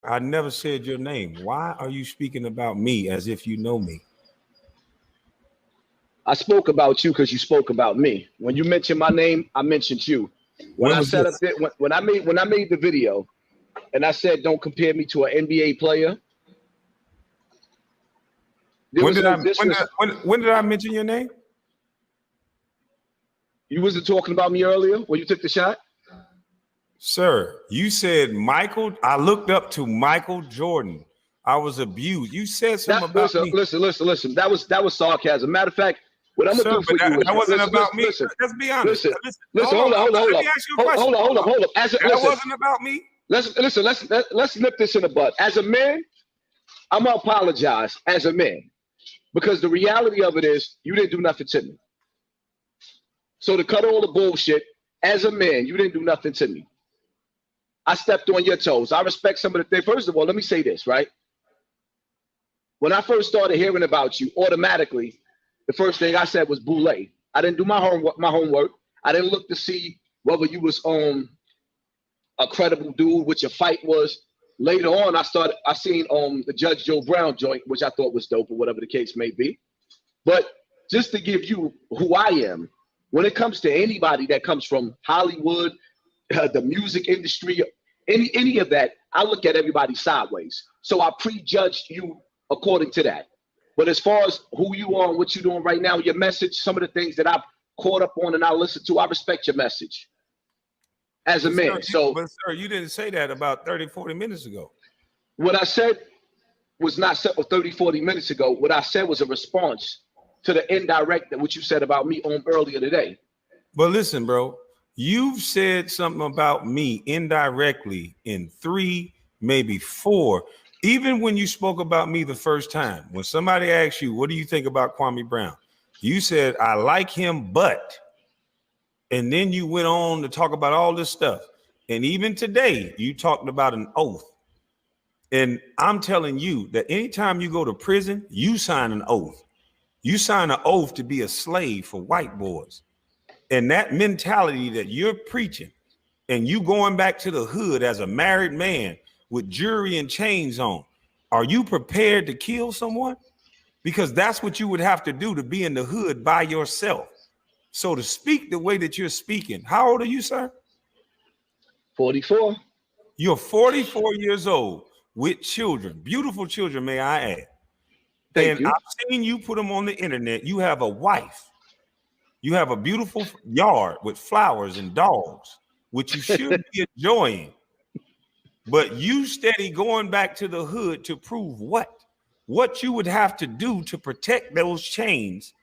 I never said your name. Why are you speaking about me as if you know me? I spoke about you because you spoke about me. When you mentioned my name, I mentioned you. When I set up when I made the video, and I said, "Don't compare me to an NBA player." When did I mention your name? You wasn't talking about me earlier when you took the shot? Sir, you said Michael. I looked up to Michael Jordan. I was abused. You said something about me. Listen. That was sarcasm. Matter of fact, what I'm gonna do for you is that wasn't about me. Let's be honest. Listen. Hold up. Let me ask you a question. Hold up. That wasn't about me. Let's nip this in the bud. As a man, I'm gonna apologize as a man because the reality of it is you didn't do nothing to me. So to cut all the bullshit, as a man, you didn't do nothing to me. I stepped on your toes. I respect some of the things. First of all, let me say this, right? When I first started hearing about you, automatically, the first thing I said was Boulay. I didn't do my homework. I didn't look to see whether you was a credible dude, which your fight was. Later on, I seen the Judge Joe Brown joint, which I thought was dope or whatever the case may be. But just to give you who I am, when it comes to anybody that comes from Hollywood, the music industry, any of that, I look at everybody sideways. So I prejudged you according to that. But as far as who you are and what you're doing right now, your message, some of the things that I've caught up on and I listen to, I respect your message as a man. But sir, you didn't say that about 30, 40 minutes ago. What I said was not said 30, 40 minutes ago. What I said was a response to the indirect that what you said about me on earlier today. But listen, bro, you've said something about me indirectly in 3, maybe 4. Even when you spoke about me the first time, when somebody asked you, what do you think about Kwame Brown? You said, I like him, but, and then you went on to talk about all this stuff. And even today, you talked about an oath. And I'm telling you that anytime you go to prison, you sign an oath. You sign an oath to be a slave for white boys. And that mentality that you're preaching and you going back to the hood as a married man with jewelry and chains on, are you prepared to kill someone? Because that's what you would have to do to be in the hood by yourself. So to speak the way that you're speaking, how old are you, sir? 44. You're 44 years old with children, beautiful children, may I add. Thank you. I've seen you put them on the internet. You have a wife. You have a beautiful yard with flowers and dogs, which you should be enjoying. But you steady going back to the hood to prove what? What you would have to do to protect those chains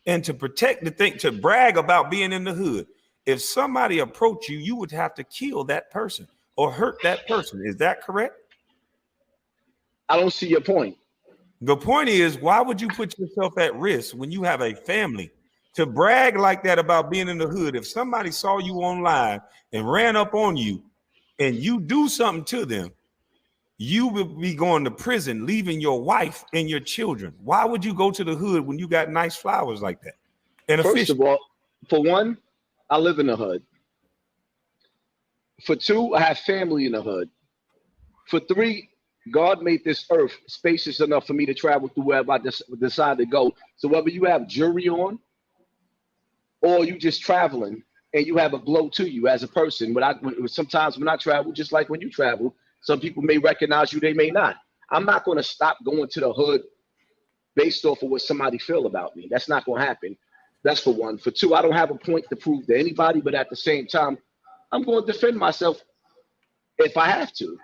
and to protect the thing, to brag about being in the hood. If somebody approached you, you would have to kill that person or hurt that person. Is that correct? I don't see your point. The point is, why would you put yourself at risk when you have a family to brag like that about being in the hood? If somebody saw you online and ran up on you and you do something to them, you will be going to prison, leaving your wife and your children. Why would you go to the hood when you got nice flowers like that? And first of all, for one, I live in the hood. For 2, I have family in the hood. For 3, God made this earth spacious enough for me to travel through wherever I decide to go. So whether you have jewelry on or you just traveling and you have a glow to you as a person, sometimes when I travel, just like when you travel, some people may recognize you, they may not. I'm not going to stop going to the hood based off of what somebody feel about me. That's not going to happen. That's for 1. For 2, I don't have a point to prove to anybody, but at the same time, I'm going to defend myself if I have to.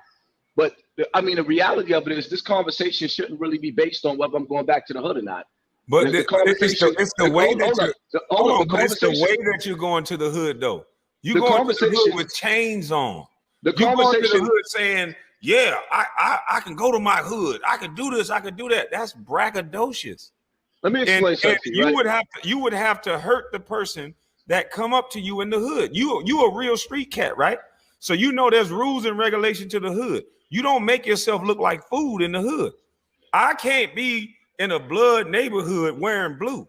But I mean, the reality of it is this conversation shouldn't really be based on whether I'm going back to the hood or not. But it's the way that you're going to the hood, though. You going to the hood with chains on. You going to the hood saying, yeah, I can go to my hood. I can do this. I can do that. That's braggadocious. Let me explain something. You would have to hurt the person that come up to you in the hood. You a real street cat, right? So you know there's rules and regulation to the hood. You don't make yourself look like food in the hood. I can't be in a blood neighborhood wearing blue.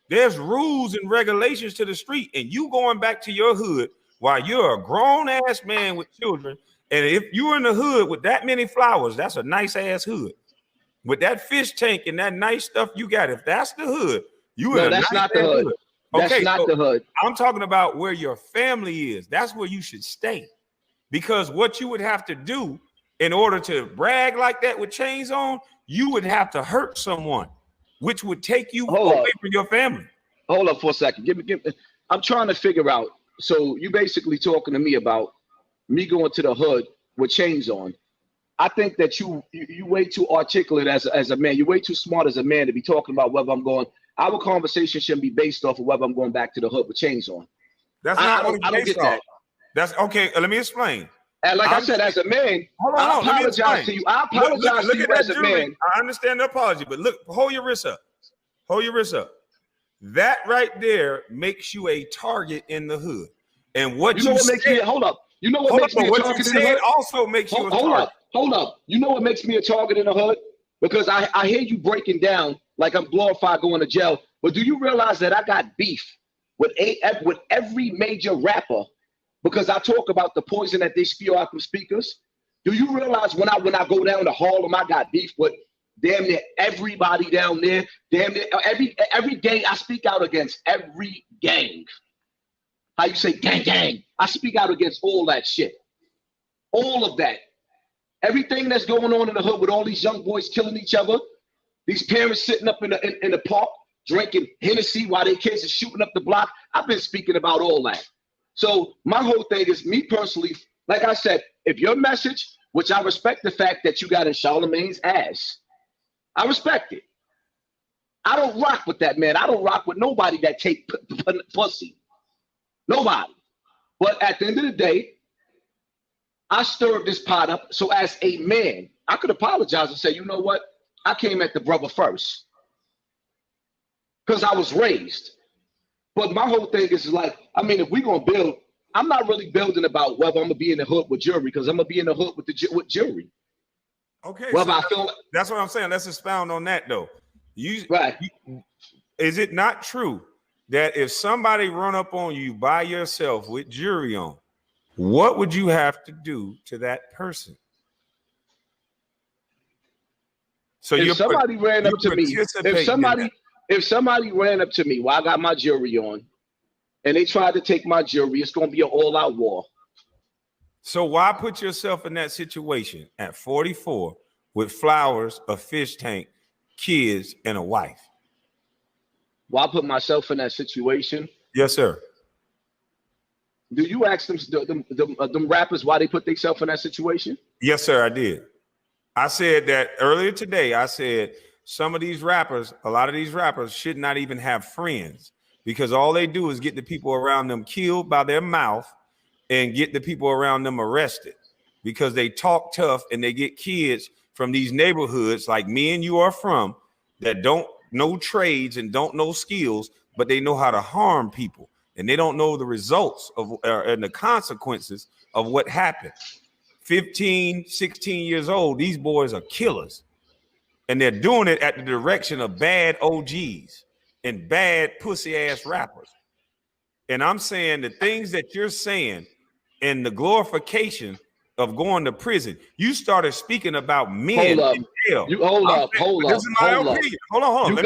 There's rules and regulations to the street, and you going back to your hood while you're a grown-ass man with children And if you were in the hood with that many flowers, that's a nice ass hood. With that fish tank and that nice stuff you got, if that's the hood, you in No, a that's nice not the hood. That's Okay, not so the hood. I'm talking about where your family is. That's where you should stay. Because what you would have to do in order to brag like that with chains on, you would have to hurt someone, which would take you away from your family. Hold up for a second. I'm trying to figure out. So you basically talking to me about me going to the hood with chains on. I think that you way too articulate as a man. You're way too smart as a man to be talking about whether I'm going. Our conversation shouldn't be based off of whether I'm going back to the hood with chains on. That's not what I don't get that. That's okay. Let me explain. And like I said, as a man, I apologize to you. I apologize to you as a man. I understand the apology, but look, hold your wrist up. Hold your wrist up. That right there makes you a target in the hood. And what you makes me hold up. You know what makes me a target in the hood? Also makes you a target. Hold up. You know what makes me a target in the hood? Because I hear you breaking down like I'm glorified going to jail. But do you realize that I got beef with every major rapper because I talk about the poison that they spew out from speakers? Do you realize when I go down to Harlem, I got beef with damn near everybody down there? Damn near every gang I speak out against, every gang. How you say gang? I speak out against all that shit. All of that. Everything that's going on in the hood with all these young boys killing each other, these parents sitting up in the park drinking Hennessy while their kids are shooting up the block. I've been speaking about all that. So my whole thing is, me personally, like I said, if your message, which I respect the fact that you got in Charlemagne's ass, I respect it. I don't rock with that, man. I don't rock with nobody that take pussy. Nobody. But at the end of the day, I stirred this pot up. So as a man, I could apologize and say, you know what? I came at the brother first because I was raised. But my whole thing is like, I mean, if we're going to build, I'm not really building about whether I'm going to be in the hood with jury, because I'm going to be in the hood with jury. Okay. Well, so that's what I'm saying. Let's expound on that, though. Is it not true that if somebody run up on you by yourself with jury on, what would you have to do to that person? So if somebody ran up to me, if somebody ran up to me while I got my jury on and they tried to take my jury, it's going to be an all-out war. So why put yourself in that situation at 44 with flowers, a fish tank, kids, and a wife? Why put myself in that situation? Yes, sir. Do you ask them rappers why they put themselves in that situation? Yes, sir, I did. I said that earlier today. I said some of these rappers, a lot of these rappers should not even have friends, because all they do is get the people around them killed by their mouth and get the people around them arrested, because they talk tough and they get kids from these neighborhoods like me and you are from that don't know trades and don't know skills, but they know how to harm people. And they don't know the results of and the consequences of what happened. 15, 16 years old, these boys are killers. And they're doing it at the direction of bad OGs and bad pussy ass rappers. And I'm saying the things that you're saying and the glorification of going to prison, you started speaking about men in jail. Hold up. This is my opinion. Hold on.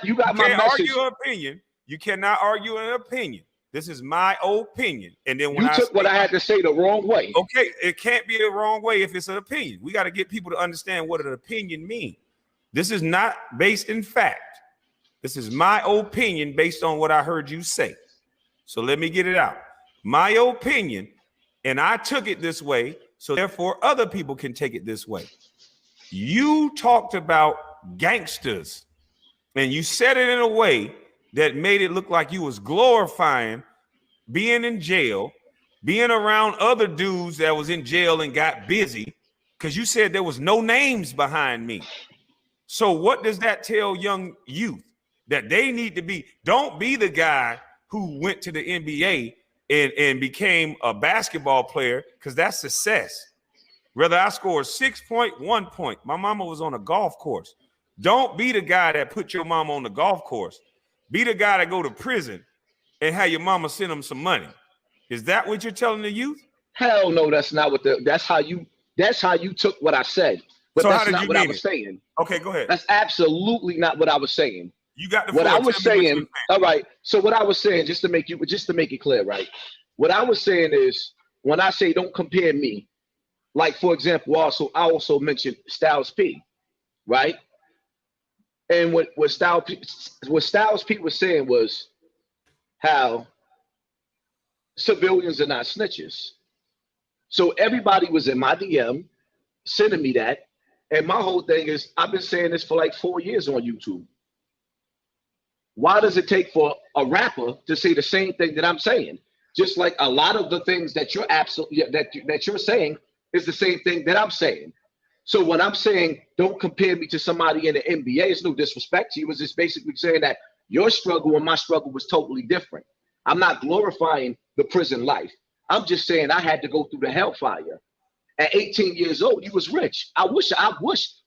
You got my message. Argue an opinion. You cannot argue an opinion. This is my opinion. And then when you took what I had to say the wrong way. Okay, it can't be the wrong way if it's an opinion. We got to get people to understand what an opinion means. This is not based in fact. This is my opinion based on what I heard you say. So let me get it out. My opinion, and I took it this way, so therefore other people can take it this way. You talked about gangsters, and you said it in a way that made it look like you was glorifying being in jail, being around other dudes that was in jail and got busy, because you said there was no names behind me. So what does that tell young youth? That they need to be, don't be the guy who went to the NBA and became a basketball player, because that's success. Whether I scored 6 point, 1 point, my mama was on a golf course. Don't be the guy that put your mama on the golf course. Be the guy that go to prison and have your mama send them some money. Is that what you're telling the youth? Hell no, that's not what that's how you took what I said. But So that's not what I was saying. Okay, go ahead. That's absolutely not what I was saying. You got the what floor. I was saying. All right. So what I was saying, just to make it clear, right? What I was saying is when I say don't compare me, like for example, I also mentioned Styles P, right? And what Styles P was saying was how civilians are not snitches. So everybody was in my DM sending me that. And my whole thing is I've been saying this for like 4 years on YouTube. Why does it take for a rapper to say the same thing that I'm saying? Just like a lot of the things that you're that you're saying is the same thing that I'm saying. So when I'm saying don't compare me to somebody in the NBA, it's no disrespect to you. It's just basically saying that your struggle and my struggle was totally different. I'm not glorifying the prison life. I'm just saying I had to go through the hellfire. At 18 years old, you was rich. I wish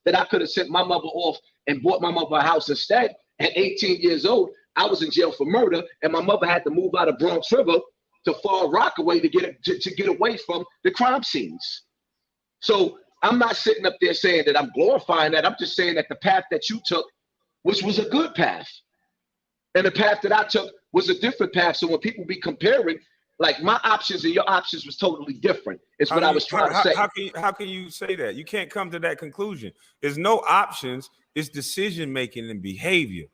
that I could have sent my mother off and bought my mother a house instead. At 18 years old, I was in jail for murder, and my mother had to move out of Bronx River to Far Rockaway to get away from the crime scenes. So I'm not sitting up there saying that I'm glorifying that. I'm just saying that the path that you took, which was a good path, and the path that I took was a different path. So when people be comparing, like my options and your options was totally different. It's what I was trying to say. How can you say that? You can't come to that conclusion. There's no options. It's decision making and behavior.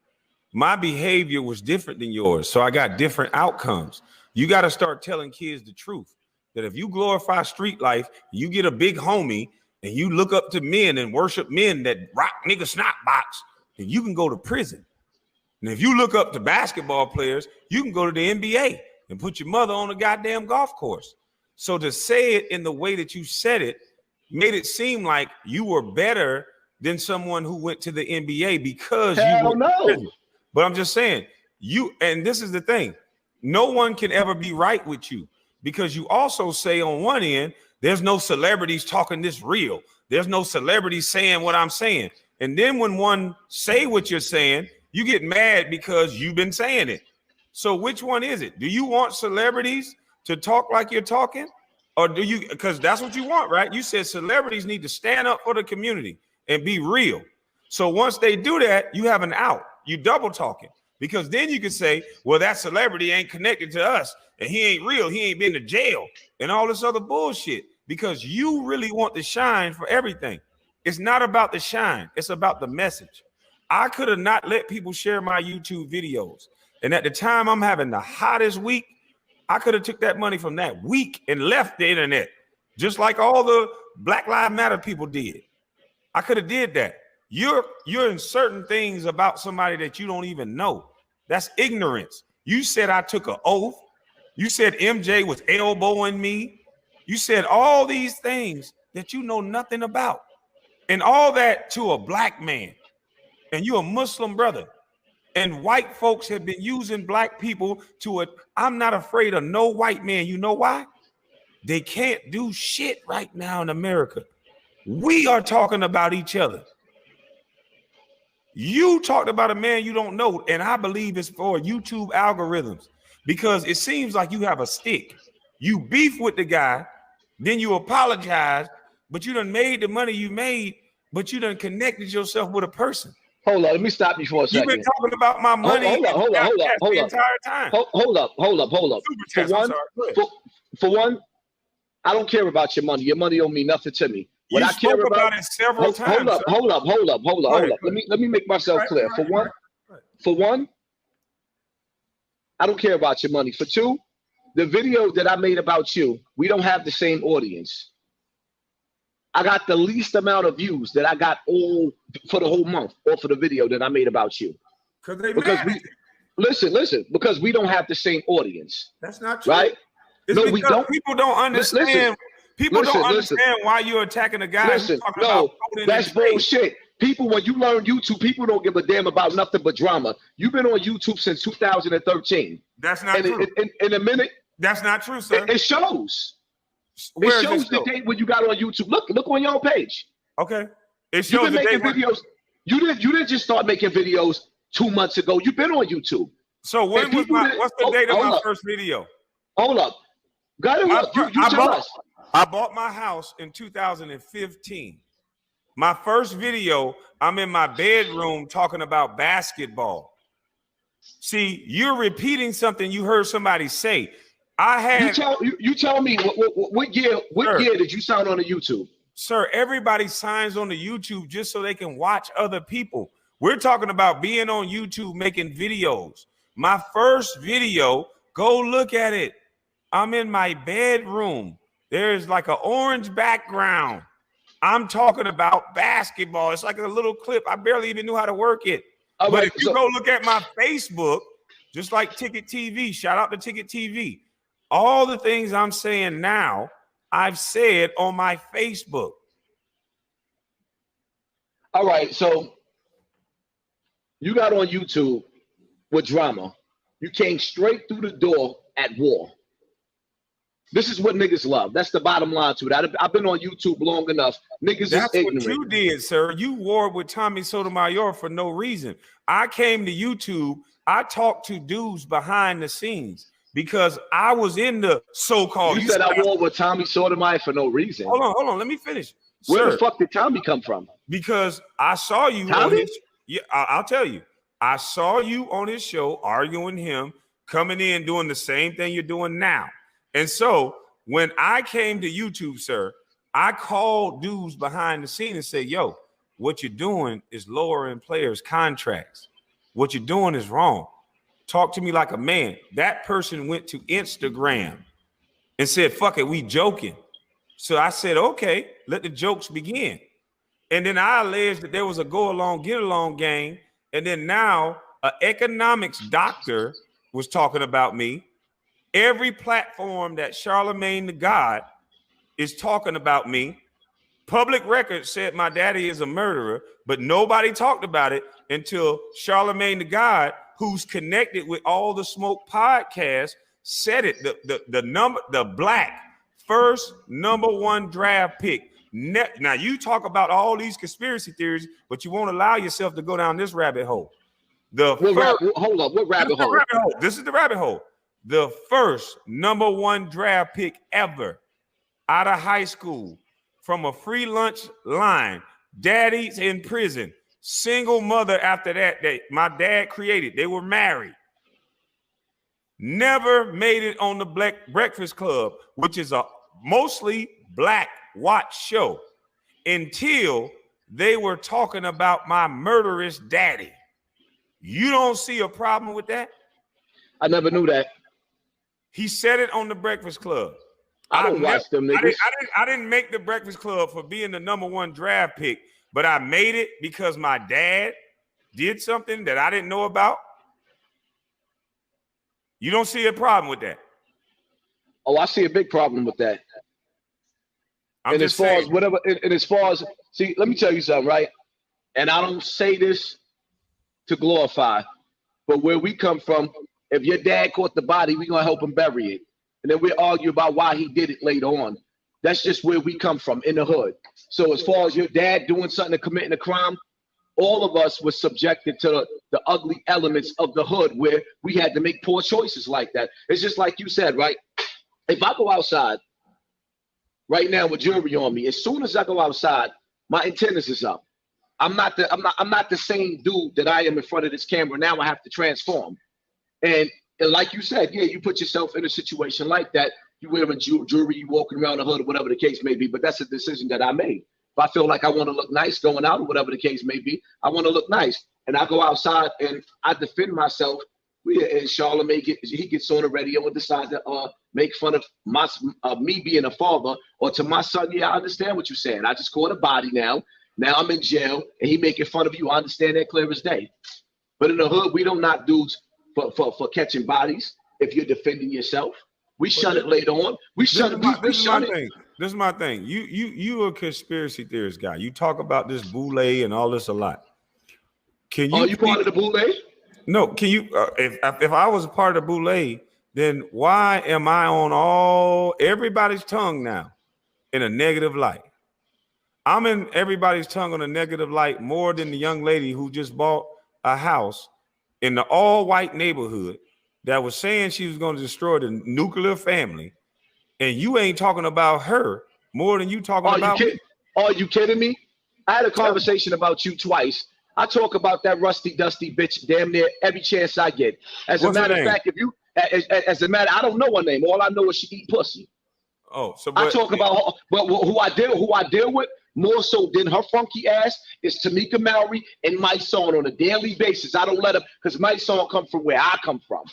My behavior was different than yours, so I got different outcomes. You got to start telling kids the truth. That if you glorify street life, you get a big homie, and you look up to men and worship men that rock nigga snot box, then you can go to prison. And if you look up to basketball players, you can go to the NBA and put your mother on a goddamn golf course. So to say it in the way that you said it made it seem like you were better than someone who went to the NBA because you were in prison. But I'm just saying, and this is the thing, no one can ever be right with you because you also say on one end, there's no celebrities talking this real. There's no celebrities saying what I'm saying. And then when one say what you're saying, you get mad because you've been saying it. So which one is it? Do you want celebrities to talk like you're talking? Or do you, because that's what you want, right? You said celebrities need to stand up for the community and be real. So once they do that, you have an out. You double talking because then you can say, well, that celebrity ain't connected to us and he ain't real. He ain't been to jail and all this other bullshit because you really want the shine for everything. It's not about the shine. It's about the message. I could have not let people share my YouTube videos. And at the time I'm having the hottest week, I could have took that money from that week and left the internet, just like all the Black Lives Matter people did. I could have did that. You're in certain things about somebody that you don't even know. That's ignorance. You said I took an oath. You said MJ was elbowing me. You said all these things that you know nothing about. And all that to a black man. And you're a Muslim brother. And white folks have been using black people I'm not afraid of no white man. You know why? They can't do shit right now in America. We are talking about each other. You talked about a man you don't know, and I believe it's for YouTube algorithms because it seems like you have a stick. You beef with the guy, then you apologize, but you done made the money you made, but you done connected yourself with a person. Hold on, let me stop you for a second. You've been talking about my money hold up. The entire time. Hold up. For one, I don't care about your money. Your money don't mean nothing to me. What I care about it several times. Hold up. Let me make myself clear. For one, I don't care about your money. For two, the video that I made about you, we don't have the same audience. I got the least amount of views that I got all for the whole month or for the video that I made about you. Because we don't have the same audience. That's not true. Right? It's no, we don't. People don't understand. People don't understand why you're attacking a guy. That's bullshit. People, when you learn YouTube, people don't give a damn about nothing but drama. You've been on YouTube since 2013. That's not true. In a minute. That's not true, sir. It shows. It shows the date when you got on YouTube. Look on your page. Okay. It shows the date videos. You didn't just start making videos 2 months ago. You've been on YouTube. So what's the date of my first video? Hold up. Got it. Look, you tell us. I bought my house in 2015. My first video, I'm in my bedroom talking about basketball. See, you're repeating something you heard somebody say. You tell me what year did you sign on to YouTube? Sir, everybody signs on to YouTube just so they can watch other people. We're talking about being on YouTube making videos. My first video, go look at it. I'm in my bedroom. There's like an orange background. I'm talking about basketball. It's like a little clip. I barely even knew how to work it. But if you go look at my Facebook, just like Ticket TV, shout out to Ticket TV. All the things I'm saying now, I've said on my Facebook. All right, so you got on YouTube with drama. You came straight through the door at war. This is what niggas love. That's the bottom line to it. I've been on YouTube long enough. Niggas That's is ignorant. What you did, sir. You warred with Tommy Sotomayor for no reason. I came to YouTube. I talked to dudes behind the scenes because I was in the so-called. You said I warred with Tommy Sotomayor for no reason. Hold on. Let me finish. Where the fuck did Tommy come from? Because I saw you on his. Yeah, I'll tell you. I saw you on his show arguing him, coming in doing the same thing you're doing now. And so when I came to YouTube, sir, I called dudes behind the scene and said, yo, what you're doing is lowering players' contracts. What you're doing is wrong. Talk to me like a man. That person went to Instagram and said, fuck it, we joking. So I said, okay, let the jokes begin. And then I alleged that there was a go along, get along game. And then now an economics doctor was talking about me. Every platform that Charlemagne the God is talking about me. Public record said my daddy is a murderer, but nobody talked about it until Charlemagne the God, who's connected with all the smoke podcasts, said it. The black first #1 draft pick. Now you talk about all these conspiracy theories, but you won't allow yourself to go down this rabbit hole. Hold up, what rabbit hole? This is the rabbit hole. The first #1 draft pick ever out of high school from a free lunch line. Daddy's in prison. Single mother after that my dad created. They were married. Never made it on the Black Breakfast Club, which is a mostly black watch show, until they were talking about my murderous daddy. You don't see a problem with that? I never knew that. He said it on the Breakfast Club. I don't watch them niggas. I didn't make the Breakfast Club for being the #1 draft pick, but I made it because my dad did something that I didn't know about. You don't see a problem with that? Oh, I see a big problem with that. And as far as see, let me tell you something, right? And I don't say this to glorify, but where we come from, if your dad caught the body, we're gonna help him bury it. And then we argue about why he did it later on. That's just where we come from, in the hood. So as far as your dad doing something and committing a crime, all of us were subjected to the ugly elements of the hood where we had to make poor choices like that. It's just like you said, right? If I go outside right now with jewelry on me, as soon as I go outside, my antennas is up. I'm not the same dude that I am in front of this camera. Now I have to transform. And like you said, yeah, you put yourself in a situation like that. You wearing jewelry, you walking around the hood, or whatever the case may be. But that's a decision that I made. If I feel like I want to look nice going out, or whatever the case may be, I want to look nice. And I go outside and I defend myself. And Charlemagne gets on the radio and decides to make fun of me being a father, or to my son. Yeah, I understand what you're saying. I just caught a body now. Now I'm in jail, and he making fun of you. I understand that clear as day. But in the hood, we don't knock dudes for catching bodies. If you're defending yourself, we shut it later on. This is my thing. You a conspiracy theorist guy. You talk about this boule and all this a lot. Can you? Are you part of the boule? No. Can you? If I was a part of the boule, then why am I on everybody's tongue now in a negative light? I'm in everybody's tongue on a negative light more than the young lady who just bought a house in the all-white neighborhood that was saying she was going to destroy the nuclear family, and you ain't talking about her more than you talking about me. Are you kidding me? I had a conversation about you twice. I talk about that rusty, dusty bitch damn near every chance I get. As a matter of fact, I don't know her name. All I know is she eat pussy. Oh, so I talk about her, but who I deal with more so than her funky ass is Tamika Mallory and my son on a daily basis. I don't let up because my son come from where I come from.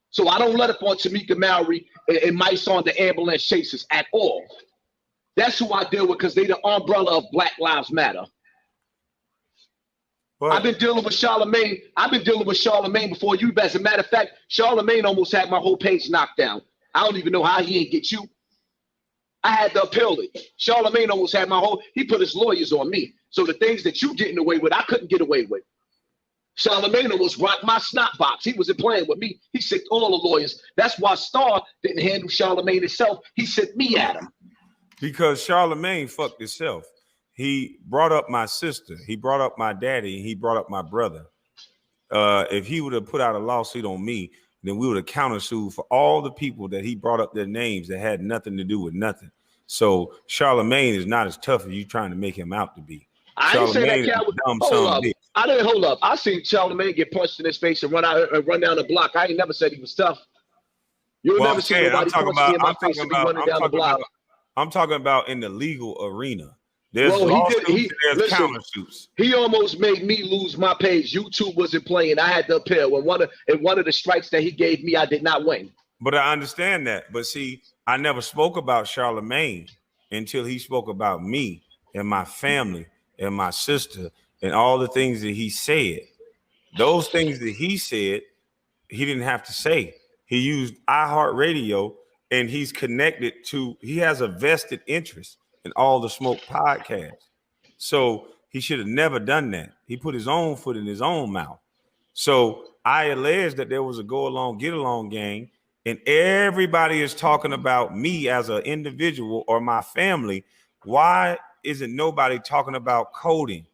So I don't let up on Tamika Mallory and my son, the ambulance chasers at all. That's who I deal with because they the umbrella of Black Lives Matter. But I've been dealing with Charlemagne. I've been dealing with Charlemagne before you. As a matter of fact, Charlemagne almost had my whole page knocked down. I don't even know how he ain't get you. I had to appeal it. Charlemagne almost had my whole. He put his lawyers on me. So the things that you getting away with, I couldn't get away with. Charlemagne almost rocked my snot box. He wasn't playing with me. He sicked all the lawyers. That's why Star didn't handle Charlemagne himself. He sent me at him. Because Charlemagne fucked himself. He brought up my sister. He brought up my daddy. He brought up my brother. If he would have put out a lawsuit on me, then we would have countersued for all the people that he brought up their names that had nothing to do with nothing. So Charlemagne is not as tough as you trying to make him out to be. I didn't say that. Hold up. I seen Charlemagne get punched in his face and run down the block. I ain't never said he was tough. You'll never see nobody punch me in my face and be running down the block. I'm talking about in the legal arena. There's there's countersuits. He almost made me lose my page. YouTube wasn't playing. I had to appeal. And one of the strikes that he gave me, I did not win. But I understand that. But see, I never spoke about Charlemagne until he spoke about me and my family and my sister and all the things that he said. Those things that he said, he didn't have to say. He used iHeartRadio, and he's connected to, he has a vested interest in all the Smoke podcasts. So he should have never done that. He put his own foot in his own mouth. So I allege that there was a go along, get along gang, and everybody is talking about me as an individual or my family. Why isn't nobody talking about coding?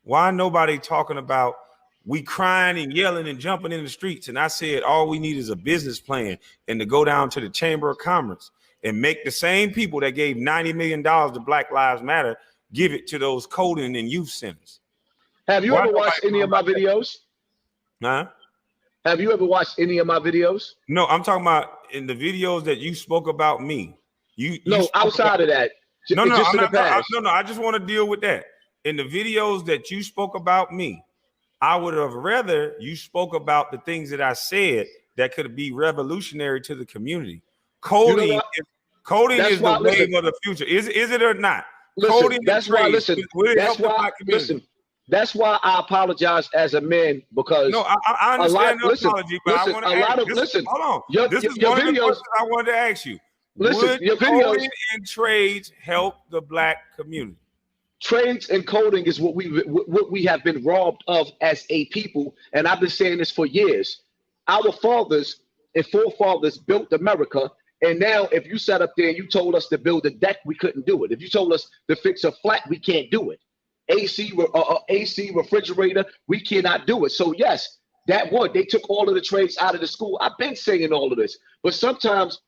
Why nobody talking about we crying and yelling and jumping in the streets? And I said, all we need is a business plan and to go down to the Chamber of Commerce and make the same people that gave $90 million to Black Lives Matter give it to those coding and youth centers. Have you ever watched any of my videos? Huh? Have you ever watched any of my videos? No, I'm talking about in the videos that you spoke about me. Outside of that. No, I just want to deal with that. In the videos that you spoke about me, I would have rather you spoke about the things that I said that could be revolutionary to the community. Coding is the wave of the future. Is it or not? That's why I apologize as a man, because I understand the apology, but I want to ask. Hold on. This is one of the questions I wanted to ask you. Would coding and trades help the Black community? Trades and coding is what we have been robbed of as a people, and I've been saying this for years. Our fathers and forefathers built America, and now if you sat up there and you told us to build a deck, we couldn't do it. If you told us to fix a flat, we can't do it. AC refrigerator, we cannot do it. So yes, they took all of the trades out of the school. I've been saying all of this, but sometimes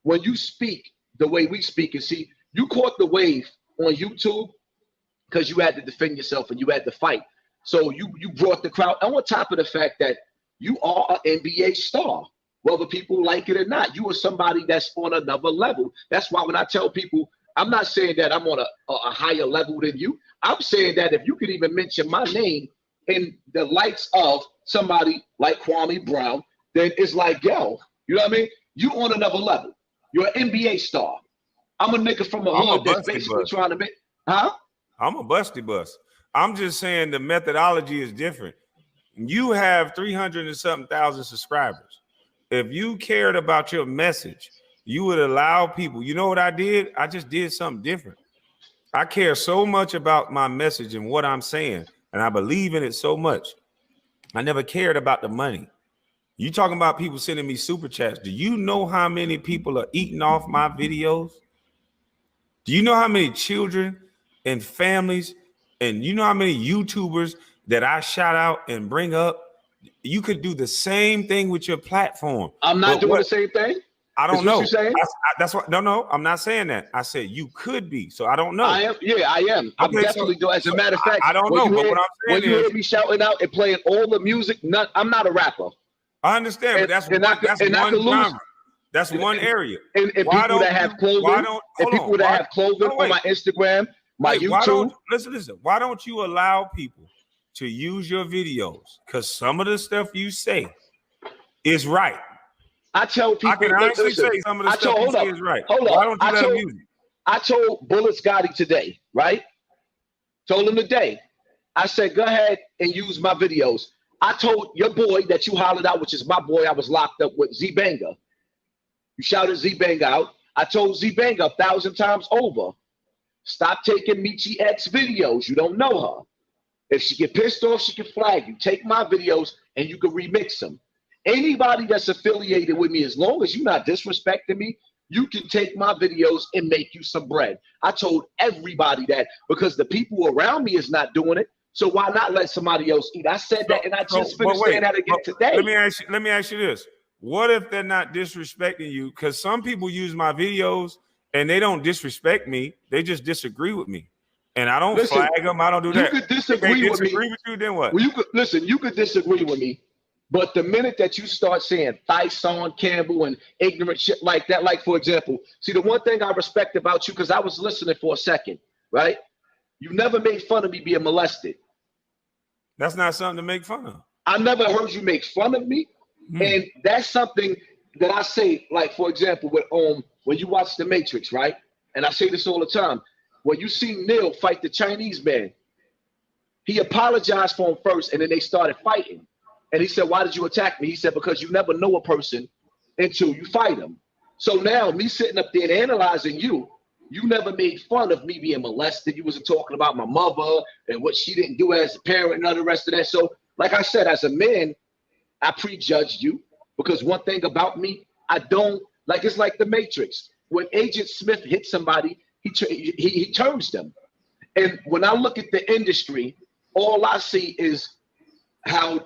when you speak the way we speak, and see, you caught the wave on YouTube because you had to defend yourself and you had to fight. So you brought the crowd. And on top of the fact that you are an NBA star, whether people like it or not, you are somebody that's on another level. That's why when I tell people, I'm not saying that I'm on a higher level than you. I'm saying that if you could even mention my name in the lights of somebody like Kwame Brown, then it's like, yo, you know what I mean? You on another level. You're an NBA star. I'm a nigga from a hood that's basically trying to make, I'm a busty bus. I'm just saying the methodology is different. You have 300 and something thousand subscribers. If you cared about your message, you would allow people. You know what I did? I just did something different. I care so much about my message and what I'm saying, and I believe in it so much. I never cared about the money. You talking about people sending me super chats. Do you know how many people are eating off my videos? Do you know how many children and families, and you know how many YouTubers that I shout out and bring up? You could do the same thing with your platform. I'm not doing the same thing. I don't know. What you saying? That's what. No, I'm not saying that. I said you could be. So I don't know. I am. Yeah, I am. I'm definitely doing. As a matter of fact, I don't know. But what I'm saying when you hear me shouting out and playing all the music, I'm not a rapper. I understand, but that's one genre. That's one area. And people that have clothing, have clothing on my Instagram, my YouTube. Listen. Why don't you allow people to use your videos? Because some of the stuff you say is right. I tell people. I can honestly say some of the stuff you say is right. Hold up. Why don't you let them use it? I told Bullet Scotty today, right? Told him today. I said, go ahead and use my videos. I told your boy that you hollered out, which is my boy, I was locked up with, Z Banger. You shouted Z Banger out. I told Z Banger 1,000 times over, stop taking Michi X videos. You don't know her. If she get pissed off, she can flag you. Take my videos and you can remix them. Anybody that's affiliated with me, as long as you're not disrespecting me, you can take my videos and make you some bread. I told everybody that because the people around me is not doing it. So why not let somebody else eat? I said that, and I just finished saying that again today. Let me ask you this: what if they're not disrespecting you? Because some people use my videos and they don't disrespect me; they just disagree with me, and I don't flag them. I don't do that. You could disagree with you, then what? Well, you could disagree with me, but the minute that you start saying Hassan Campbell and ignorant shit like that, like for example, see the one thing I respect about you, because I was listening for a second, right? You never made fun of me being molested. That's not something to make fun of. I never heard you make fun of me. And that's something that I say, like, for example, with when you watch The Matrix, right? And I say this all the time. When you see Neo fight the Chinese man, he apologized for him first, and then they started fighting. And he said, why did you attack me? He said, because you never know a person until you fight him. So now me sitting up there and analyzing you, you never made fun of me being molested. You wasn't talking about my mother and what she didn't do as a parent and all the rest of that. So, like I said, as a man, I prejudged you because one thing about me, I don't like. It's like The Matrix. When Agent Smith hits somebody, he turns them. And when I look at the industry, all I see is how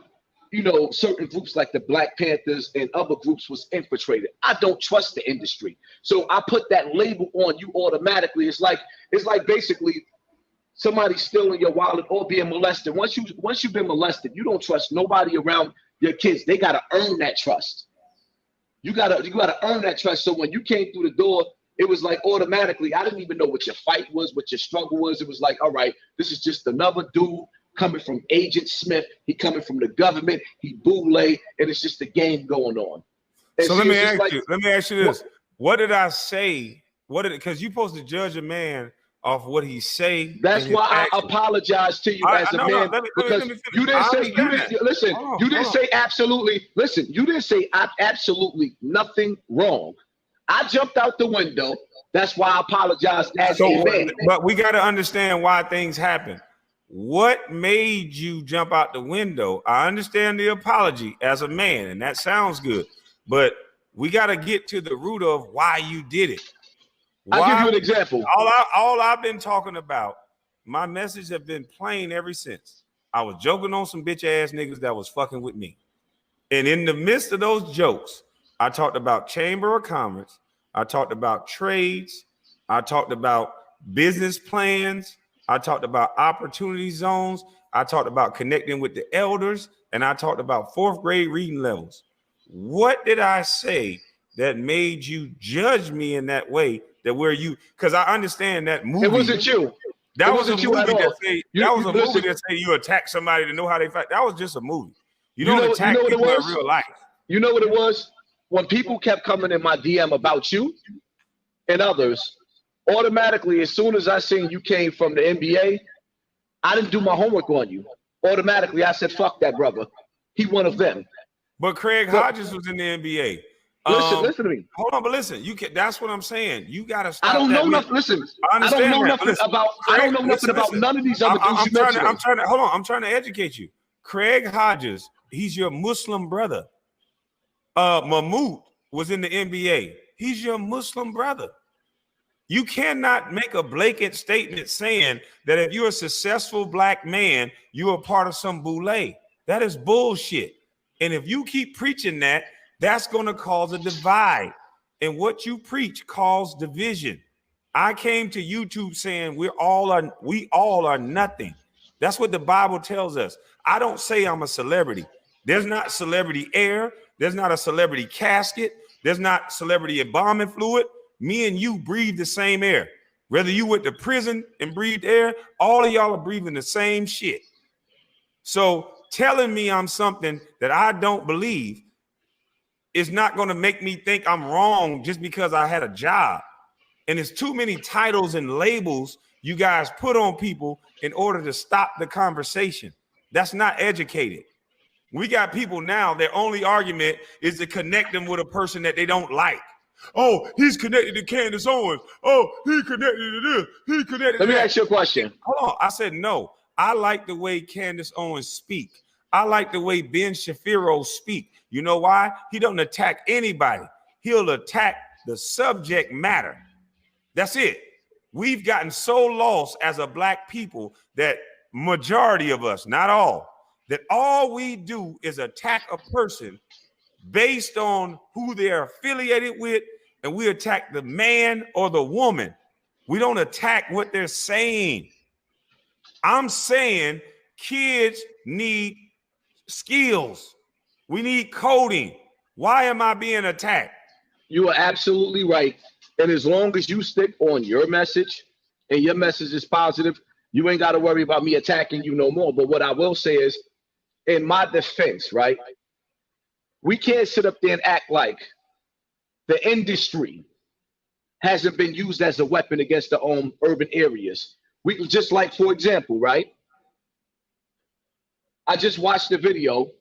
certain groups like the Black Panthers and other groups was infiltrated. I don't trust the industry. So I put that label on you automatically. It's like basically somebody stealing your wallet or being molested. Once you've been molested, you don't trust nobody around your kids. They gotta earn that trust. You gotta earn that trust. So when you came through the door, it was like automatically, I didn't even know what your fight was, what your struggle was. It was like, all right, this is just another dude coming from Agent Smith, he coming from the government, he boule, and it's just a game going on. And so let me ask you this. What did I say? Because you're supposed to judge a man off what he say. That's why I apologize to you as a man. Because you didn't say absolutely nothing wrong. I jumped out the window. That's why I apologize as a man. But we got to understand why things happen. What made you jump out the window? I understand the apology as a man, and that sounds good, but we got to get to the root of why you did it. I'll give you an example. All I've been talking about, my message have been plain ever since. I was joking on some bitch ass niggas that was fucking with me. And in the midst of those jokes, I talked about Chamber of Commerce. I talked about trades. I talked about business plans. I talked about opportunity zones. I talked about connecting with the elders, and I talked about 4th grade reading levels. What did I say that made you judge me in that way? Because I understand that movie. It wasn't you. That was a movie that say you attack somebody to know how they fight. That was just a movie. You don't attack people in real life. You know what it was? When people kept coming in my DM about you and others, automatically, as soon as I seen you came from the NBA, I didn't do my homework on you. Automatically, I said, fuck that brother. He one of them. But Craig Hodges was in the NBA. Listen to me. Hold on, but listen, that's what I'm saying. You gotta stop. I don't know nothing. Listen, I don't know nothing about none of these other dudes you mentioned. I'm trying to educate you. Craig Hodges, he's your Muslim brother. Mahmoud was in the NBA. He's your Muslim brother. You cannot make a blanket statement saying that if you're a successful black man, you are part of some boule. That is bullshit. And if you keep preaching that, that's going to cause a divide. and what you preach caused division. I came to YouTube saying we all are nothing. That's what the Bible tells us. I don't say I'm a celebrity. There's not celebrity air. There's not a celebrity casket. There's not celebrity embalming fluid. Me and you breathe the same air. Whether you went to prison and breathed air, all of y'all are breathing the same shit. So telling me I'm something that I don't believe is not going to make me think I'm wrong just because I had a job. And there's too many titles and labels you guys put on people in order to stop the conversation. That's not educated. We got people now, their only argument is to connect them with a person that they don't like. Oh, he's connected to Candace Owens. Oh, he connected to this. He connected to that. Let me ask you a question. Hold on. I said no. I like the way Candace Owens speak. I like the way Ben Shapiro speak. You know why? He don't attack anybody. He'll attack the subject matter. That's it. We've gotten so lost as a black people that majority of us, not all, that all we do is attack a person based on who they're affiliated with, and we attack the man or the woman. We don't attack what they're saying. I'm saying kids need skills. We need coding. Why am I being attacked? You are absolutely right. And as long as you stick on your message and your message is positive, you ain't got to worry about me attacking you no more. But what I will say is, in my defense, right, we can't sit up there and act like the industry hasn't been used as a weapon against the urban areas. We just like, for example, right, I just watched the video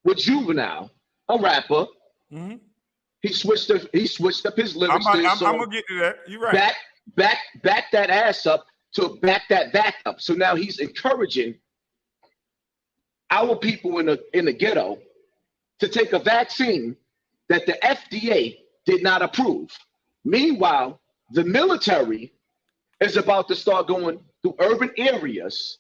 with Juvenile, a rapper. Mm-hmm. He switched up his lyrics. I'm gonna get to that. You're right. Back that ass up to back that back up. So now he's encouraging our people in the ghetto to take a vaccine that the FDA did not approve. Meanwhile, the military is about to start going through urban areas,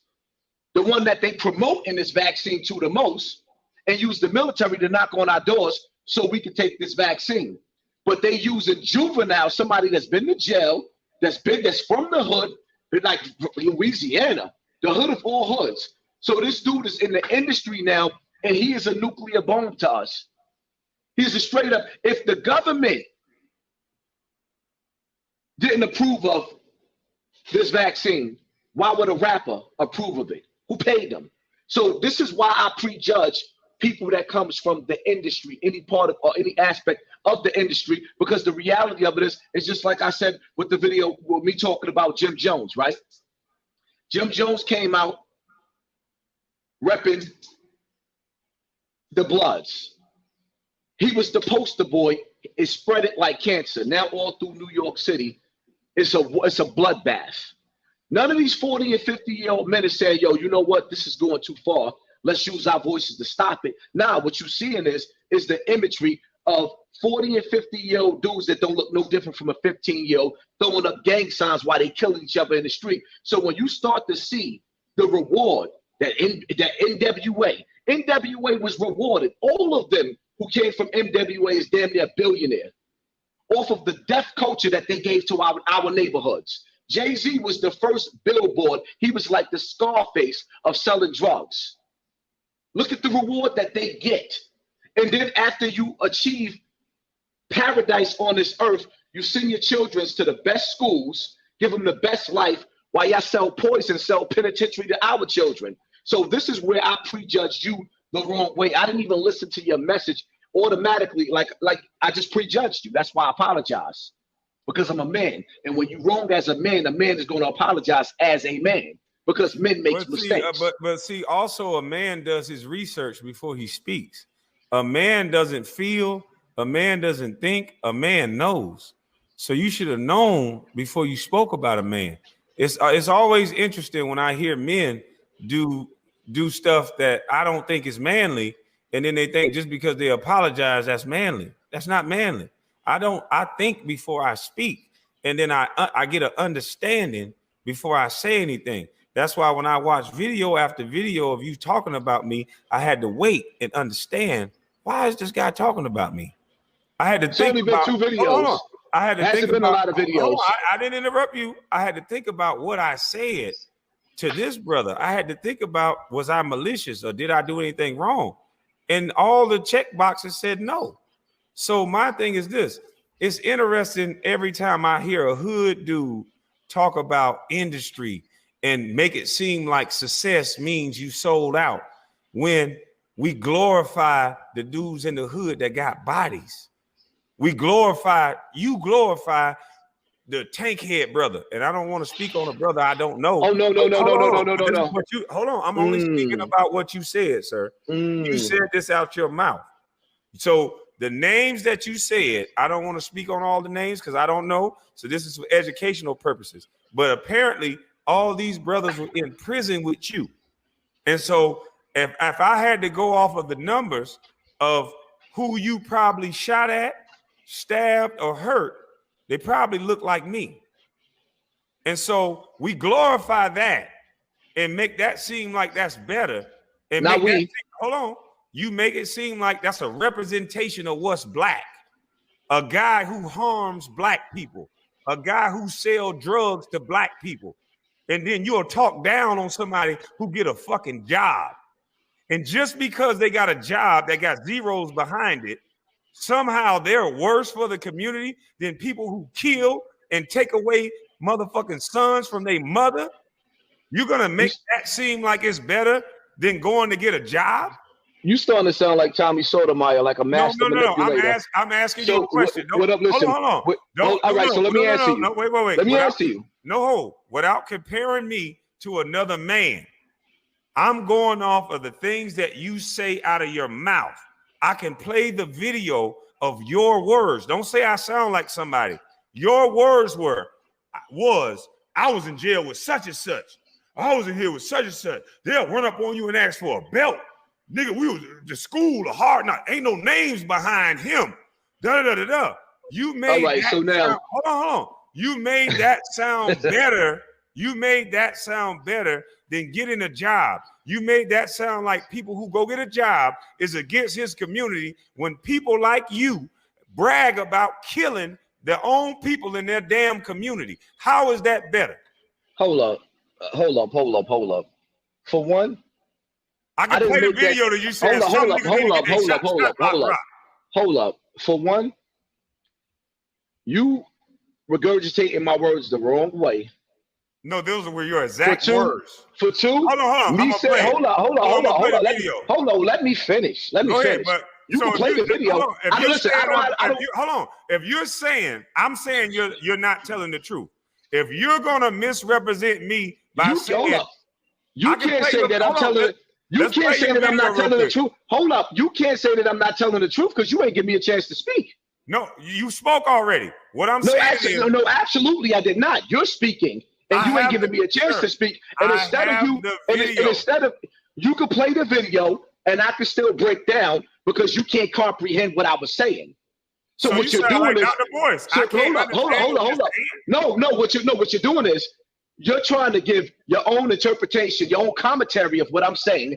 the one that they promote in this vaccine to the most, and use the military to knock on our doors so we can take this vaccine. But they using Juvenile, somebody that's been to jail, that's from the hood, like Louisiana, the hood of all hoods. So this dude is in the industry now, and he is a nuclear bomb to us. He's a straight up, if the government didn't approve of this vaccine, why would a rapper approve of it? Who paid them? So this is why I prejudge people that comes from the industry, any part of or any aspect of the industry, because the reality of it is just like I said with the video with me talking about Jim Jones, right? Jim Jones came out repping the Bloods. He was the poster boy. It spread it like cancer. Now all through New York City, it's a bloodbath. None of these 40 and 50-year-old men is saying, yo, you know what? This is going too far. Let's use our voices to stop it. Now, what you're seeing is the imagery of 40 and 50-year-old dudes that don't look no different from a 15-year-old throwing up gang signs while they killing each other in the street. So when you start to see the reward that NWA was rewarded, all of them who came from NWA is damn near a billionaire off of the death culture that they gave to our neighborhoods. Jay-Z was the first billboard. He was like the Scarface of selling drugs. Look at the reward that they get. And then after you achieve paradise on this earth, you send your children to the best schools, give them the best life, while y'all sell poison, sell penitentiary to our children. So this is where I prejudged you the wrong way. I didn't even listen to your message automatically, like I just prejudged you. That's why I apologize, because I'm a man. And when you're wrong as a man is going to apologize as a man, because men make mistakes. But see, also a man does his research before he speaks. A man doesn't feel, a man doesn't think, a man knows. So you should have known before you spoke about a man. It's always interesting when I hear men do stuff that I don't think is manly, and then they think just because they apologize, that's manly. That's not manly. I think before I speak, and then I get an understanding before I say anything. That's why when I watch video after video of you talking about me, I had to wait and understand, why is this guy talking about me? I had to It's think only about. been 2 videos. Hold on. I had to Hasn't think been about. a lot of videos. Hold on, I didn't interrupt you. I had to think about what I said to this brother. I had to think about, was I malicious or did I do anything wrong? And all the check boxes said no. So my thing is this. It's interesting every time I hear a hood dude talk about industry and make it seem like success means you sold out, when we glorify the dudes in the hood that got bodies. You glorify the tank head brother. And I don't want to speak on a brother I don't know. Oh, no. Hold on. I'm only speaking about what you said, sir. You said this out your mouth. So the names that you said, I don't want to speak on all the names because I don't know. So this is for educational purposes. But apparently all these brothers were in prison with you. And so if I had to go off of the numbers of who you probably shot at, stabbed, or hurt, they probably look like me. And so we glorify that and make that seem like that's better. And Now hold on. You make it seem like that's a representation of what's black. A guy who harms black people, a guy who sells drugs to black people. And then you'll talk down on somebody who get a fucking job. And just because they got a job that got zeros behind it, somehow they're worse for the community than people who kill and take away motherfucking sons from their mother. You're gonna make that seem like it's better than going to get a job? You starting to sound like Tommy Sotomayor, like a master manipulator. I'm asking you a question. What up? Listen. Hold on. All right, so let me answer you. No, wait. Let me answer you. No, without comparing me to another man, I'm going off of the things that you say out of your mouth. I can play the video of your words. Don't say I sound like somebody. Your words was I was in jail with such and such. I was in here with such and such. They'll run up on you and ask for a belt. Nigga, we was the school, a hard knock. Ain't no names behind him. You made that sound, hold on. You made that sound better. You made that sound better than getting a job. You made that sound like people who go get a job is against his community when people like you brag about killing their own people in their damn community. How is that better? Hold up. For one, I can play the video that you said. Hold up. For one, you regurgitating my words the wrong way. No, those were your exact words. For two, hold on. Let me finish. Ahead, but you can play the video. If you're saying, I'm saying you're not telling the truth. If you're gonna misrepresent me by saying, you can't say that I'm telling. You can't say that I'm not telling the truth. Hold up. You can't say that I'm not telling the truth because you ain't give me a chance to speak. No, you spoke already. What I'm saying is, no, absolutely, I did not. You're speaking, and you ain't giving me a chance to speak. And instead of you could play the video, and I could still break down because you can't comprehend what I was saying. So what you're doing is, hold up. No, what you're doing is, you're trying to give your own interpretation, your own commentary of what I'm saying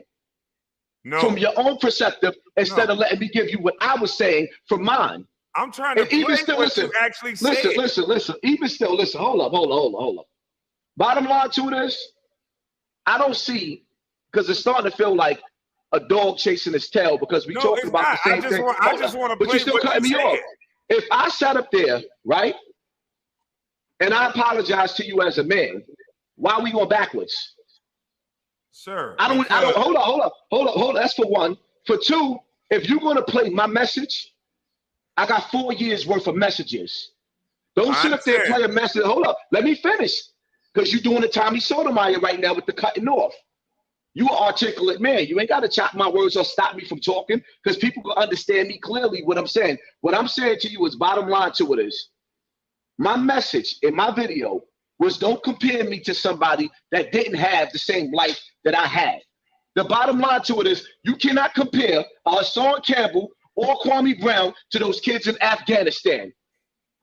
from your own perspective instead of letting me give you what I was saying from mine. I'm trying to play what you actually said. Listen. Even still, listen. Hold up. Bottom line to this, I don't see, because it's starting to feel like a dog chasing his tail because we talking about the same thing. I just want to play. But you're still cutting me off. If I sat up there, right, and I apologize to you as a man, why are we going backwards? Sir. Hold up. That's for one. For two, if you're going to play my message, I got 4 years worth of messages. Don't sit up there and play a message. Hold up. Let me finish. Because you're doing the Tommy Sotomayor right now with the cutting off. You an articulate man. You ain't got to chop my words or stop me from talking because people can understand me clearly what I'm saying. What I'm saying to you is bottom line to it is, my message in my video was don't compare me to somebody that didn't have the same life that I had. The bottom line to it is you cannot compare Hassan Campbell or Kwame Brown to those kids in Afghanistan.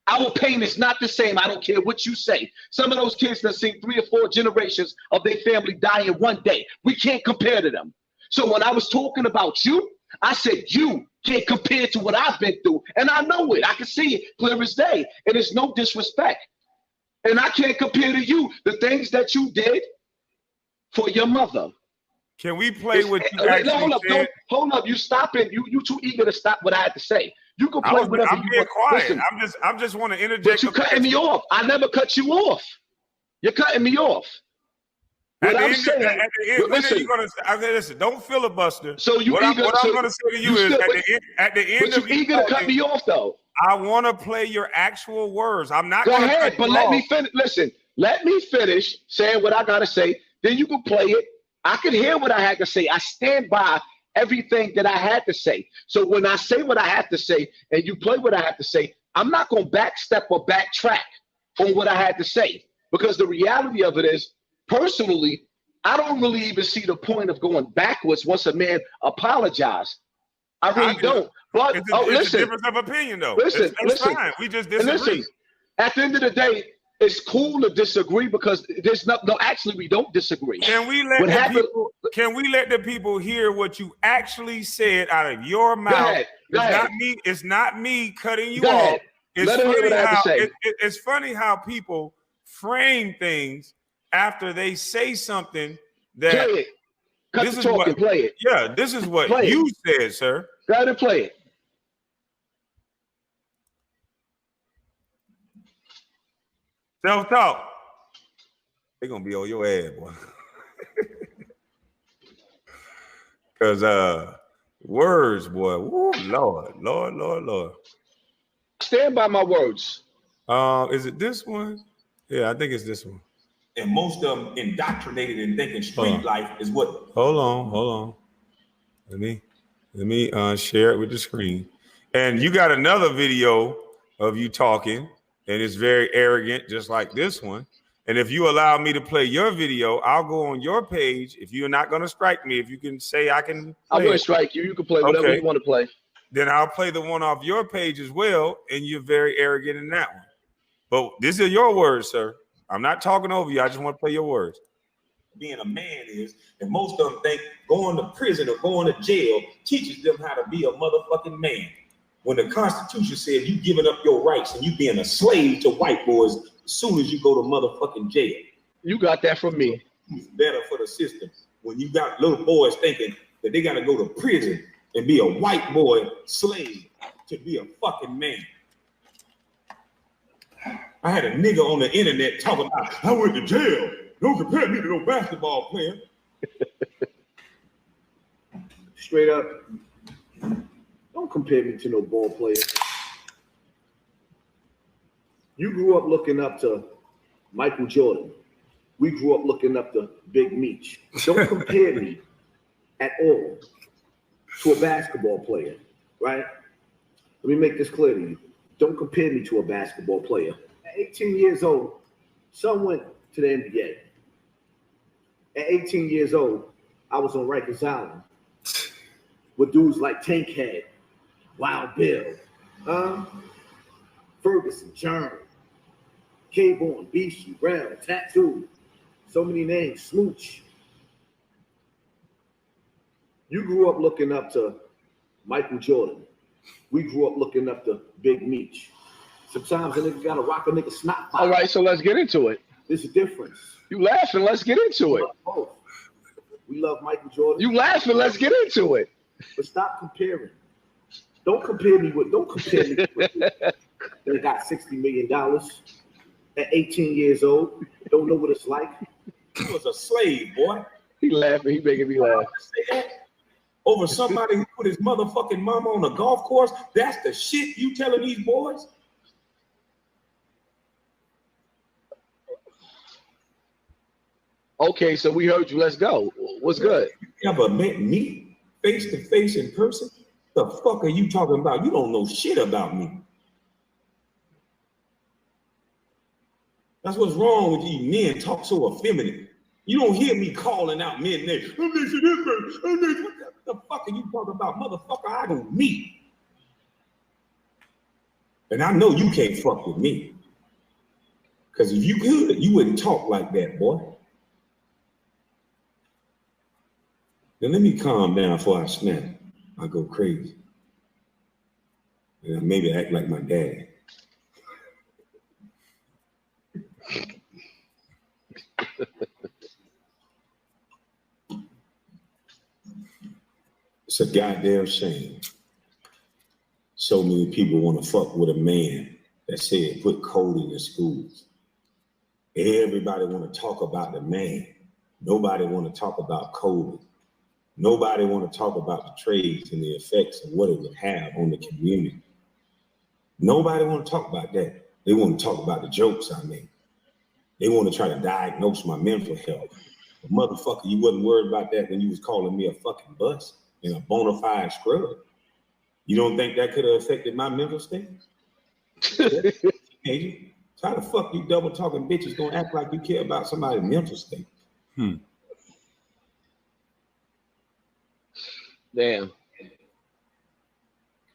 Our pain is not the same. I don't care what you say. Some of those kids have seen 3 or 4 generations of their family die in one day. We can't compare to them. So when I was talking about you, I said you can't compare to what I've been through. And I know it. I can see it clear as day. And it's no disrespect. And I can't compare to you the things that you did for your mother. Can we play what you actually said? Hold up. You stopping. You too eager to stop what I had to say. You can play whatever I'm you being want. quiet. Listen, I'm just want to interject. but you're cutting me off. I never cut you off. You're cutting me off. What I'm saying, at the end, when listen, are you gonna? Listen, don't filibuster. So you what eager? I'm going to say to you is at the end but of you eager to cut me off though. I want to play your actual words. I'm not Go going to ahead, but let me finish. Listen, let me finish saying what I gotta say. Then you can play it. I can hear what I had to say. I stand by everything that I had to say. So when I say what I have to say and you play what I have to say, I'm not going to backstep or backtrack on what I had to say, because the reality of it is, personally, I don't really even see the point of going backwards once a man apologizes. I really don't. But it's listen, a difference of opinion, though. Listen, it's fine. We just disagree. Listen, at the end of the day, it's cool to disagree because there's no. Actually, we don't disagree. Can we let the people hear what you actually said out of your mouth? Go ahead. It's not me cutting you Go off. ahead. Let them hear what I have to say. It's funny how people frame things after they say something that. Play it. Cut the talk and play it. Yeah, this is what you said, sir. Go ahead and play it. Self-talk. They're going to be on your ass, boy. Because words, boy. Woo, Lord. Stand by my words. Is it this one? Yeah, I think it's this one. And most of them indoctrinated in thinking street life is what. Hold on. Let me share it with the screen. And you got another video of you talking, and it's very arrogant, just like this one. And if you allow me to play your video, I'll go on your page. If you're not going to strike me, if you can say I can. I'm going to strike you. You can play whatever you want to play. Then I'll play the one off your page as well, and you're very arrogant in that one. But these are your words, sir. I'm not talking over you. I just want to play your words. Being a man is, and most of them think going to prison or going to jail teaches them how to be a motherfucking man. When the Constitution said you giving up your rights and you being a slave to white boys as soon as you go to motherfucking jail. You got that from me. It's better for the system when you got little boys thinking that they got to go to prison and be a white boy slave to be a fucking man. I had a nigga on the internet talking about, I went to jail. Don't compare me to no basketball player. Straight up, don't compare me to no ball player. You grew up looking up to Michael Jordan. We grew up looking up to Big Meech. Don't compare me at all to a basketball player, right? Let me make this clear to you. Don't compare me to a basketball player. At 18 years old, son went to the NBA. At 18 years old, I was on Rikers Island with dudes like Tankhead, Wild Bill, Ferguson, Jerm, K-Born, Beastie, Brown, Tattoo, so many names, Smooch. You grew up looking up to Michael Jordan. We grew up looking up to Big Meech. Sometimes a nigga gotta rock a nigga snot. All right, so let's get into it. There's a difference. You laughing? Let's get into it. Both. We love Michael Jordan. You laughing? Let's get into it. But stop comparing. Don't compare me with that got $60 million at 18 years old. Don't know what it's like. He was a slave, boy. He laughing. He making me laugh. Over somebody who put his motherfucking mama on a golf course. That's the shit you telling these boys? Okay, so we heard you. Let's go. What's good? You ever met me face to face in person? The fuck are you talking about? You don't know shit about me. That's what's wrong with you men. Talk so effeminate. You don't hear me calling out men names. What the fuck are you talking about? Motherfucker, I don't meet. And I know you can't fuck with me. Because if you could, you wouldn't talk like that, boy. Then let me calm down before I snap. I go crazy. And maybe act like my daddy. It's a goddamn shame. So many people want to fuck with a man that said put code in the schools. Everybody want to talk about the man. Nobody want to talk about coding. Nobody want to talk about the trades and the effects of what it would have on the community. Nobody want to talk about that. They want to talk about the jokes I make. They want to try to diagnose my mental health. But motherfucker, you wasn't worried about that when you was calling me a fucking bust and a bona fide scrub. You don't think that could have affected my mental state? Hey, how the fuck you double talking bitches gonna act like you care about somebody's mental state? Damn.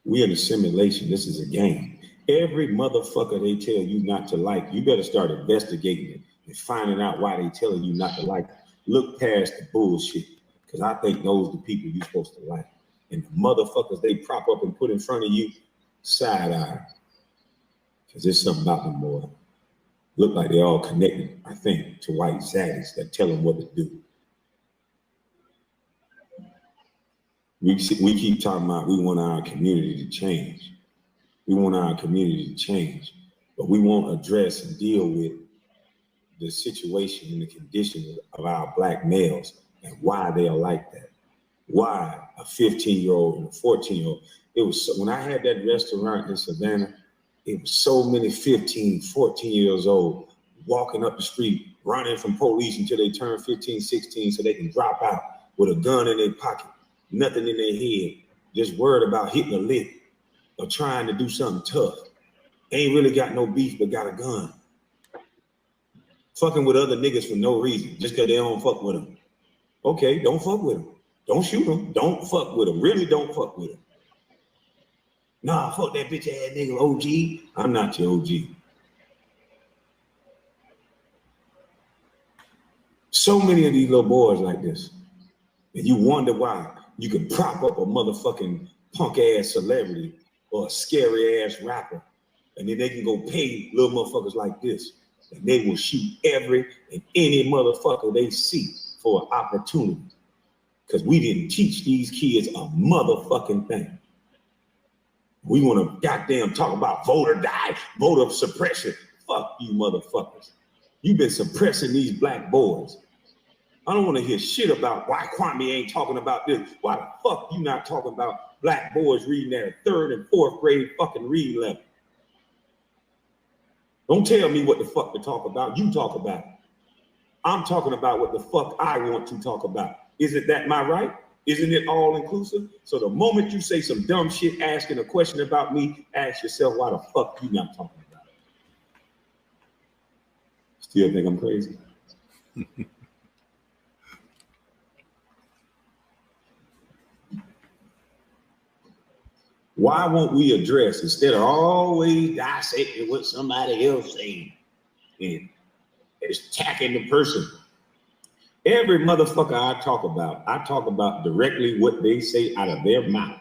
We in a simulation. This is a game. Every motherfucker they tell you not to like, you better start investigating it and finding out why they telling you not to like it. Look past the bullshit, because I think those are the people you're supposed to like. And the motherfuckers they prop up and put in front of you, side eye. Because there's something about them, boy. Look like they're all connected, I think, to white zaddies that tell them what to do. We keep talking about we want our community to change. We want our community to change, but we won't address and deal with the situation and the condition of our black males and why they are like that. Why a 15-year-old and a 14-year-old. It was when I had that restaurant in Savannah, it was so many 15, 14 years old walking up the street, running from police until they turn 15, 16 so they can drop out with a gun in their pocket, nothing in their head, just worried about hitting a lick or trying to do something tough. Ain't really got no beef, but got a gun. Fucking with other niggas for no reason, just because they don't fuck with them. Okay, don't fuck with them. Don't shoot them. Don't fuck with them. Really don't fuck with them. Nah, fuck that bitch ass nigga OG. I'm not your OG. So many of these little boys like this. And you wonder why you can prop up a motherfucking punk ass celebrity or a scary ass rapper, and then they can go pay little motherfuckers like this, and they will shoot every and any motherfucker they see for an opportunity. Because we didn't teach these kids a motherfucking thing. We want to goddamn talk about voter suppression. Fuck you motherfuckers. You've been suppressing these black boys. I don't want to hear shit about why Kwame ain't talking about this. Why the fuck you not talking about black boys reading at 3rd and 4th grade fucking reading level? Don't tell me what the fuck to talk about. You talk about it. I'm talking about what the fuck I want to talk about. Isn't that my right? Isn't it all inclusive? So the moment you say some dumb shit asking a question about me, ask yourself why the fuck you not talking about it. Still think I'm crazy? Why won't we address, instead of always dissecting what somebody else saying and attacking the person? Every motherfucker I talk about directly what they say out of their mouth.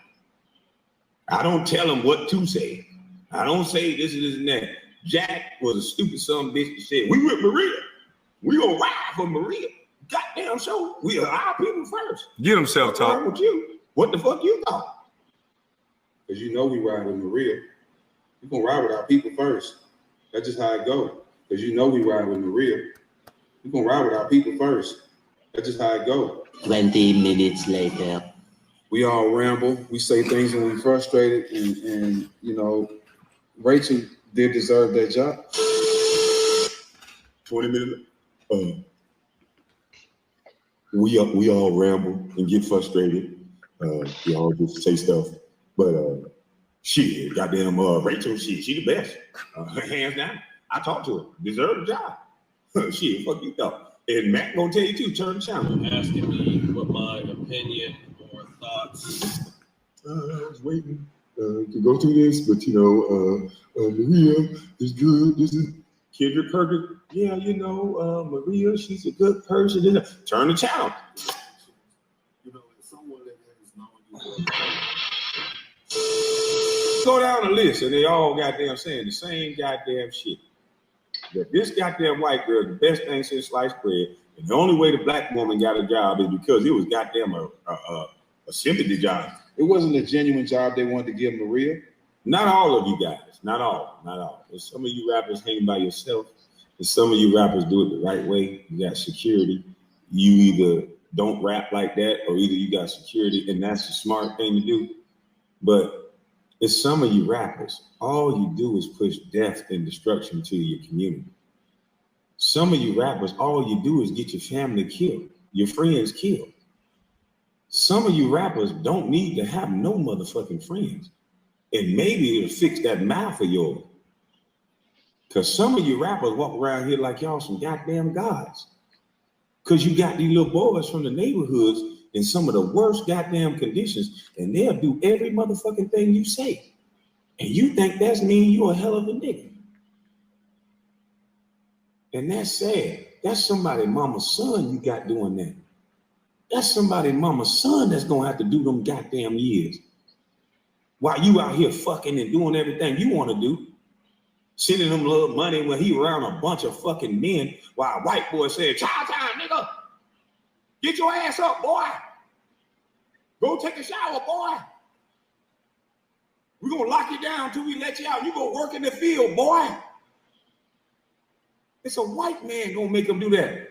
I don't tell them what to say. I don't say this and this and that. Jack was a stupid son bitch that said, we with Maria. We gonna ride for Maria. Goddamn show. We are our people first. Get him self-talk. With you. What the fuck you thought? Because you know we ride with Maria. We're gonna ride with our people first. That's just how it goes. Because you know we ride with Maria. We're gonna ride with our people first. That's just how it goes. 20 minutes later. We all ramble. We say things when we're frustrated, and you know, Rachel did deserve that job. 20 minutes. We all ramble and get frustrated. We all just say stuff. But shit, goddamn Rachel, she the best. Hands down. I talked to her. Deserve the job. Shit, fuck you thought. And Matt gonna tell you too, turn the channel. Asking me what my opinion or thoughts. I was waiting to go through this, but you know, Maria is good. This is Kendrick Perkins. Yeah, you know, Maria, she's a good person. Turn the channel. You know, as someone that has known you go down the list, and they all goddamn saying the same goddamn shit. That this goddamn white girl is the best thing since sliced bread, and the only way the black woman got a job is because it was goddamn a sympathy job. It wasn't a genuine job they wanted to give Maria. Not all of you guys, not all. There's some of you rappers hang by yourself, and some of you rappers do it the right way. You got security. You either don't rap like that, or either you got security, and that's the smart thing to do. But it's some of you rappers, all you do is push death and destruction to your community. Some of you rappers, all you do is get your family killed, your friends killed. Some of you rappers don't need to have no motherfucking friends. And maybe it'll fix that mouth of yours. Because some of you rappers walk around here like y'all some goddamn gods. Because you got these little boys from the neighborhoods in some of the worst goddamn conditions, and they'll do every motherfucking thing you say. And you think that's mean you a hell of a nigga. And that's sad. That's somebody mama's son you got doing that. That's somebody mama's son that's gonna have to do them goddamn years. While you out here fucking and doing everything you want to do, sending them little money when he around a bunch of fucking men, while a white boy said, "Child time, nigga. Get your ass up, boy. Go take a shower, boy. We're gonna lock you down till we let you out. You go work in the field, boy." It's a white man gonna make him do that.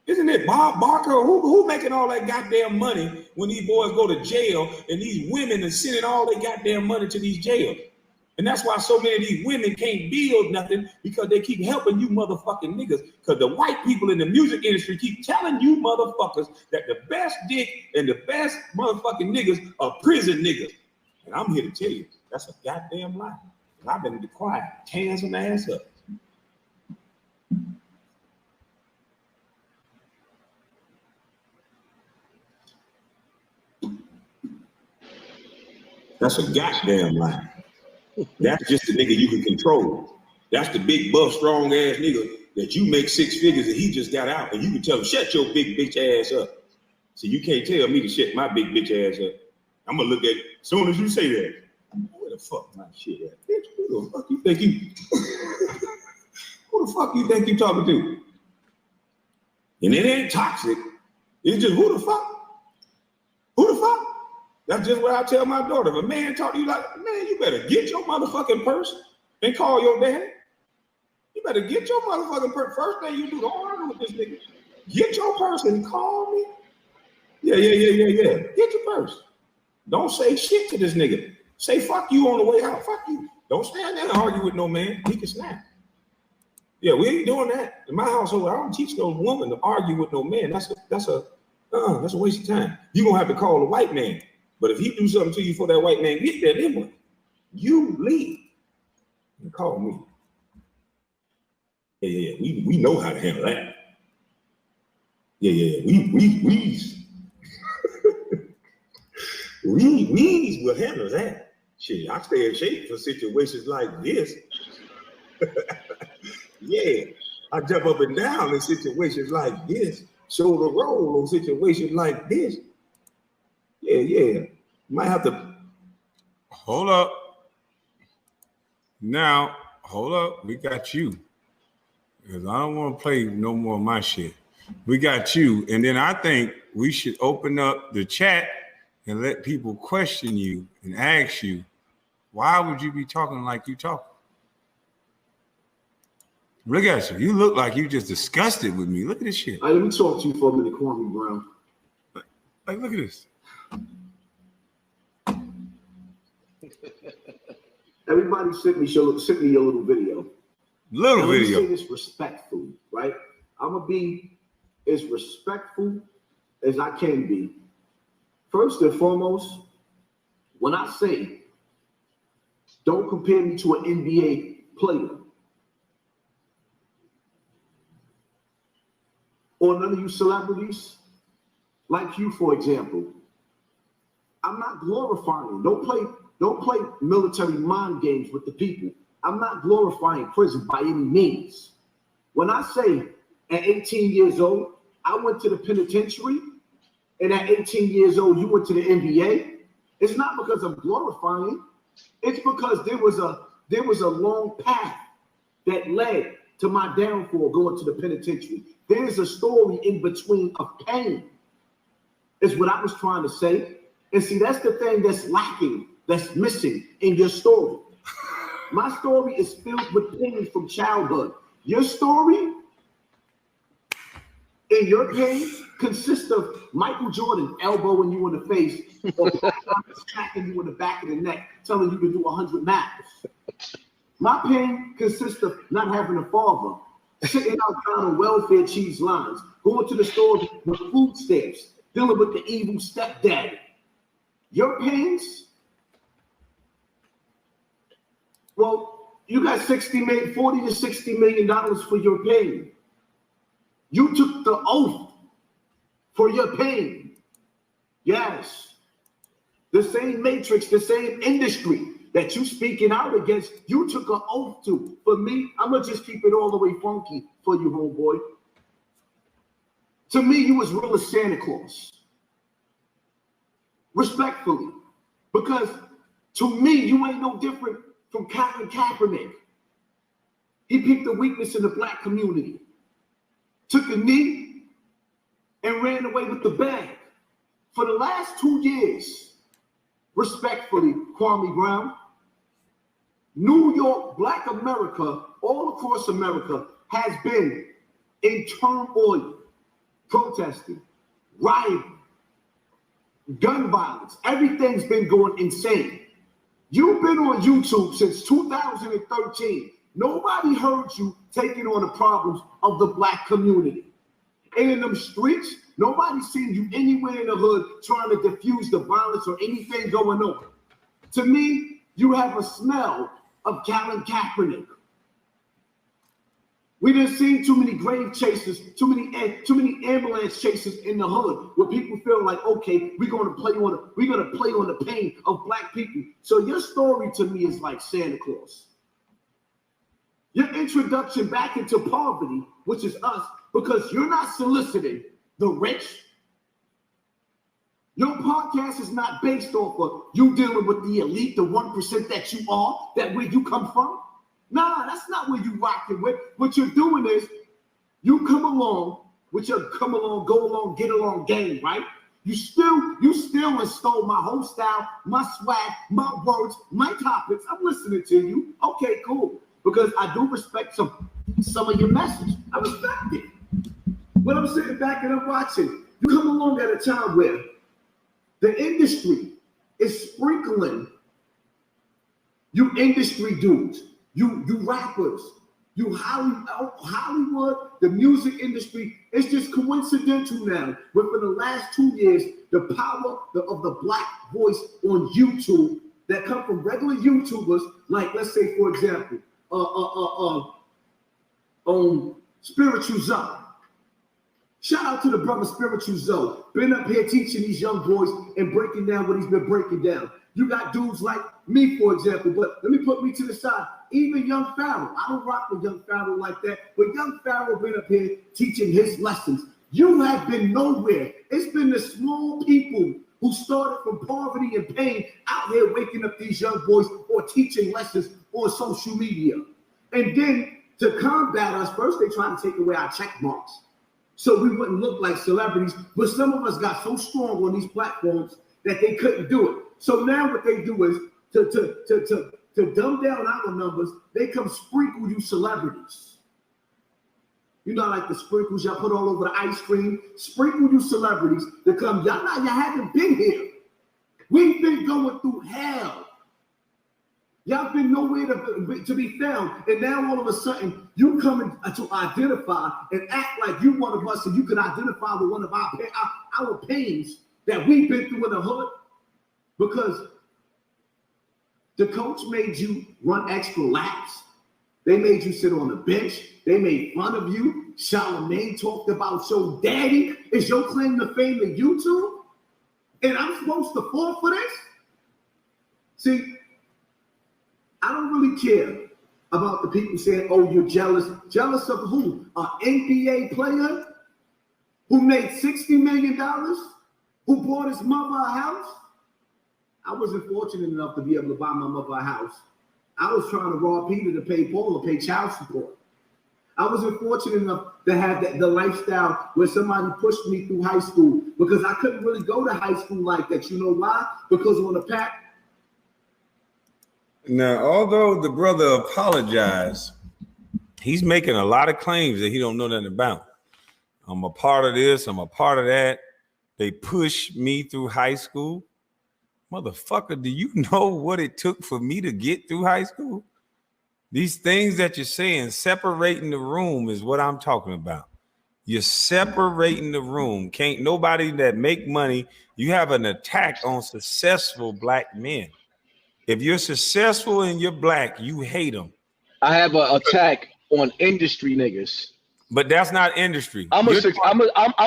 Isn't it Bob Barker? Who making all that goddamn money when these boys go to jail and these women are sending all their goddamn money to these jails? And that's why so many of these women can't build nothing, because they keep helping you motherfucking niggas. Because the white people in the music industry keep telling you motherfuckers that the best dick and the best motherfucking niggas are prison niggas. And I'm here to tell you, that's a goddamn lie. I've been quiet, tearing some ass up. That's a goddamn lie. That's just the nigga you can control. That's the big buff, strong ass nigga that you make 6 figures and he just got out, and you can tell him, shut your big bitch ass up. So you can't tell me to shut my big bitch ass up. I'm gonna look at it as soon as you say that. Where the fuck my shit at? Bitch, who the fuck you think you who the fuck you think you talking to? And it ain't toxic. It's just who the fuck? Who the fuck? That's just what I tell my daughter. If a man talk to you like, man, you better get your motherfucking purse and call your daddy. You better get your motherfucking purse. First thing you do, don't argue with this nigga. Get your purse and call me. Yeah. Get your purse. Don't say shit to this nigga. Say fuck you on the way out. Fuck you. Don't stand there and argue with no man. He can snap. Yeah, we ain't doing that. In my household, I don't teach no woman to argue with no man. That's a waste of time. You're gonna have to call a white man. But if he do something to you before that white man get there, then what? You leave and call me. Yeah. We know how to handle that. Yeah. We will handle that. Shit, I stay in shape for situations like this. Yeah, I jump up and down in situations like this. Shoulder roll on situations like this. Yeah. Might have to. Hold up. Now, hold up. We got you. Because I don't want to play no more of my shit. We got you. And then I think we should open up the chat and let people question you and ask you, why would you be talking like you talk? Look at you. You look like you just disgusted with me. Look at this shit. Let me talk to you for a minute, Kwame Brown. Like, look at this. Everybody sent me a little video. Little Let me video. say this respectfully, right? I'm gonna be as respectful as I can be. First and foremost, when I say don't compare me to an NBA player, or none of you celebrities, like you, for example, I'm not glorifying. Don't play military mind games with the people. I'm not glorifying prison by any means. When I say at 18 years old, I went to the penitentiary, and at 18 years old, you went to the NBA, It's not because I'm glorifying. It's because there was a long path that led to my downfall going to the penitentiary. There's a story in between of pain, is what I was trying to say. And see, that's the thing that's lacking, that's missing in your story. My story is filled with pain from childhood. Your story and your pain consists of Michael Jordan elbowing you in the face or smacking you in the back of the neck, telling you to do 100 miles. My pain consists of not having a father, sitting outside on welfare cheese lines, going to the store with food stamps, dealing with the evil stepdaddy. Your pains, well, you got $40 to $60 million for your pain. You took the oath for your pain. Yes. The same matrix, the same industry that you speaking out against, you took an oath to. For me, I'm going to just keep it all the way funky for you, homeboy. To me, you was real as Santa Claus. Respectfully. Because to me, you ain't no different from Colin Kaepernick. He picked the weakness in the black community, took a knee, and ran away with the bag. For the last 2 years, respectfully, Kwame Brown, New York, Black America, all across America, has been in turmoil, protesting, rioting, gun violence. Everything's been going insane. You've been on YouTube since 2013. Nobody heard you taking on the problems of the black community. And in them streets, nobody's seen you anywhere in the hood trying to diffuse the violence or anything going on. To me, you have a smell of Colin Kaepernick. We done seen too many grave chasers, too many ambulance chasers in the hood where people feel like, okay, we're gonna play on the pain of black people. So your story to me is like Santa Claus. Your introduction back into poverty, which is us, because you're not soliciting the rich. Your podcast is not based off of you dealing with the elite, the 1% that you are, that where you come from. Nah, that's not where you rocking with. What you're doing is you come along with your come along, go along, get along game, right? You still stole my whole style, my swag, my words, my topics. I'm listening to you. Okay, cool. Because I do respect some of your message. I respect it. But I'm sitting back and I'm watching. You come along at a time where the industry is sprinkling you industry dudes, you rappers, you Hollywood, the music industry. It's just coincidental now. Within the last 2 years, the power of the black voice on YouTube that come from regular YouTubers, like let's say for example, Spiritual Zoe. Shout out to the brother Spiritual Zoe. Been up here teaching these young boys and breaking down what he's been breaking down. You got dudes like me, for example, but let me put me to the side. Even Young Pharaoh. I don't rock with Young Pharaoh like that, but Young Pharaoh been up here teaching his lessons. You have been nowhere. It's been the small people who started from poverty and pain out here waking up these young boys or teaching lessons on social media. And then to combat us, first they try to take away our check marks so we wouldn't look like celebrities. But some of us got so strong on these platforms that they couldn't do it. So now what they do is to dumb down our numbers, they come sprinkle you celebrities. You know, like the sprinkles y'all put all over the ice cream, sprinkle you celebrities to come. Y'all haven't been here. We've been going through hell. Y'all been nowhere to be found. And now all of a sudden, you coming to identify and act like you one of us and you can identify with one of our pains that we've been through in the hood. Because the coach made you run extra laps. They made you sit on the bench. They made fun of you. Charlamagne talked about your daddy. Is your claim to fame in YouTube? And I'm supposed to fall for this? See, I don't really care about the people saying, oh, you're jealous. Jealous of who? An NBA player who made $60 million? Who bought his mother a house? I wasn't fortunate enough to be able to buy my mother a house. I was trying to rob Peter to pay Paul to pay child support. I wasn't fortunate enough to have the lifestyle where somebody pushed me through high school because I couldn't really go to high school like that. You know why? Because on the pack. Now, although the brother apologized, he's making a lot of claims that he don't know nothing about. I'm a part of this. I'm a part of that. They pushed me through high school. Motherfucker, do you know what it took for me to get through high school? These things that you're saying, separating the room is what I'm talking about. You're separating the room. Can't nobody that make money, you have an attack on successful black men. If you're successful and you're black, you hate them. I have an attack on industry niggas. But that's not industry. I'm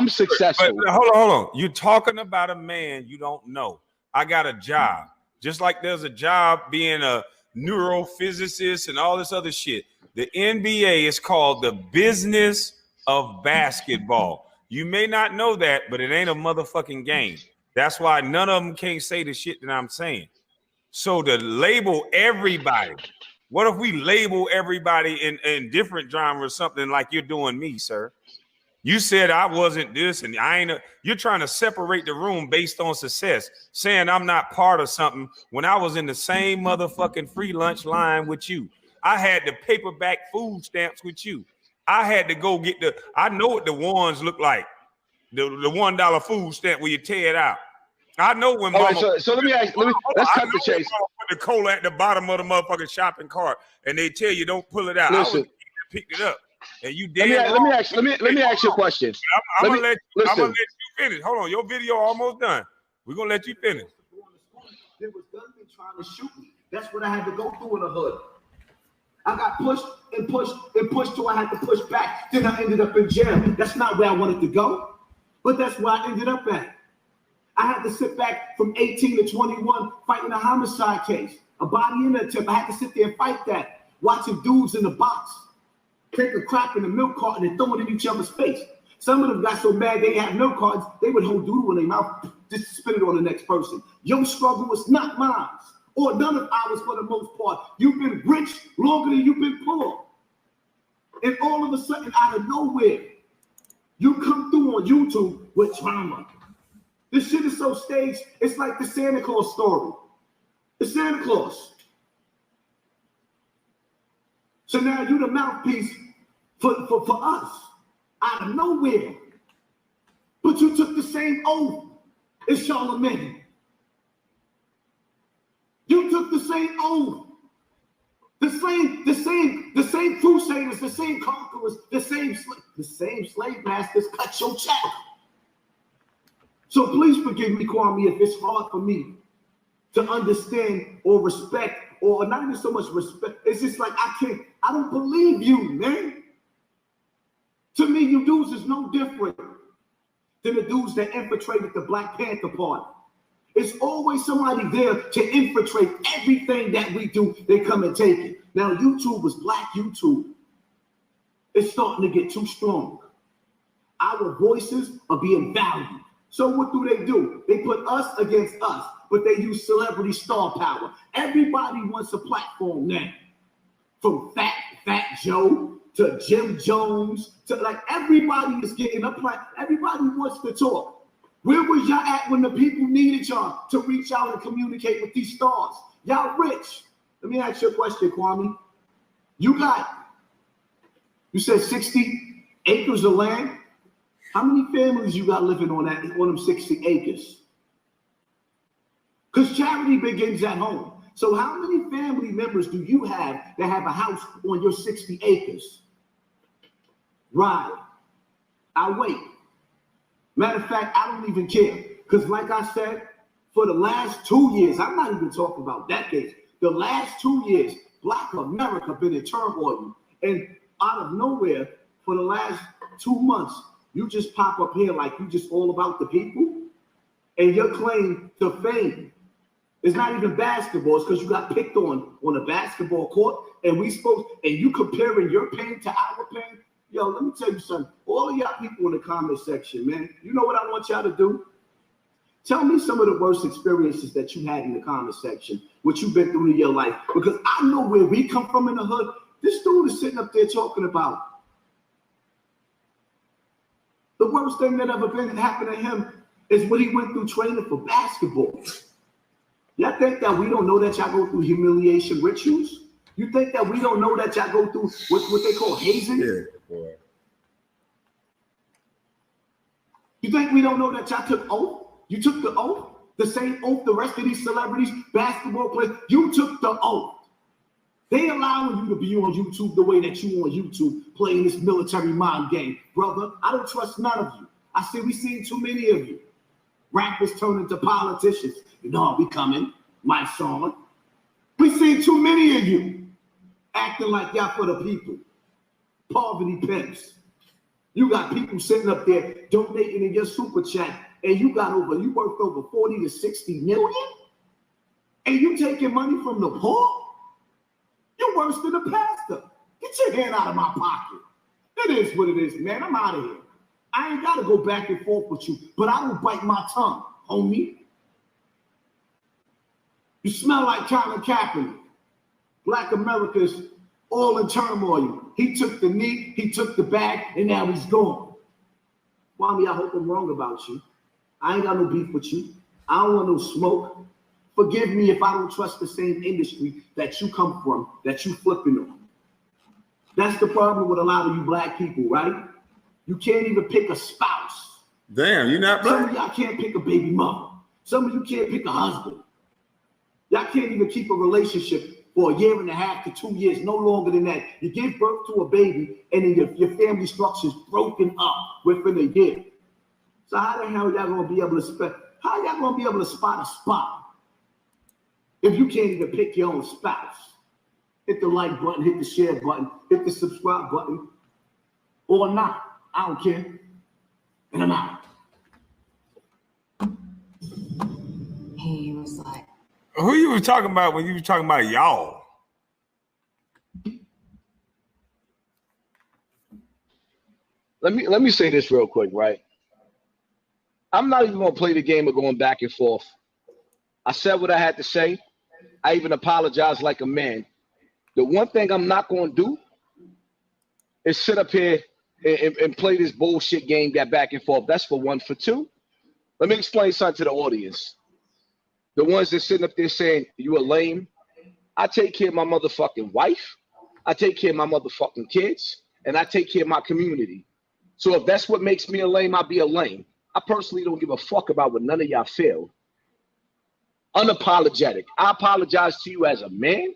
successful. But hold on. You're talking about a man you don't know. I got a job. Just like there's a job being a neurophysicist and all this other shit. The NBA is called the business of basketball. You may not know that, but it ain't a motherfucking game. That's why none of them can't say the shit that I'm saying. So to label everybody, what if we label everybody in different genres, something like you're doing me, sir? You said I wasn't this and I ain't. You're trying to separate the room based on success, saying I'm not part of something when I was in the same motherfucking free lunch line with you. I had the paperback food stamps with you. I had to go get I know what the ones look like. The $1 food stamp where you tear it out. I know when All mama. right, so let's cut the chase. Put the cola at the bottom of the motherfucking shopping cart, and they tell you don't pull it out. Listen, I picked it up, and you let me ask you a question. I'm gonna let you finish. Hold on, your video almost done. We're gonna let you finish. There was gunmen trying to shoot me. That's what I had to go through in the hood. I got pushed and pushed and pushed till I had to push back. Then I ended up in jail. That's not where I wanted to go, but that's where I ended up at. I had to sit back from 18 to 21 fighting a homicide case, a body in attempt. I had to sit there and fight that, watching dudes in the box take a crap in the milk carton and throw it in each other's face. Some of them got so mad they had milk cartons, they would hold doodle in their mouth just to spit it on the next person. Your struggle was not mine, or none of ours for the most part. You've been rich longer than you've been poor. And all of a sudden, out of nowhere, you come through on YouTube with drama. This shit is so staged, it's like the Santa Claus story. The Santa Claus. So now you the mouthpiece for us, out of nowhere. But you took the same oath as Charlemagne. You took the same oath. The same crusaders, the same conquerors, the same slave masters cut your check. So please forgive me, Kwame, if it's hard for me to understand or respect, or not even so much respect. It's just like I don't believe you, man. To me, you dudes is no different than the dudes that infiltrated the Black Panther Party. It's always somebody there to infiltrate everything that we do. They come and take it. Now, YouTube is Black YouTube. It's starting to get too strong. Our voices are being valued. So what do? They put us against us, but they use celebrity star power. Everybody wants a platform now. From Fat Joe to Jim Jones to like everybody is getting a platform. Everybody wants to talk. Where was y'all at when the people needed y'all to reach out and communicate with these stars? Y'all rich. Let me ask you a question, Kwame. You said 60 acres of land? How many families you got living on them 60 acres? Because charity begins at home. So how many family members do you have that have a house on your 60 acres? Right. I'll wait. Matter of fact, I don't even care. Because like I said, for the last 2 years, I'm not even talking about decades. The last 2 years, Black America been in turmoil. And out of nowhere, for the last 2 months, you just pop up here like you just all about the people. And your claim to fame is not even basketball. It's because you got picked on a basketball court. And you comparing your pain to our pain. Yo, let me tell you something. All of y'all people in the comment section, man, you know what I want y'all to do? Tell me some of the worst experiences that you had in the comment section, what you've been through in your life. Because I know where we come from in the hood. This dude is sitting up there talking about the worst thing that ever happened to him is what he went through training for basketball. Y'all think that we don't know that y'all go through humiliation rituals? You think that we don't know that y'all go through what they call hazing? Yeah, boy. You think we don't know that y'all took oath? You took the oath? The same oath the rest of these celebrities, basketball players, you took the oath. They allowing you to be on YouTube the way that you on YouTube playing this military mind game. Brother, I don't trust none of you. I see we seen too many of you. Rappers turn into politicians. You know, we coming, my song. We seen too many of you acting like y'all for the people. Poverty pimps. You got people sitting up there donating in your super chat, and you worth over 40 to 60 million, and you taking money from the poor? You're worse than a pastor. Get your hand out of my pocket. It is what it is, man. I'm out of here. I ain't got to go back and forth with you, but I don't bite my tongue, homie. You smell like Colin Kaepernick. Black America's all in turmoil. He took the knee, he took the bag, and now he's gone. Kwame, I hope I'm wrong about you. I ain't got no beef with you. I don't want no smoke. Forgive me if I don't trust the same industry that you come from, that you flipping on. That's the problem with a lot of you black people, right? You can't even pick a spouse. Damn, you not black? Some of y'all can't pick a baby mother. Some of you can't pick a husband. Y'all can't even keep a relationship for a year and a half to 2 years, no longer than that. You give birth to a baby, and then your family structure is broken up within a year. So how the hell y'all gonna be able to spot a spot if you can't even pick your own spouse? Hit the like button, hit the share button, hit the subscribe button, or not. I don't care. And I'm out. He was like, Who you were talking about when you were talking about y'all? Let me say this real quick, right? I'm not even gonna play the game of going back and forth. I said what I had to say. I even apologized like a man. The one thing I'm not gonna do is sit up here and play this bullshit game, that back and forth. That's for one. For two, let me explain something to the audience. The ones that sitting up there saying you are lame, I take care of my motherfucking wife, I take care of my motherfucking kids, and I take care of my community. So if that's what makes me a lame, I'll be a lame. I personally don't give a fuck about what none of y'all feel. Unapologetic. I apologize to you as a man,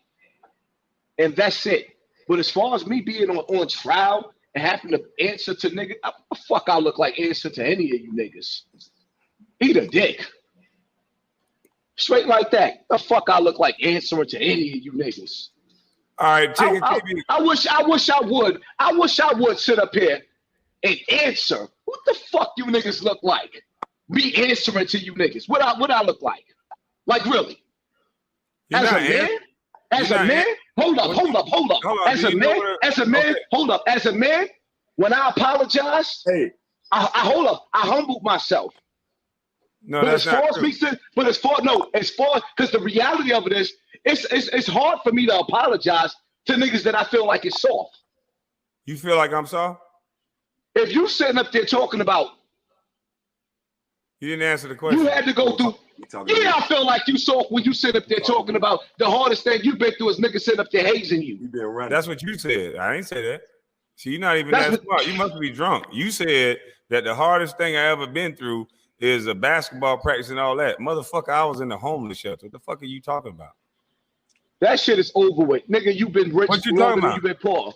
and that's it. But as far as me being on trial and having to answer to niggas, the fuck I look like answer to any of you niggas. Eat a dick. Straight like that. The fuck I look like answering to any of you niggas. All right, I wish I would sit up here and answer. What the fuck you niggas look like? Me answering to you niggas. What I look like? Like really? As a man? Hold up. As a man, when I apologize, Hey. I humbled myself. No, But that's as far not as true. me, because the reality of it is, it's hard for me to apologize to niggas that I feel like it's soft. You feel like I'm soft? If you sitting up there talking about, You didn't answer the question. you had to go through. Yeah, I feel like you soft when you sit up there talking about the hardest thing you've been through is niggas sitting up there hazing you. You been running. That's what you said. I ain't say that. See, you're not even That's that smart. You must be drunk. You said that the hardest thing I ever been through is a basketball practice and all that. Motherfucker, I was in the homeless shelter. What the fuck are you talking about? That shit is over with. Nigga, you've been rich What you longer talking than about? you've been poor.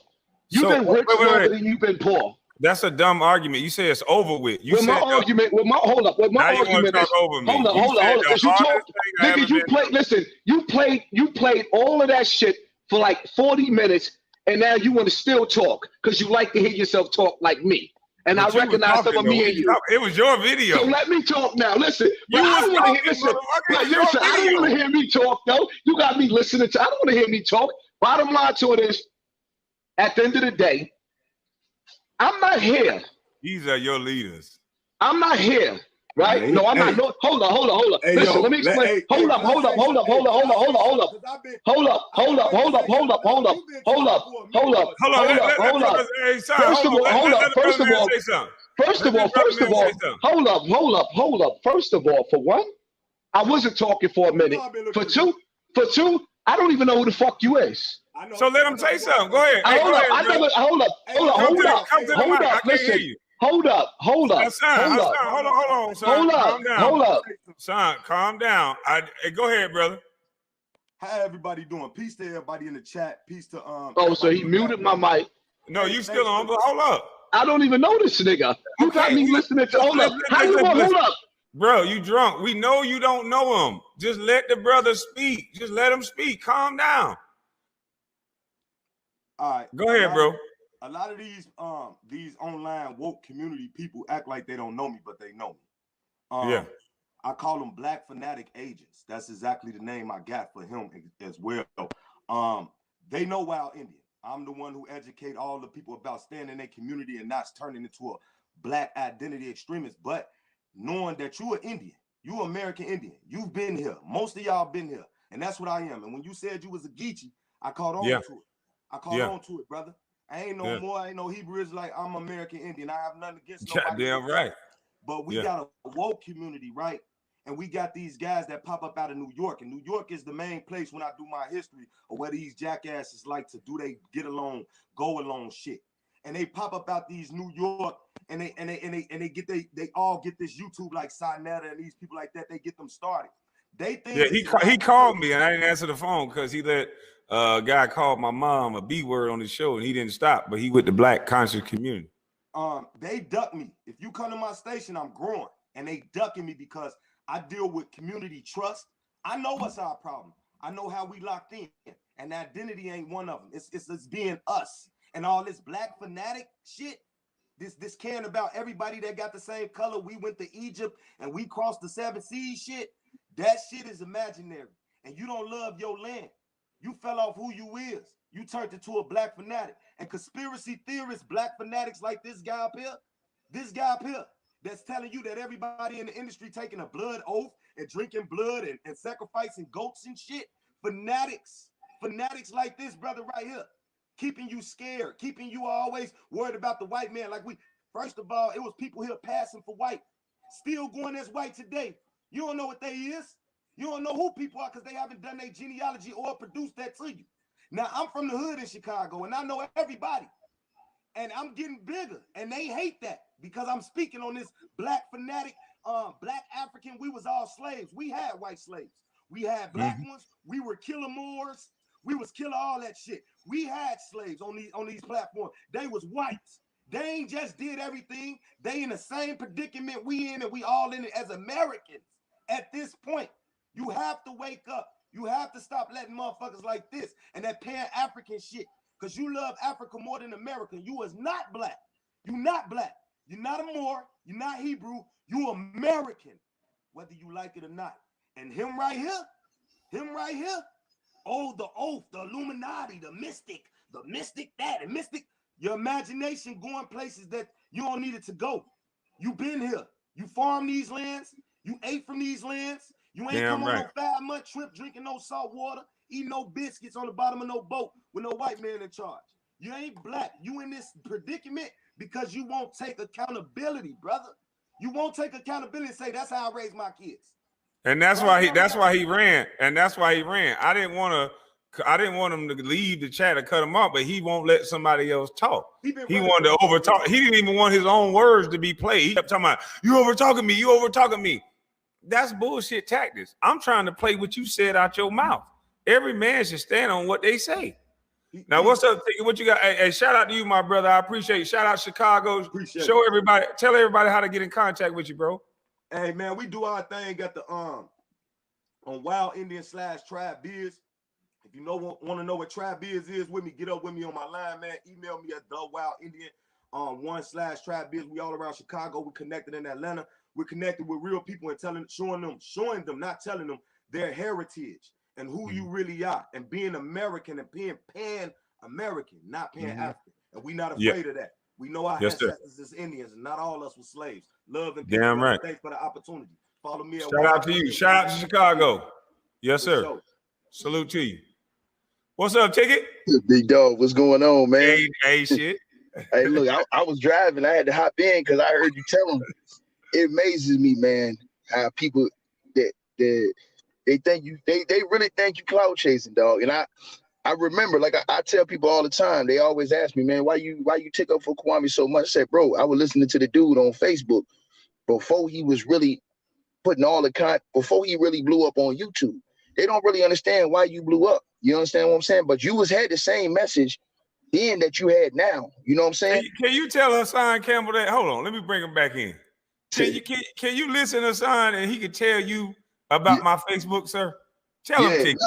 You've So, been rich wait. longer than you've been poor. That's a dumb argument. You say it's over with. You With said my argument, with my argument is, over me. hold up, said the because you hardest talk, thing I nigga, ever been through. you played all of that shit for like 40 minutes, and now you want to still talk because you like to hear yourself talk like me. And But I you was recognize some talking, of me though. and you. It was your video. So let me talk now. Listen, You I was don't want to hear. talking, Listen, motherfucker. but It was your listen, I don't video. want to hear me talk though. You got me listening to. I don't want to hear me talk. Bottom line to it is, at the end of the day, I'm not here. These are your leaders. I'm not here Right? Hey, No, I'm hey. not. No, hold on. Hey, Listen, yo, let me explain. hey, Hold hey, up. can I say something? Hey, can I say something? 'Cause I've been Hold up. I was about to say something. No, you've been talking for a minute, but Hold on, let Hold up. brother, hey, son, First of all, hold let up. the First brother of man all, say something. first Let of this all, brother man say something. hold up. First of all, for one, I wasn't talking for a you know minute. I've been looking For at you. two, I don't even know who the fuck you is. I know. So let him I know say you gonna something. Go say ahead. something. Hey, go ahead, brother. Hold up. Hey, yo, Come to the hey, mic. I can't hear Listen. you. Hold up. Hassan, hold on, son. Calm down. Hold up. Son, calm down. Hey, go ahead, brother. How everybody doing? Peace to everybody in the chat. Peace to Oh, so everybody he on the muted my platform. mic. No, you still on, but hold up. I don't even know this nigga. You got Okay, me listening to. Hold up. How you want? Hold up. Bro, you drunk. We know you don't know him. Just let the brother speak. Just let him speak. Calm down. All right. Go ahead, bro. A lot of these online woke community people act like they don't know me, but they know me. Yeah. I call them black fanatic agents. That's exactly the name I got for him as well. They know Wild Indian. I'm the one who educate all the people about staying in their community and not turning into a black identity extremist, but knowing that you are Indian, you American Indian, you've been here. Most of y'all been here, and that's what I am. And when you said you was a Geechee, I caught on to it. I caught on to it, brother. I ain't no more. I ain't no Hebrew Israelite. I'm American Indian. I have nothing against nobody. Damn right. But we got a woke community, right? And we got these guys that pop up out of New York. And New York is the main place when I do my history of where these jackasses like to do they get along, go along shit. And they pop up out these New York and they all get this YouTube like Sinetta and these people like that. They get them started. They think he called me and I didn't answer the phone because he let a guy call my mom a B word on the show and he didn't stop, but he with the black conscious community. They duck me. If you come to my station, I'm growing, and they ducking me because I deal with community trust. I know what's our problem. I know how we locked in, and identity ain't one of them. It's being us, and all this black fanatic shit. This caring about everybody that got the same color. We went to Egypt and we crossed the 7 seas. Shit, that shit is imaginary, and you don't love your land. You fell off who you is. You turned into a black fanatic. And conspiracy theorists, black fanatics like this guy up here, that's telling you that everybody in the industry taking a blood oath and drinking blood and sacrificing goats and shit. Fanatics like this brother right here, keeping you scared, keeping you always worried about the white man. Like first of all, it was people here passing for white, still going as white today. You don't know what they is. You don't know who people are because they haven't done their genealogy or produced that to you. Now, I'm from the hood in Chicago, and I know everybody. And I'm getting bigger, and they hate that because I'm speaking on this black fanatic, black African. We was all slaves. We had white slaves. We had black ones. We were killing Moors. We was killing all that shit. We had slaves on these platforms. They was whites. They ain't just did everything. They in the same predicament we in, and we all in it as Americans. At this point, you have to wake up. You have to stop letting motherfuckers like this and that pan-African shit. Because you love Africa more than America. You is not black. You not black. You're not a Moor. You're not Hebrew. You American, whether you like it or not. And him right here, oh, the oath, the Illuminati, the mystic that, and mystic, your imagination going places that you don't need it to go. You been here. You farm these lands. You ate from these lands. You ain't come on no 5-month trip drinking no salt water, eating no biscuits on the bottom of no boat with no white man in charge. You ain't black. You in this predicament because you won't take accountability, brother. You won't take accountability and say, that's how I raise my kids. And that's why he ran. And that's why he ran. I didn't want him to leave the chat or cut him off, but he won't let somebody else talk. He wanted to overtalk. He didn't even want his own words to be played. He kept talking about, you over talking me. That's bullshit tactics. I'm trying to play what you said out your mouth. Every man should stand on what they say. Now, what's up? What you got? Hey, shout out to you, my brother. I appreciate it. Shout out Chicago. Show everybody, tell everybody how to get in contact with you, bro. Hey, man, we do our thing at the on Wild Indian /Tribe Biz. If you want to know what Tribe Biz is with me, get up with me on my line, man. Email me at the Wild Indian 1/Tribe Biz. We all around Chicago. We're connected in Atlanta. We're connected with real people and showing them, not telling them their heritage and who you really are, and being American and being pan-American, not pan-African. And we're not afraid of that. We know our Yes, sir. ancestors is Indians, and not all of us were slaves. Love and Damn peace. right. Thanks for the opportunity. Follow me. Shout out to you. Shout out to Chicago. Yes, sir. Sure. Salute to you. What's up, Ticket? Big dog, what's going on, man? Hey, shit. Hey, look, I was driving. I had to hop in because I heard you tell them. It amazes me, man, how people that they think you they really think you cloud chasing, dog. And I remember, like I tell people all the time, they always ask me, man, why you tick up for Kwame so much? I said, bro, I was listening to the dude on Facebook before he was really putting all the before he really blew up on YouTube. They don't really understand why you blew up. You understand what I'm saying? But you had the same message then that you had now. You know what I'm saying? Can you tell Hassan Campbell that? Hold on, let me bring him back in. Can you listen to Hassan and he can tell you about my Facebook, sir? Tell him.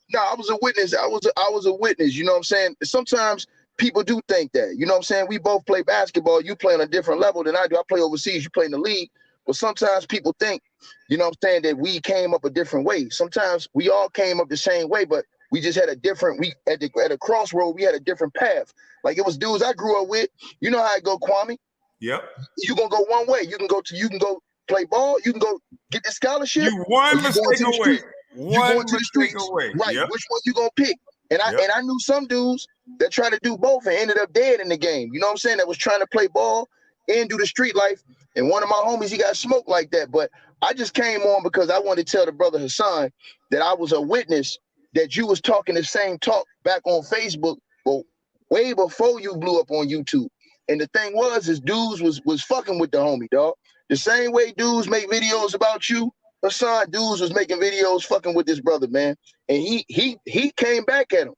No, I was a witness. I was a witness. You know what I'm saying? Sometimes people do think that. You know what I'm saying? We both play basketball. You play on a different level than I do. I play overseas. You play in the league. But sometimes people think, you know what I'm saying, that we came up a different way. Sometimes we all came up the same way, but we just had a different, at a crossroad, we had a different path. Like it was dudes I grew up with. You know how it go, Kwame? Yep. You gonna go one way. You can go play ball, you can go get the scholarship. You one mistake away. You going to the streets. Away. Right. Yep. Which one you gonna pick? And I knew some dudes that tried to do both and ended up dead in the game. You know what I'm saying? That was trying to play ball and do the street life. And one of my homies, he got smoked like that. But I just came on because I wanted to tell the brother Hassan that I was a witness that you was talking the same talk back on Facebook, but way before you blew up on YouTube. And the thing is dudes was fucking with the homie, dog. The same way dudes make videos about you, Hassan, dudes was making videos fucking with this brother, man. And he came back at him.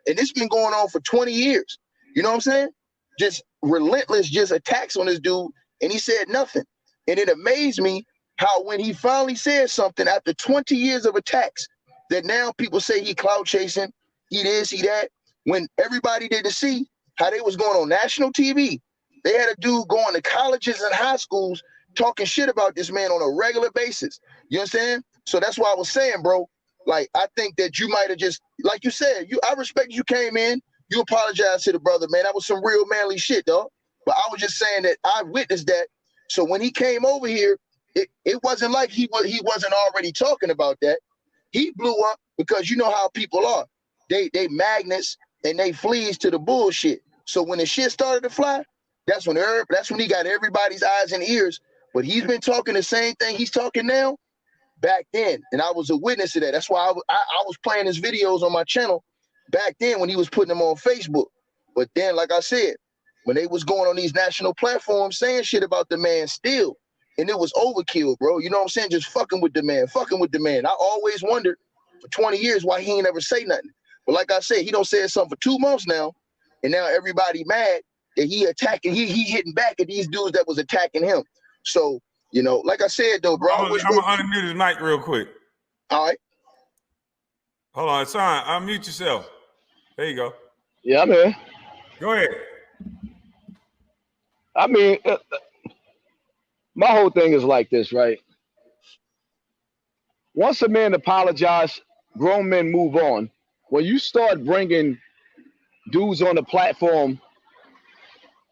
And this been going on for 20 years. You know what I'm saying? Just relentless, just attacks on this dude. And he said nothing. And it amazed me how when he finally said something after 20 years of attacks, that now people say he clout chasing, he this, he that, when everybody didn't see how they was going on national TV. They had a dude going to colleges and high schools talking shit about this man on a regular basis. You understand? So that's why I was saying, bro, like, I think that you might have just, like you said, I respect you came in, you apologized to the brother, man. That was some real manly shit, dog. But I was just saying that I witnessed that. So when he came over here, it wasn't like he wasn't already talking about that. He blew up because you know how people are. They magnets and they fleas to the bullshit. So when the shit started to fly, that's when he got everybody's eyes and ears. But he's been talking the same thing he's talking now back then. And I was a witness to that. That's why I was playing his videos on my channel back then when he was putting them on Facebook. But then, like I said, when they was going on these national platforms saying shit about the man still, and it was overkill, bro. You know what I'm saying? Just fucking with the man. I always wondered for 20 years why he ain't ever say nothing. But like I said, he don't say something for 2 months now, and now everybody mad that he attacking, he hitting back at these dudes that was attacking him. So, you know, like I said though, bro. I'm gonna unmute his mic real quick. All right. Hold on, son. Unmute yourself. There you go. Yeah, I'm here. Go ahead. I mean, my whole thing is like this, right? Once a man apologizes, grown men move on. When you start bringing dudes on the platform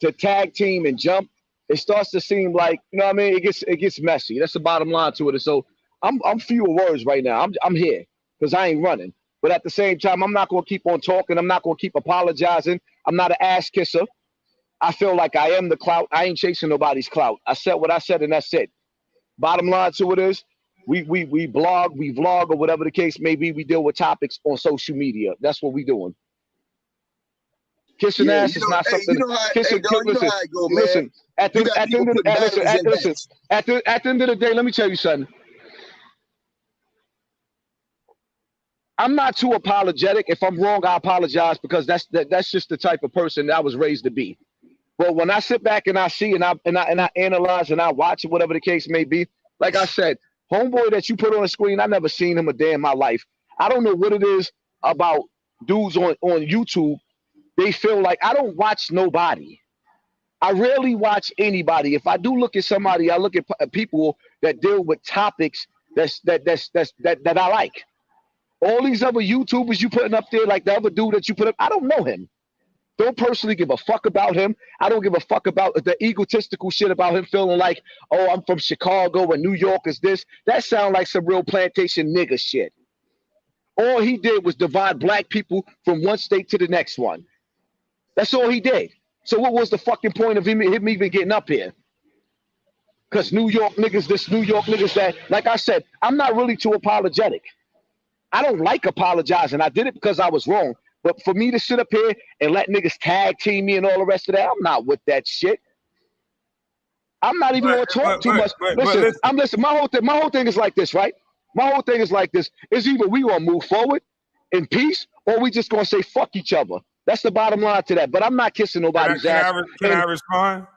to tag team and jump, it starts to seem like, you know what I mean? It gets messy. That's the bottom line to it. And so I'm few words right now. I'm here because I ain't running. But at the same time, I'm not going to keep on talking. I'm not going to keep apologizing. I'm not an ass kisser. I feel like I am the clout. I ain't chasing nobody's clout. I said what I said, and that's it. Bottom line to it is, we blog, we vlog, or whatever the case may be. We deal with topics on social media. That's what we doing. Kissing ass is not something. Listen. At the end of the day, let me tell you something. I'm not too apologetic. If I'm wrong, I apologize because that's just the type of person that I was raised to be. But when I sit back and I see and I analyze and I watch it, whatever the case may be, like I said, homeboy that you put on the screen, I never seen him a day in my life. I don't know what it is about dudes on YouTube. They feel like I don't watch nobody. I rarely watch anybody. If I do look at somebody, I look at people that deal with topics that I like. All these other YouTubers you putting up there, like the other dude that you put up, I don't know him. Don't personally give a fuck about him. I don't give a fuck about the egotistical shit about him feeling like, oh, I'm from Chicago and New York is this. That sounds like some real plantation nigga shit. All he did was divide black people from one state to the next one. That's all he did. So what was the fucking point of him even getting up here? Because New York niggas, this New York niggas that, like I said, I'm not really too apologetic. I don't like apologizing. I did it because I was wrong. But for me to sit up here and let niggas tag team me and all the rest of that, I'm not with that shit. I'm not even gonna talk too much. Listen. My whole thing is like this, right? My whole thing is like this. It's either we gonna move forward in peace or we just gonna say fuck each other. That's the bottom line to that. But I'm not kissing nobody's ass. Can I respond?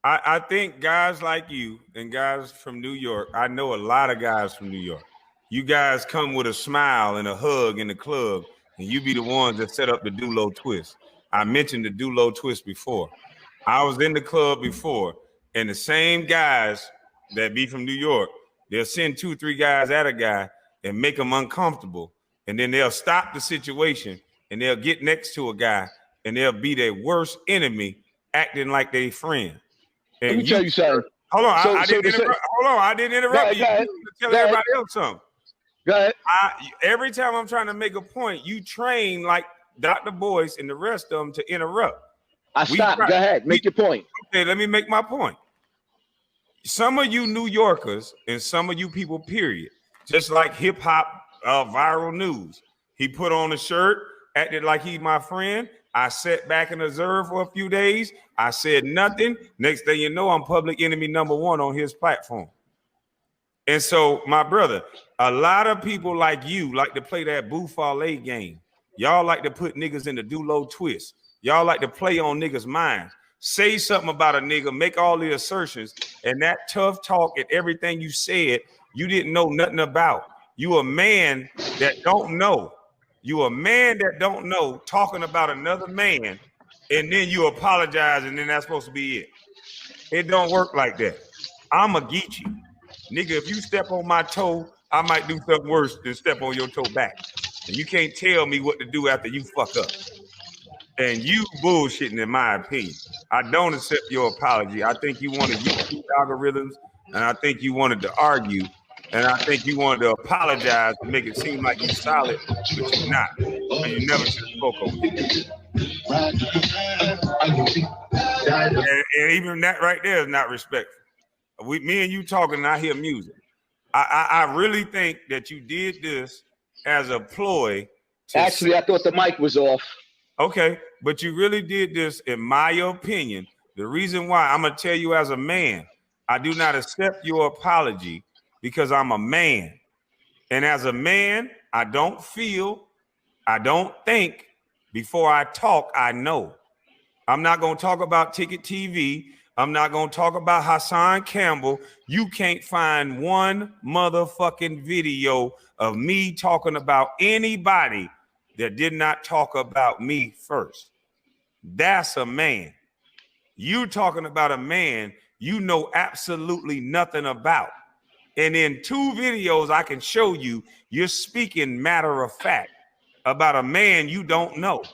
I think guys like you and guys from New York, I know a lot of guys from New York. You guys come with a smile and a hug in the club, and you be the ones that set up the do-low twist. I mentioned the do-low twist before. I was in the club before, and the same guys that be from New York, they'll send 2 or 3 guys at a guy and make them uncomfortable, and then they'll stop the situation, and they'll get next to a guy, and they'll be their worst enemy, acting like they friend. And let me tell you something. Hold on, I didn't interrupt you. Tell everybody else something. Go ahead. Every time I'm trying to make a point, you train like Dr. Boyce and the rest of them to interrupt. I stopped. Go ahead. Make your point. Okay, let me make my point. Some of you New Yorkers and some of you people, period, just like hip hop viral news. He put on a shirt, acted like he's my friend. I sat back and observed for a few days. I said nothing. Next thing you know, I'm public enemy #1 on his platform. And so, my brother, a lot of people like you like to play that Bouffale game. Y'all like to put niggas in the do-low twist. Y'all like to play on niggas' minds. Say something about a nigga, make all the assertions, and that tough talk and everything you said, you didn't know nothing about. You a man that don't know. You a man that don't know talking about another man, and then you apologize, and then that's supposed to be it. It don't work like that. I'm a Geechee. Nigga, if you step on my toe, I might do something worse than step on your toe back. And you can't tell me what to do after you fuck up. And you bullshitting, in my opinion. I don't accept your apology. I think you wanted YouTube algorithms, and I think you wanted to argue, and I think you wanted to apologize to make it seem like you're solid, but you're not. And you never should have spoke on it. And even that right there is not respectful. Me and you talking, and I hear music. I really think that you did this as a ploy. Actually, I thought the mic was off. Okay, but you really did this, in my opinion. The reason why, I'm gonna tell you as a man, I do not accept your apology because I'm a man. And as a man, I don't feel, I don't think. Before I talk, I know. I'm not gonna talk about Ticket TV. I'm not going to talk about Hassan Campbell. You can't find one motherfucking video of me talking about anybody that did not talk about me first. That's a man. You talking about a man you know absolutely nothing about. And in 2 videos, I can show you you're speaking matter of fact about a man you don't know.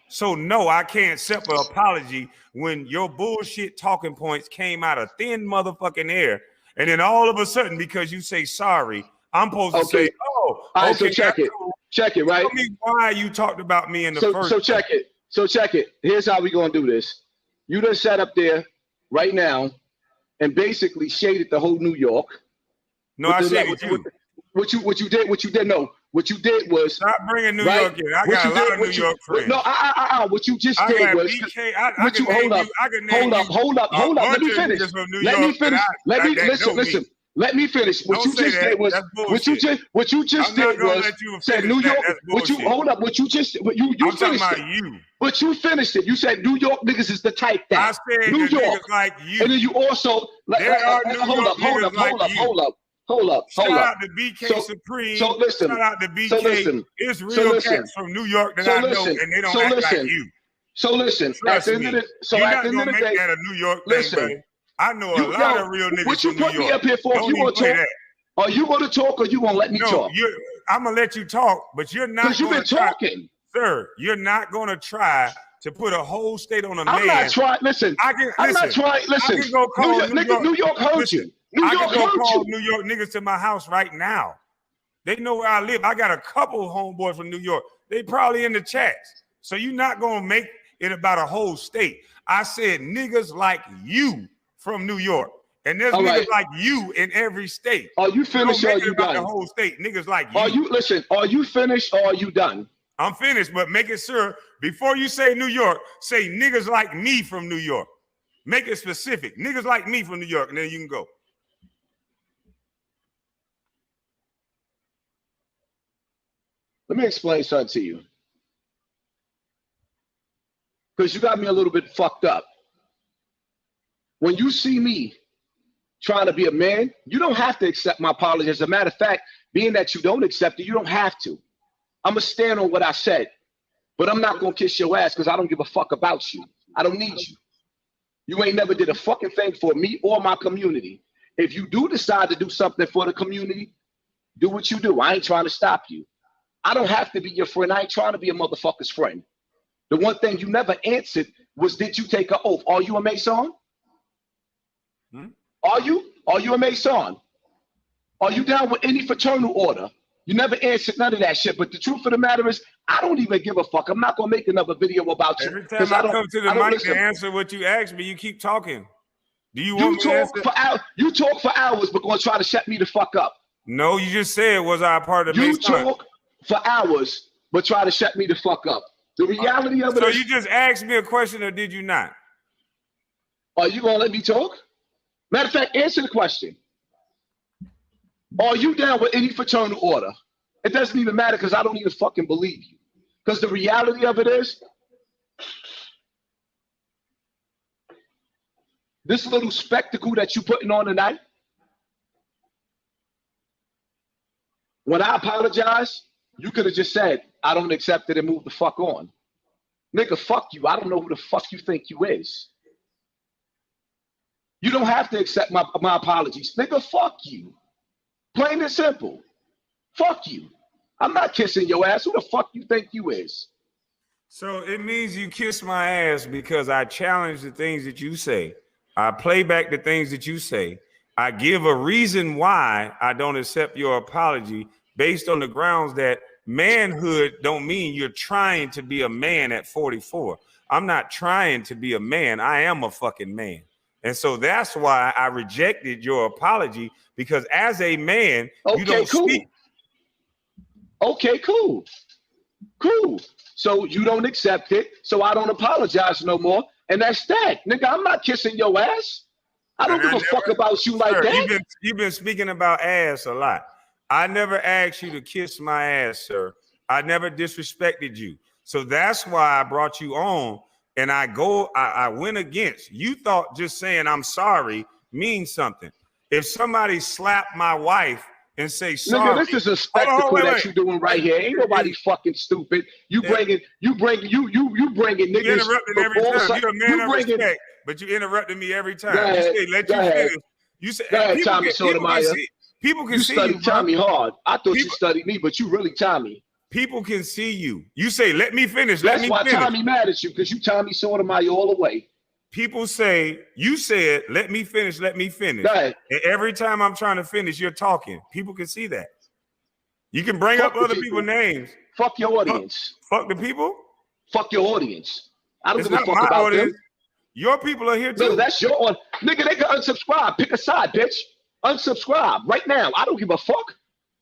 So no, I can't accept an apology when your bullshit talking points came out of thin motherfucking air, and then all of a sudden, because you say sorry, I'm supposed to say, "Oh, all right, okay, so check it, right? Tell me why you talked about me in the first." So check it. Here's how we gonna do this. You done sat up there right now and basically shaded the whole New York. No, I shaded you. What you did. No. What you did was stop bringing New York in. I got a lot of New York friends. No, what you just did was. Hold up. Let me finish. Listen. Let me finish. What you just did was. What you just did was said New York. Hold up. What you finished it. But you finished it. You said New York niggas is the type that. I said New York like you. And then you also. Hold up. Shout out to BK Supreme. So listen. Shout out to BK. It's real cats from New York that I know, and they don't act like you. So listen. Trust me. You're not gonna make that a New York thing, buddy. I know a lot of real niggas what you from New put York. Me up here for? If you want to talk, are you going to talk or you going to let me talk? I'm gonna let you talk, but you're not. Because you've been talking, sir. You're not going to try to put a whole state on a I'm man. not trying. Listen, I'm not trying. Listen, I can go call New York heard you. New York I can go heard call you. New York niggas to my house right now. They know where I live. I got a couple homeboys from New York. They probably in the chats. So you're not gonna make it about a whole state. I said niggas like you from New York. And there's niggas like you in every state. Are you finished or are you done? The whole state, niggas like you. Are you finished or are you done? I'm finished, but make it sure before you say New York, say niggas like me from New York. Make it specific. Niggas like me from New York, and then you can go. Let me explain something to you. Because you got me a little bit fucked up. When you see me trying to be a man, you don't have to accept my apology. As a matter of fact, being that you don't accept it, you don't have to. I'm going to stand on what I said, but I'm not going to kiss your ass because I don't give a fuck about you. I don't need you. You ain't never did a fucking thing for me or my community. If you do decide to do something for the community, do what you do. I ain't trying to stop you. I don't have to be your friend. I ain't trying to be a motherfucker's friend. The one thing you never answered was, did you take an oath? Are you a Mason? Are you? Are you a Mason? Are you down with any fraternal order? You never answered none of that shit. But the truth of the matter is, I don't even give a fuck. I'm not gonna make another video about you. Every time I come to the mic to answer what you ask me, you keep talking. Do you want me to answer? You talk for hours, but gonna try to shut me the fuck up. No, you just said, was I a part of You talk for hours, but try to shut me the fuck up. The reality of it is. So you just asked me a question, or did you not? Are you gonna let me talk? Matter of fact, answer the question. Are you down with any fraternal order? It doesn't even matter because I don't even fucking believe you. Because the reality of it is, this little spectacle that you putting on tonight, when I apologize, you could have just said, I don't accept it and move the fuck on. Nigga, fuck you. I don't know who the fuck you think you is. You don't have to accept my apologies. Nigga, fuck you. Plain and simple. Fuck you. I'm not kissing your ass. Who the fuck you think you is? So it means you kiss my ass because I challenge the things that you say. I play back the things that you say. I give a reason why I don't accept your apology based on the grounds that manhood don't mean you're trying to be a man at 44. I'm not trying to be a man. I am a fucking man. And so that's why I rejected your apology, because as a man, you don't speak. Okay, cool. Cool. So you don't accept it. So I don't apologize no more. And that's that. Nigga, I'm not kissing your ass. I don't give a fuck about you like that. You've been speaking about ass a lot. I never asked you to kiss my ass, sir. I never disrespected you. So that's why I brought you on. And I went against. You thought just saying I'm sorry means something. If somebody slapped my wife and say sorry, nigga, this is a spectacle that you're doing right here. Ain't nobody fucking stupid. You bringing niggas. You interrupted every time. You're a man of respect, but you interrupted me every time. You say, let you finish. You said, Tommy Sotomayor. People can see study you. Tommy hard. I thought you studied me, but you really Tommy. People can see you. You say, let me finish. That's why Tommy mad at you, because you Tommy Sotomayor all the way. People say, you said, let me finish, let me finish. Right. And every time I'm trying to finish, you're talking. People can see that. You can bring up other people's names. Fuck your audience. Fuck the people? Fuck your audience. I don't give a fuck about them. Your people are here too. No, that's your audience. Nigga, they can unsubscribe. Pick a side, bitch. Unsubscribe right now. I don't give a fuck.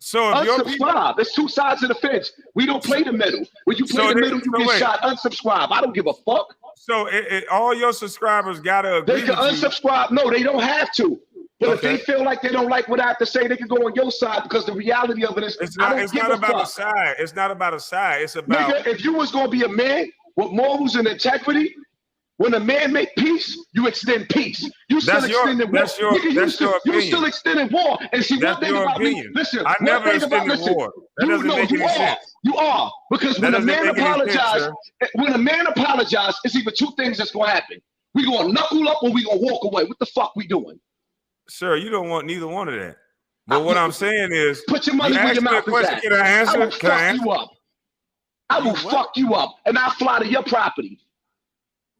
So if your people, there's two sides of the fence. We don't play the middle. When you play the middle, you get shot. Unsubscribe. I don't give a fuck. So all your subscribers gotta agree. They can unsubscribe. No, they don't have to. But if they feel like they don't like what I have to say, they can go on your side, because the reality of it is, it's not about a side. It's not about a side. It's about, nigga, if you was gonna be a man with morals and integrity, when a man make peace, you extend peace. You still extending war. That's your opinion. You still extending war. And see, one thing about me, listen, I never extended war. That doesn't make any sense. You are, because when a man apologizes, it's either two things that's gonna happen. We gonna knuckle up or we gonna walk away. What the fuck we doing? Sir, you don't want neither one of that. But what I'm saying is, put your money where your mouth is at. Can I answer? I will fuck you up. I will fuck you up, and I'll fly to your property.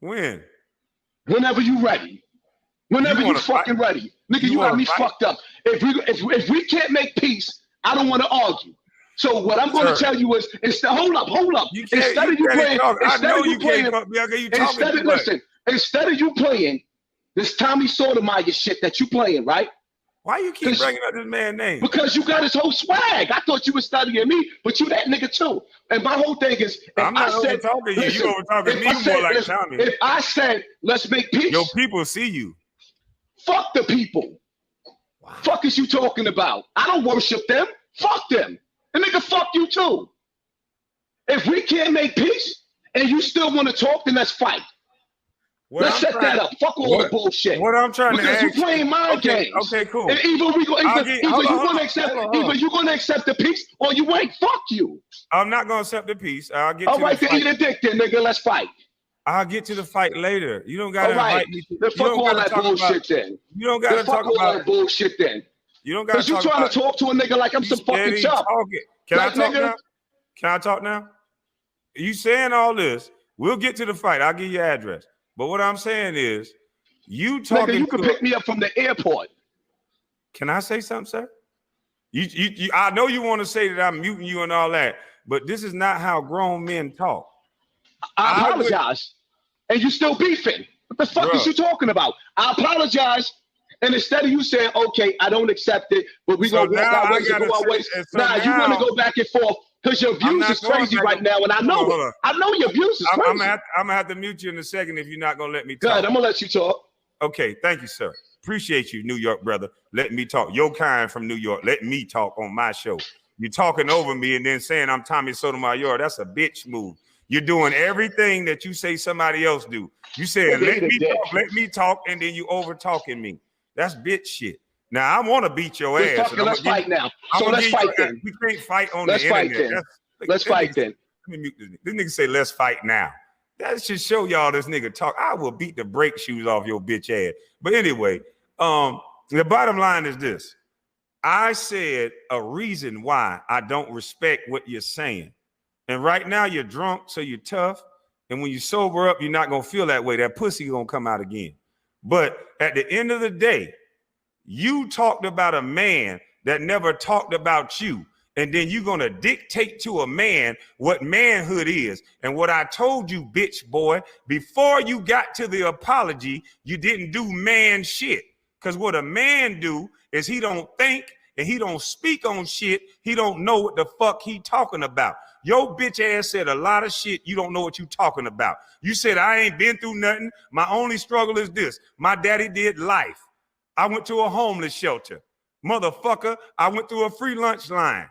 When? Whenever you ready. Whenever you fucking ready. Nigga, you got me fucked up. If we can't make peace, I don't want to argue. So what I'm going to tell you is, hold up. Instead of you playing, instead of you playing this Tommy Sotomayor shit that you playing, right? Why you keep bringing up this man's name? Because you got his whole swag. I thought you were studying me, but you that nigga too. And my whole thing is, I'm not over talking you. You over talking me more like Tommy. If I said, let's make peace. Your people see you. Fuck the people. Wow. Fuck is you talking about? I don't worship them. Fuck them. And nigga, fuck you too. If we can't make peace and you still want to talk, then let's fight. Let's set that up. Fuck all the bullshit. What I'm trying to ask you playing mind games. Okay, cool. And either you're gonna accept the peace or you ain't. Fuck you. I'm not gonna accept the peace. I'll get all right, then eat a dick then, nigga. Let's fight. I'll get to the fight later. You don't gotta invite me to fuck all that bullshit then. You don't gotta talk about all that bullshit then. You don't gotta talk about. Because you trying to talk to a nigga like I'm some fucking chump. Can I talk now? Can I talk now? You saying all this? We'll get to the fight. I'll give you your address. But what I'm saying is, you talking. Nigga, you can pick me up from the airport. Can I say something, sir? You I know you want to say that I'm muting you and all that, but this is not how grown men talk. I apologize, and you still beefing. What the fuck is you talking about? I apologize, and instead of you saying, "Okay, I don't accept it," but we gonna walk our ways and go our ways. Now you want to go back and forth. Because your views is crazy right now, and I know it. I know your views is crazy. I'm gonna have to mute you in a second if you're not gonna let me talk. Good, I'm gonna let you talk. Okay, thank you, sir. Appreciate you, New York brother. Let me talk. Your kind from New York. Let me talk on my show. You're talking over me and then saying I'm Tommy Sotomayor. That's a bitch move. You're doing everything that you say somebody else do. You said let me talk, and then you over talking me. That's bitch shit. Now I want to beat your ass. Let's fight now. So let's fight then. We can't fight on the internet. Let's fight then. Let me mute this. This nigga say let's fight now. That should show y'all this nigga talk. I will beat the brake shoes off your bitch ass. But anyway, the bottom line is this. I said a reason why I don't respect what you're saying. And right now you're drunk, so you're tough. And when you sober up, you're not gonna feel that way. That pussy gonna come out again. But at the end of the day, you talked about a man that never talked about you, and then you're gonna dictate to a man what manhood is. And what I told you, bitch boy, before you got to the apology, you didn't do man shit. Because what a man do is he don't think and he don't speak on shit. He don't know what the fuck he talking about. Your bitch ass said a lot of shit. You don't know what you talking about. You said I ain't been through nothing. My only struggle is this. My daddy did life. I went to a homeless shelter. Motherfucker, I went through a free lunch line.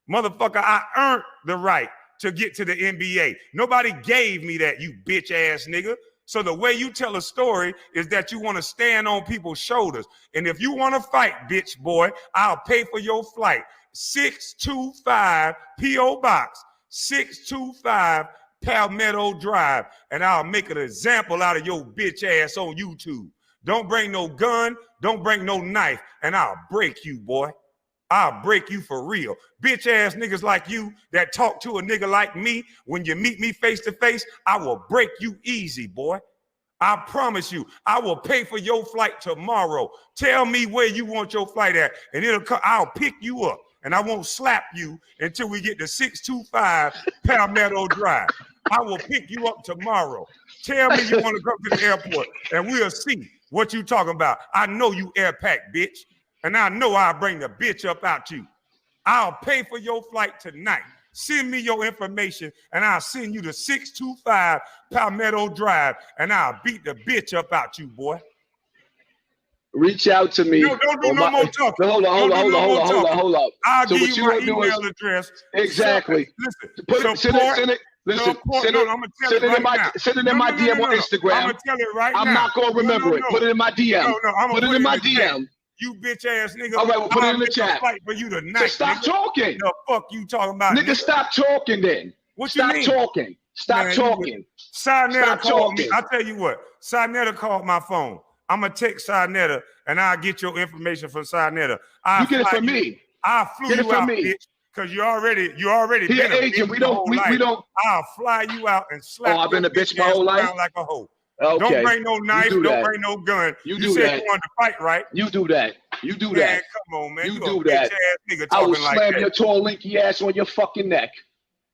Motherfucker, I earned the right to get to the NBA. Nobody gave me that, you bitch ass nigga. So the way you tell a story is that you want to stand on people's shoulders. And if you want to fight, bitch boy, I'll pay for your flight. 625 P.O. Box, 625 Palmetto Drive, and I'll make an example out of your bitch ass on YouTube. Don't bring no gun, don't bring no knife, and I'll break you, boy. I'll break you for real. Bitch ass niggas like you that talk to a nigga like me, when you meet me face to face, I will break you easy, boy. I promise you, I will pay for your flight tomorrow. Tell me where you want your flight at, and I'll pick you up, and I won't slap you until we get to 625 Palmetto Drive. I will pick you up tomorrow. Tell me you want to come to the airport, and we'll see what you talking about. I know you air pack, bitch. And I know I'll bring the bitch up out you. I'll pay for your flight tonight. Send me your information, and I'll send you to 625 Palmetto Drive, and I'll beat the bitch up out you, boy. Reach out to me. No, don't do no more talking. Hold on. I'll give you my email address. Exactly. Listen, send it in my DM on Instagram. I'm gonna tell it right now. I'm not gonna remember it. Put it in my DM. Put it in my DM. You bitch ass nigga. All right, we'll put it in the chat. Fight for you tonight. So stop talking. The fuck you talking about? Nigga, stop talking then. What you mean? Stop talking. Sinetta called me. I tell you what. Sinetta called my phone. I'm gonna text Sinetta and I'll get your information from Sinetta. You get it from me. I'll flew you out, bitch. Because you already been agent. We don't. I'll fly you out and slap. Oh, I've been a bitch my whole life. Like a hoe. Okay. Don't bring no knife. do Don't that. bring no gun. You You do said that. you wanted to fight, right? You do that. You do Man, that. come on, man. You You do a that. bitch-ass nigga I will talking like slam that. your tall linky ass on your fucking neck.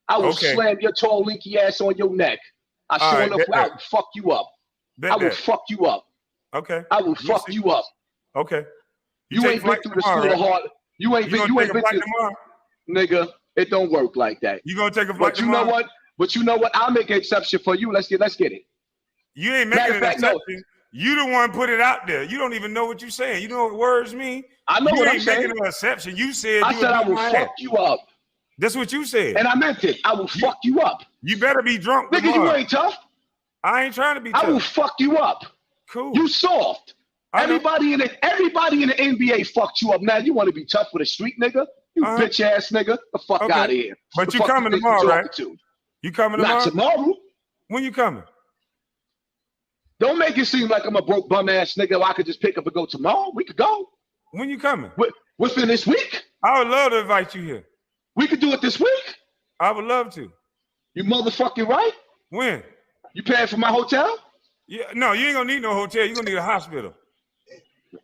I will Okay. slam your tall linky ass on your neck. I All sure right, enough, bet I that. will fuck you up. Bet I will that. fuck you up. Okay. I will We'll fuck see. you up. Okay. You take ain't been flight through the tomorrow, school of right? hard. You ain't You been. gonna You take ain't a been flight through. tomorrow? Nigga, it don't work like that. You gonna take a flight But you tomorrow? know what? But you know what? I'll make an exception for you. Let's get it. You ain't Matter making of an fact, no. exception. You the one put it out there. You don't even know what you're saying. You know what words mean? I know you what ain't I'm saying. making an exception. You said I you said would I beat will my fuck ass. you up. That's what you said. And I meant it. I will fuck you up. You better be drunk Nigga, tomorrow. you ain't tough. I ain't trying to be I will tough. fuck you up. Cool. You soft. I know. Everybody in the NBA fucked you up. Now you want to be tough with a street nigga? You bitch ass nigga. The fuck Okay. out of here. But The you fuck coming think tomorrow, you right? talking to? You coming tomorrow? Not tomorrow. When you coming? Don't make it seem like I'm a broke bum ass nigga. I could just pick up and go tomorrow. We could go. When you coming? Within this week. I would love to invite you here. We could do it this week. I would love to. You motherfucking right? When? You paying for my hotel? Yeah, no, you ain't gonna need no hotel. You're gonna need a hospital.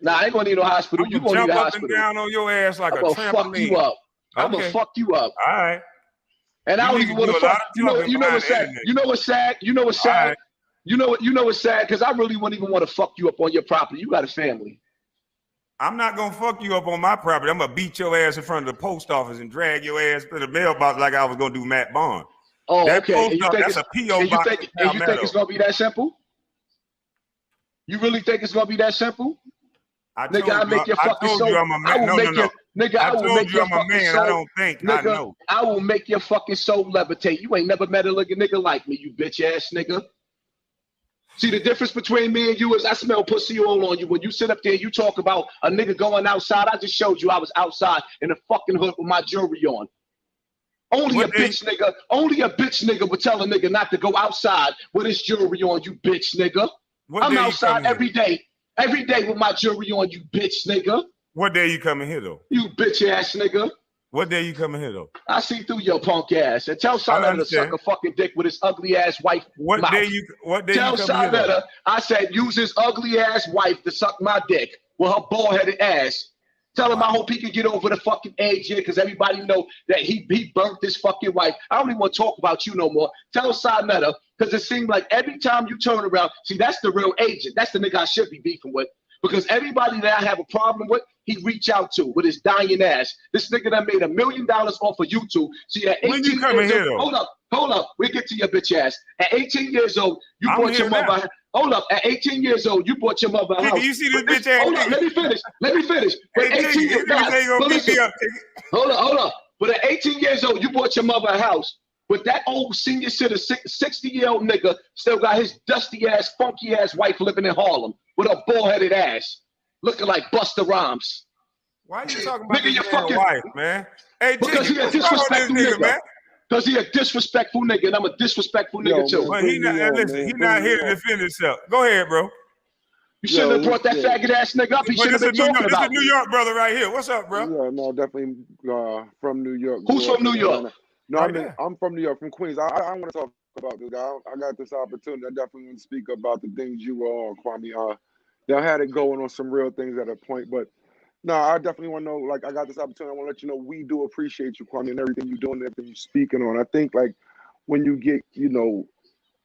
Nah, I ain't gonna need no hospital. I'm You gonna gonna need jump a up hospital. and down on your ass like I'm a gonna trampoline. fuck you up. I'm gonna Okay. fuck you up. All right. And I You don't need even to want do to a lot fuck. of You know talking what's behind sad? the internet. You know what's sad? You know what's sad? right. You know what's sad? Because I really wouldn't even want to fuck you up on your property. You got a family. I'm not gonna fuck you up on my property. I'm gonna beat your ass in front of the post office and drag your ass to the mailbox like I was gonna do Matt Bond. Oh, That okay. post And you office, think that's a it's, P.O. and you box think, in and you think Palmetto. it's gonna be that simple? You really think it's gonna be that simple? Nigga, I make your fucking soul. I'm a man. I will No, make no, your no. nigga. I will told make you your I'm a fucking man. soul. I don't think. I Nigga, know. I will make your fucking soul levitate. You ain't never met a nigga like me, you bitch ass nigga. See, the difference between me and you is I smell pussy all on you. When you sit up there and you talk about a nigga going outside, I just showed you I was outside in the fucking hood with my jewelry on. Only a bitch nigga would tell a nigga not to go outside with his jewelry on, you bitch nigga. I'm outside every day with my jewelry on, you bitch nigga. What day you coming here though? You bitch ass nigga. What day you coming here though? I see through your punk ass. And tell Sonetta to suck a fucking dick with his ugly ass wife. What mouth. day you Tell coming here though? Sonetta I said use his ugly ass wife to suck my dick with her bald headed ass. Tell him I hope he can get over the fucking age here because everybody know that he burnt his fucking wife. I don't even want to talk about you no more. Tell Sonetta because it seemed like every time you turn around, see that's the real agent. That's the nigga I should be beefing with. Because everybody that I have a problem with, he reach out to with his dying ass. This nigga that made $1 million off of YouTube. See, at 18 When you coming years here, old, though? hold up. We get to your bitch ass. At 18 years old, you I'm bought here your mother. Hold up. At 18 years old, you bought your mother a house. You see this bitch ass Hold up. nigga? Let me finish. But Hey, 18 years old, hold up. But at 18 years old, you bought your mother a house. But that old senior citizen, 60-year-old nigga still got his dusty ass, funky ass wife living in Harlem with a bald-headed ass. Looking like Busta Rhymes. Why are you talking about Nigga, this man's wife, man? Hey, because he a disrespectful nigga, man. Because he a disrespectful nigga, and I'm a disrespectful nigga too. But he not here to defend himself. Go ahead, bro. You shouldn't have brought that faggot ass nigga up. He should have been talking about. This is New York brother right here. What's up, bro? Yeah, no, definitely from New York. Who's from New York? No, I'm from New York, from Queens. I want to talk about this guy. I got this opportunity. I definitely want to speak about the things you were on, Kwame. Y'all had it going on some real things at a point, but no, I definitely want to know, like, I got this opportunity. I want to let you know we do appreciate you, Kwame, and everything you're doing, everything you're speaking on. I think, like, when you get,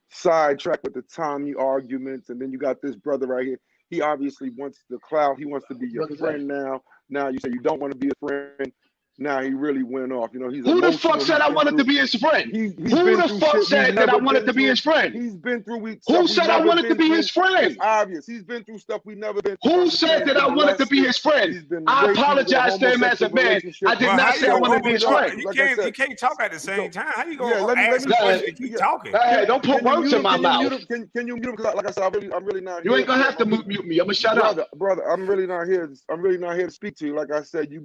sidetracked with the Tommy arguments, and then you got this brother right here, he obviously wants the clout. He wants to be your friend now. Now you say you don't want to be a friend. Now he really went off. He's who the fuck said I wanted to be his friend? Who the fuck said that I wanted to be his friend? He's been through. Who said I wanted to be his friend? It's obvious. He's been through stuff we never been through. Who said that I wanted to be his friend? I apologize to him as a man. I did not say I wanted to be his friend. You can't talk at the same time. How you gonna ask a question and keep talking? Hey, don't put words in my mouth. Can you mute him? Because like I said, I'm really not. You ain't gonna have to mute me. I'm gonna shut up, brother. I'm really not here to speak to you. Like I said, you've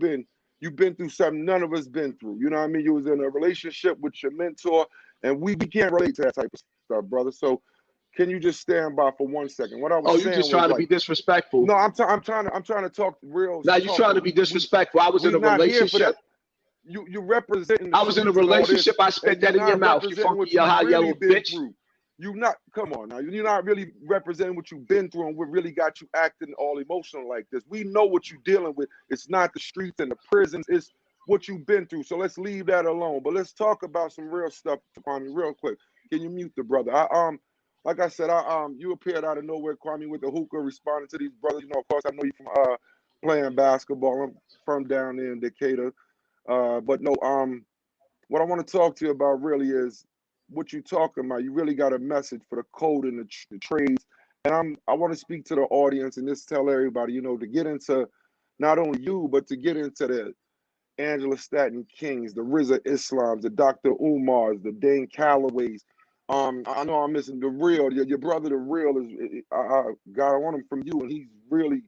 been through something none of us been through. You know what I mean? You was in a relationship with your mentor, and we can't relate to that type of stuff, brother. So can you just stand by for 1 second? What I was saying, you just trying to be disrespectful. No, I'm trying to talk real. Now you trying to be disrespectful. I was in a relationship. You representing. I was in a relationship. I spit that in your mouth. You funky high yellow bitch. You not, come on now, you're not really representing what you've been through and what really got you acting all emotional like this. We know what you're dealing with. It's not the streets and the prisons, it's what you've been through. So let's leave that alone. But let's talk about some real stuff, Kwame, real quick. Can you mute the brother? Like I said, you appeared out of nowhere, Kwame, with the hookah, responding to these brothers. You know, of course, I know you from playing basketball. I'm from down there in Decatur. But no, what I want to talk to you about really is what you're talking about. You really got a message for the code and the trades. And I want to speak to the audience and just tell everybody, you know, to get into not only you, but to get into the Angela Stanton Kings, the Rizza Islams, the Dr. Umars, the Dane Callaways. I know I'm missing the real. Your brother, the real, is God. I want him from you, and he's really.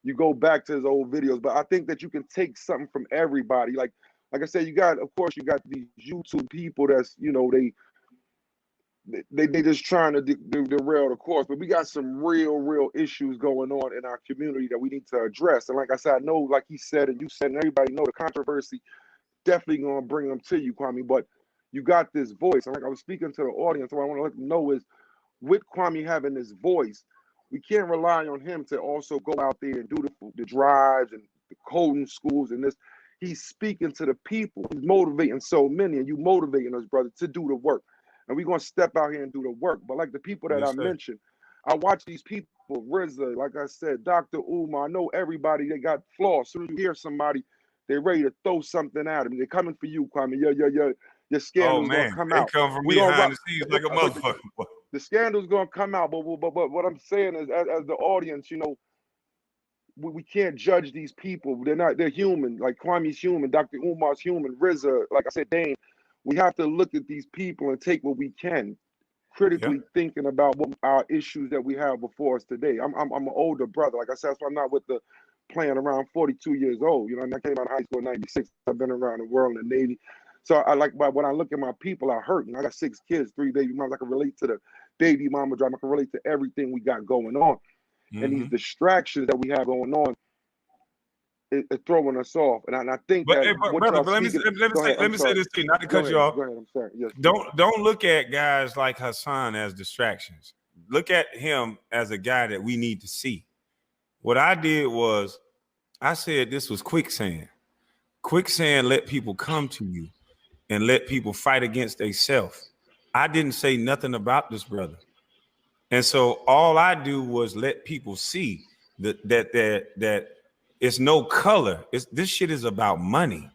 You go back to his old videos, but I think that you can take something from everybody. Like I said, you got these YouTube people that's, you know, they just trying to derail the course, but we got some real issues going on in our community that we need to address. And like I said, I know, like he said, and you said, and everybody know, the controversy definitely gonna bring them to you, Kwame. But you got this voice, and like I was speaking to the audience, what I want to let them know is, with Kwame having this voice, we can't rely on him to also go out there and do the drives and the coding schools and this. He's speaking to the people. He's motivating so many, and you motivating us, brother, to do the work. And we're going to step out here and do the work. But like the people that I mentioned, I watch these people, Rizza, like I said, Dr. Umar, I know everybody, they got flaws. As soon as you hear somebody, they're ready to throw something at them. They're coming for you, Kwame. Your scandal's going to come out. They come from behind the scenes like a motherfucker. The scandal's going to come out. But what I'm saying is, as the audience, you know, we can't judge they're human. Like Kwame's human, Dr. Umar's human, Rizza, like I said, Dane. We have to look at these people and take what we can, critically thinking about what our issues that we have before us today. I'm an older brother. Like I said, so I'm not with the playing around, 42 years old. You know, and I came out of high school in 96. I've been around the world in the Navy. So I like, but when I look at my people, I hurt. And I got 6 kids, 3 baby moms. I can relate to the baby mama drama. I can relate to everything we got going on. And these distractions that we have going on, it's throwing us off, and I think but, that. Hey, brother, but let me say this to you, not to cut you off. Go ahead. I'm sorry. Yes. Don't look at guys like Hassan as distractions. Look at him as a guy that we need to see. What I did was, I said this was quicksand. Quicksand let people come to you and let people fight against themselves. I didn't say nothing about this brother, and so all I do was let people see that. It's no color. This shit is about money.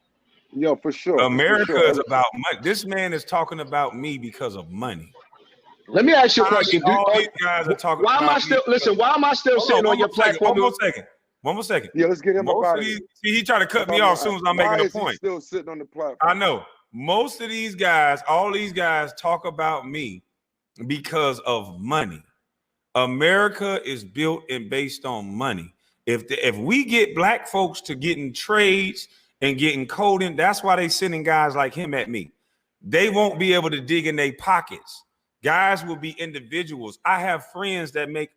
Yo, for sure. America is about money. This man is talking about me because of money. Let me ask you a question. All these guys are talking why about am I still listen? Why am I still sitting on your platform? One more second. Yeah, let's get him up out of here. See, he tried to cut me off as soon as I'm making a point. He still sitting on the platform. I know. Most of these guys, all these guys talk about me because of money. America is built and based on money. If we get black folks to getting trades and getting coding, that's why they sending guys like him at me. They won't be able to dig in their pockets. Guys will be individuals. I have friends that make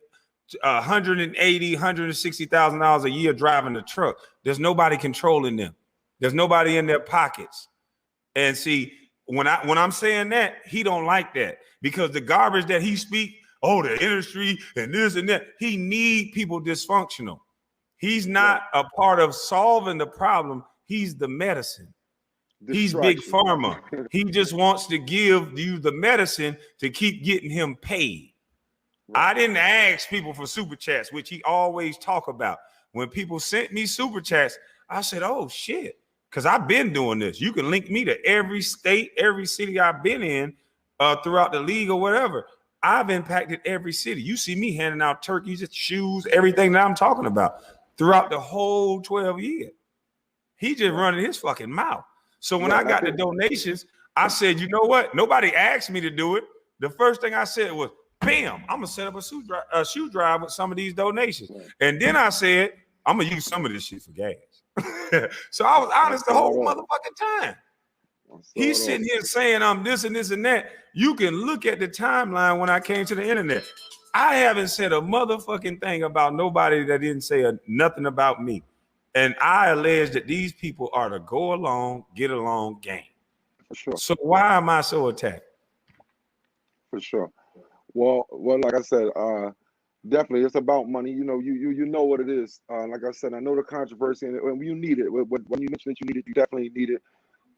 $180,000, $160,000 a year driving a truck. There's nobody controlling them. There's nobody in their pockets. And see, when I'm saying that, he don't like that, because the garbage that he speak, the industry and this and that, he need people dysfunctional. He's not a part of solving the problem. He's the medicine. He's big pharma. He just wants to give you the medicine to keep getting him paid. I didn't ask people for super chats, which he always talk about. When people sent me super chats, I said, oh shit, because I've been doing this. You can link me to every state, every city I've been in throughout the league or whatever. I've impacted every city. You see me handing out turkeys, shoes, everything that I'm talking about throughout the whole 12 years. He just running his fucking mouth. So when I got the donations, I said, you know what? Nobody asked me to do it. The first thing I said was, bam, I'm gonna set up a shoe drive with some of these donations. And then I said, I'm gonna use some of this shit for gas. So I was honest the whole motherfucking time. He's sitting here saying I'm this and this and that. You can look at the timeline when I came to the internet. I haven't said a motherfucking thing about nobody that didn't say nothing about me. And I allege that these people are the go along, get along gang. For sure. So why am I so attacked? For sure. Well, like I said, definitely it's about money. You know what it is. Like I said, I know the controversy, and when you need it, when you mentioned that you need it, you definitely need it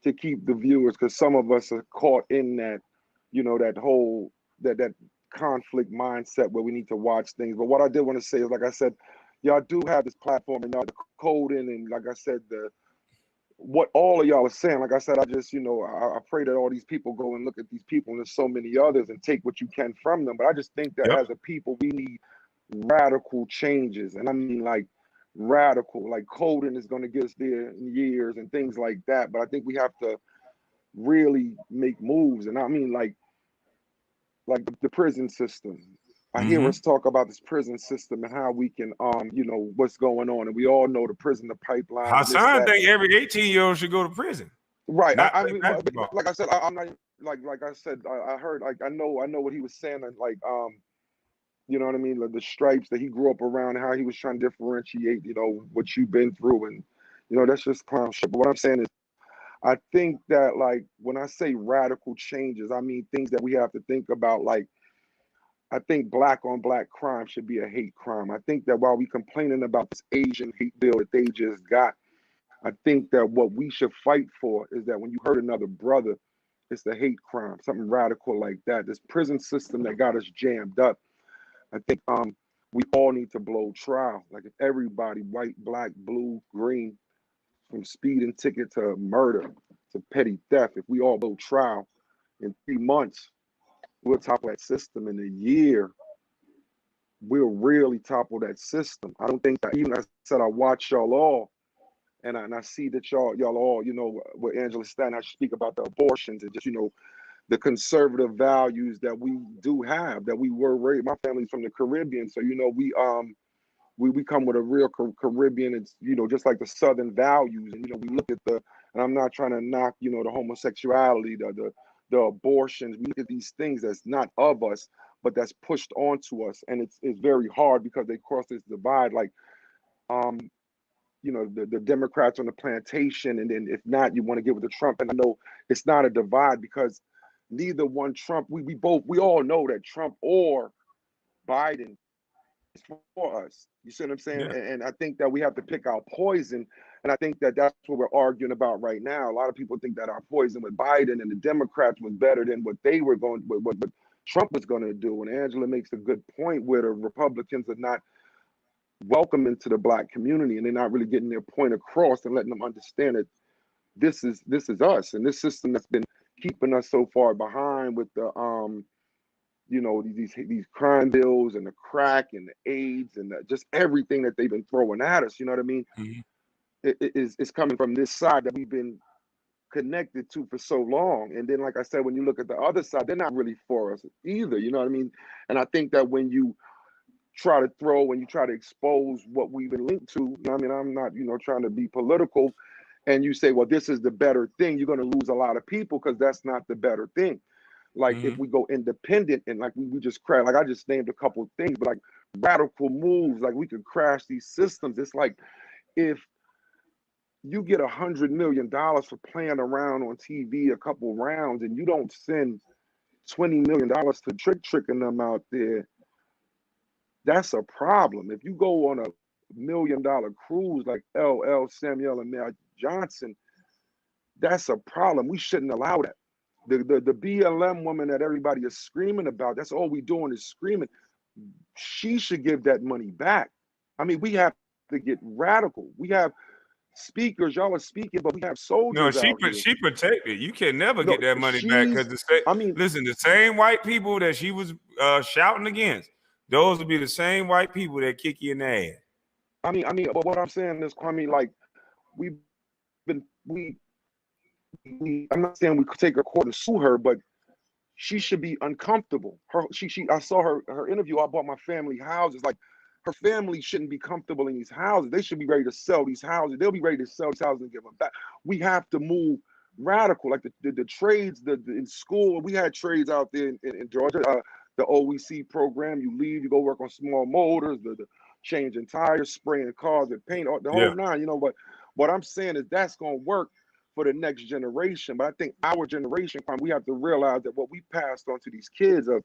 to keep the viewers, because some of us are caught in that, that whole that conflict mindset where we need to watch things. But what I did want to say is, like I said, y'all do have this platform, and y'all the coding, and like I said, what all of y'all are saying. Like I said, I just, I pray that all these people go and look at these people, and there's so many others, and take what you can from them. But I just think that Yep. as a people, we need radical changes. And I mean, like, radical, like coding is going to get us there in years and things like that. But I think we have to really make moves. And I mean, like the prison system. I hear us talk about this prison system and how we can, what's going on. And we all know the prison, the pipelines, and this, Hassan that. think every 18-year-old should go to prison. Right. Not I play mean, basketball. like I said, I'm not like I said. I heard, like, I know what he was saying, and like you know what I mean, like the stripes that he grew up around, how he was trying to differentiate, what you've been through, and that's just clown shit. But what I'm saying is, I think that, like, when I say radical changes, I mean things that we have to think about. Like, I think black on black crime should be a hate crime. I think that while we complaining about this Asian hate bill that they just got, I think that what we should fight for is that when you hurt another brother, it's the hate crime, something radical like that. This prison system that got us jammed up. I think we all need to blow trial. Like, if everybody, white, black, blue, green, from speeding ticket to murder to petty theft, if we all blow trial in 3 months, we'll topple that system. In a year, we'll really topple that system. I don't think that, even I said, I watch y'all all, and I see that y'all all, what Angela Stanton, I speak about the abortions and just, the conservative values that we do have, that we were raised. My family's from the Caribbean, so we come with a real Caribbean. It's just like the Southern values, and we look at and I'm not trying to knock the homosexuality, the abortions. We look at these things that's not of us, but that's pushed onto us, and it's very hard because they cross this divide. Like the Democrats on the plantation, and then if not, you want to get with the Trump. And I know it's not a divide because neither one Trump. We all know that Trump or Biden is for us. You see what I'm saying? Yeah. And I think that we have to pick our poison. And I think that that's what we're arguing about right now. A lot of people think that our poison with Biden and the Democrats was better than what they were going, what Trump was going to do. And Angela makes a good point where the Republicans are not welcoming to the black community, and they're not really getting their point across and letting them understand that this is us, and this system that's been keeping us so far behind with the these crime bills and the crack and the AIDS and just everything that they've been throwing at us. You know what I mean? It's coming from this side that we've been connected to for so long. And then, like I said, when you look at the other side, they're not really for us either. You know what I mean? And I think that when you try to expose what we've been linked to, I mean, I'm not, trying to be political, and you say, well, this is the better thing, you're going to lose a lot of people because that's not the better thing. Like, if we go independent and like we just crash, like I just named a couple of things, but like radical moves, like we could crash these systems. It's like, if you get $100 million for playing around on TV a couple rounds, and you don't send $20 million to tricking them out there, that's a problem. If you go on a $1 million cruise like LL Samuel and Mel Johnson, that's a problem. We shouldn't allow that. The BLM woman that everybody is screaming about, that's all we doing is screaming. She should give that money back. I mean, we have to get radical. We have speakers, y'all are speaking, but we have soldiers out here. She protected. You can never get that money back because the same white people that she was shouting against, those would be the same white people that kick you in the ass. I mean, but what I'm saying is, Kwame, like, I'm not saying we could take her court and sue her, but she should be uncomfortable. I saw her interview. I bought my family houses. Like, her family shouldn't be comfortable in these houses. They should be ready to sell these houses. They'll be ready to sell these houses and give them back. We have to move radical. Like the trades, in school, we had trades out there in Georgia. The OEC program, you leave, you go work on small motors, the changing tires, spraying cars with paint, the whole nine. But what I'm saying is that's going to work for the next generation. But I think our generation, we have to realize that what we passed on to these kids of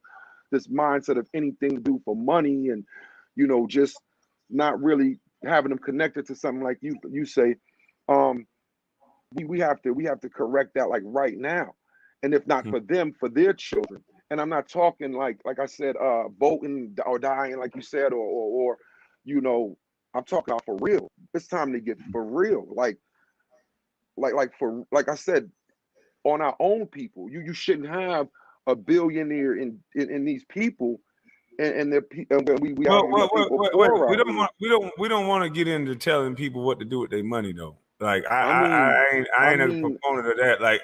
this mindset of anything to do for money, and just not really having them connected to something like you say. We have to correct that like right now, and if not for them, for their children. And I'm not talking like I said, voting or dying, like you said, or I'm talking about for real. It's time to get for real. Like I said, on our own people. You shouldn't have a billionaire in these people, and we don't want to get into telling people what to do with their money though. Like I ain't a proponent of that. Like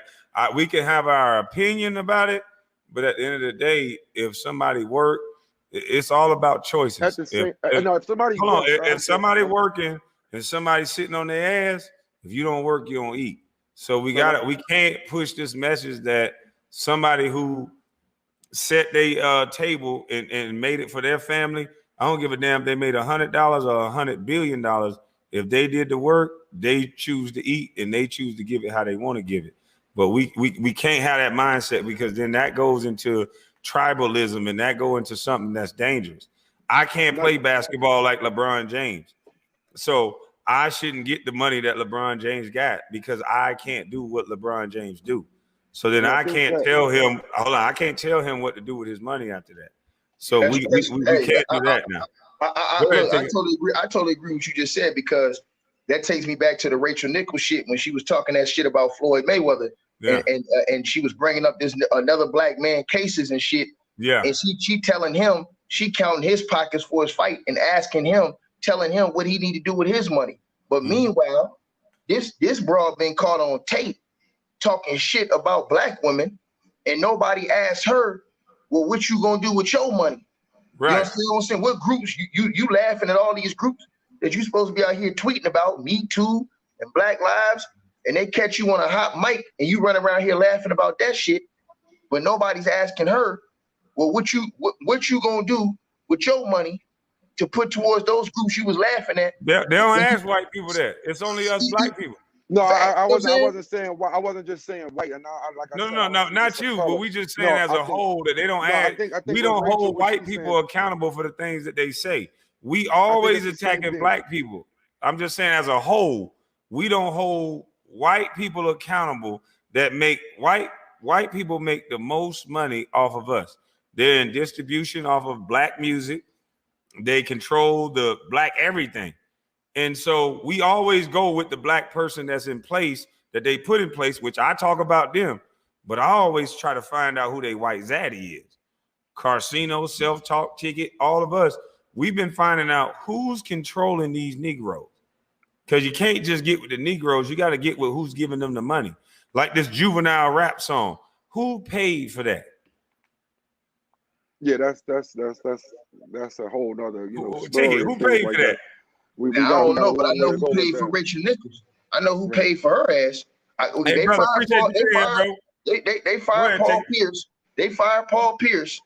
we can have our opinion about it, but at the end of the day, if somebody work, it's all about choices. At the same, if somebody hold on, if somebody working and somebody sitting on their ass, if you don't work, you don't eat. So we can't push this message that somebody who set their table and made it for their family, I don't give a damn if they made $100 or $100 billion. If they did the work, they choose to eat and they choose to give it how they want to give it. But we can't have that mindset, because then that goes into tribalism and that go into something that's dangerous. I can't play basketball like LeBron James. So I shouldn't get the money that LeBron James got because I can't do what LeBron James do. So then I can't tell him, I can't tell him what to do with his money after that. So we can't do that now. I totally agree with what you just said, because that takes me back to the Rachel Nichols shit when she was talking that shit about Floyd Mayweather, and she was bringing up this another black man cases and shit. Yeah, and she telling him, she counting his pockets for his fight and asking him, telling him what he need to do with his money. But meanwhile, this broad been caught on tape talking shit about black women, and nobody asked her, well, what you gonna do with your money? Right. You know what I'm saying? What groups you laughing at all these groups that you supposed to be out here tweeting about, Me Too and Black Lives, and they catch you on a hot mic and you run around here laughing about that shit, but nobody's asking her, well, what you gonna do with your money to put towards those groups you was laughing at? They don't ask white people that. It's only us black people. No, I wasn't saying white. I wasn't just saying white. And no, not you. But we just saying as a whole that they don't ask. We don't hold white people accountable for the things that they say. We always attacking black people. I'm just saying as a whole, we don't hold white people accountable that make white people make the most money off of us. They're in distribution off of black music. They control the black everything. And so we always go with the black person that's in place, that they put in place, which I talk about them, but I always try to find out who they white zaddy is. Carcino, Self-Talk Ticket, all of us, we've been finding out who's controlling these Negroes. Because you can't just get with the Negroes, you got to get with who's giving them the money. Like this Juvenile rap song. Who paid for that? Yeah, that's a whole nother, story. Who paid for that? I don't know, but I know who paid for Rachel Nichols. I know who paid for her ass. They fired Paul Pierce. They fired Paul Pierce.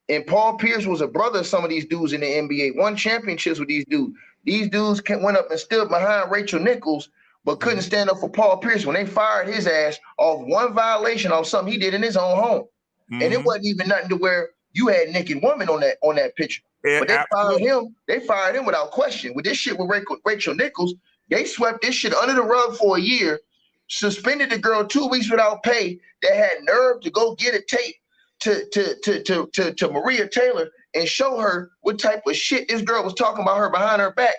And Paul Pierce was a brother of some of these dudes in the NBA. Won championships with these dudes. These dudes went up and stood behind Rachel Nichols, but couldn't stand up for Paul Pierce when they fired his ass off one violation of something he did in his own home. And it wasn't even nothing to where you had naked women on that picture. Yeah, but they fired him without question. With this shit with Rachel Nichols, they swept this shit under the rug for a year, suspended the girl 2 weeks without pay, that had nerve to go get a tape to Maria Taylor and show her what type of shit this girl was talking about her behind her back.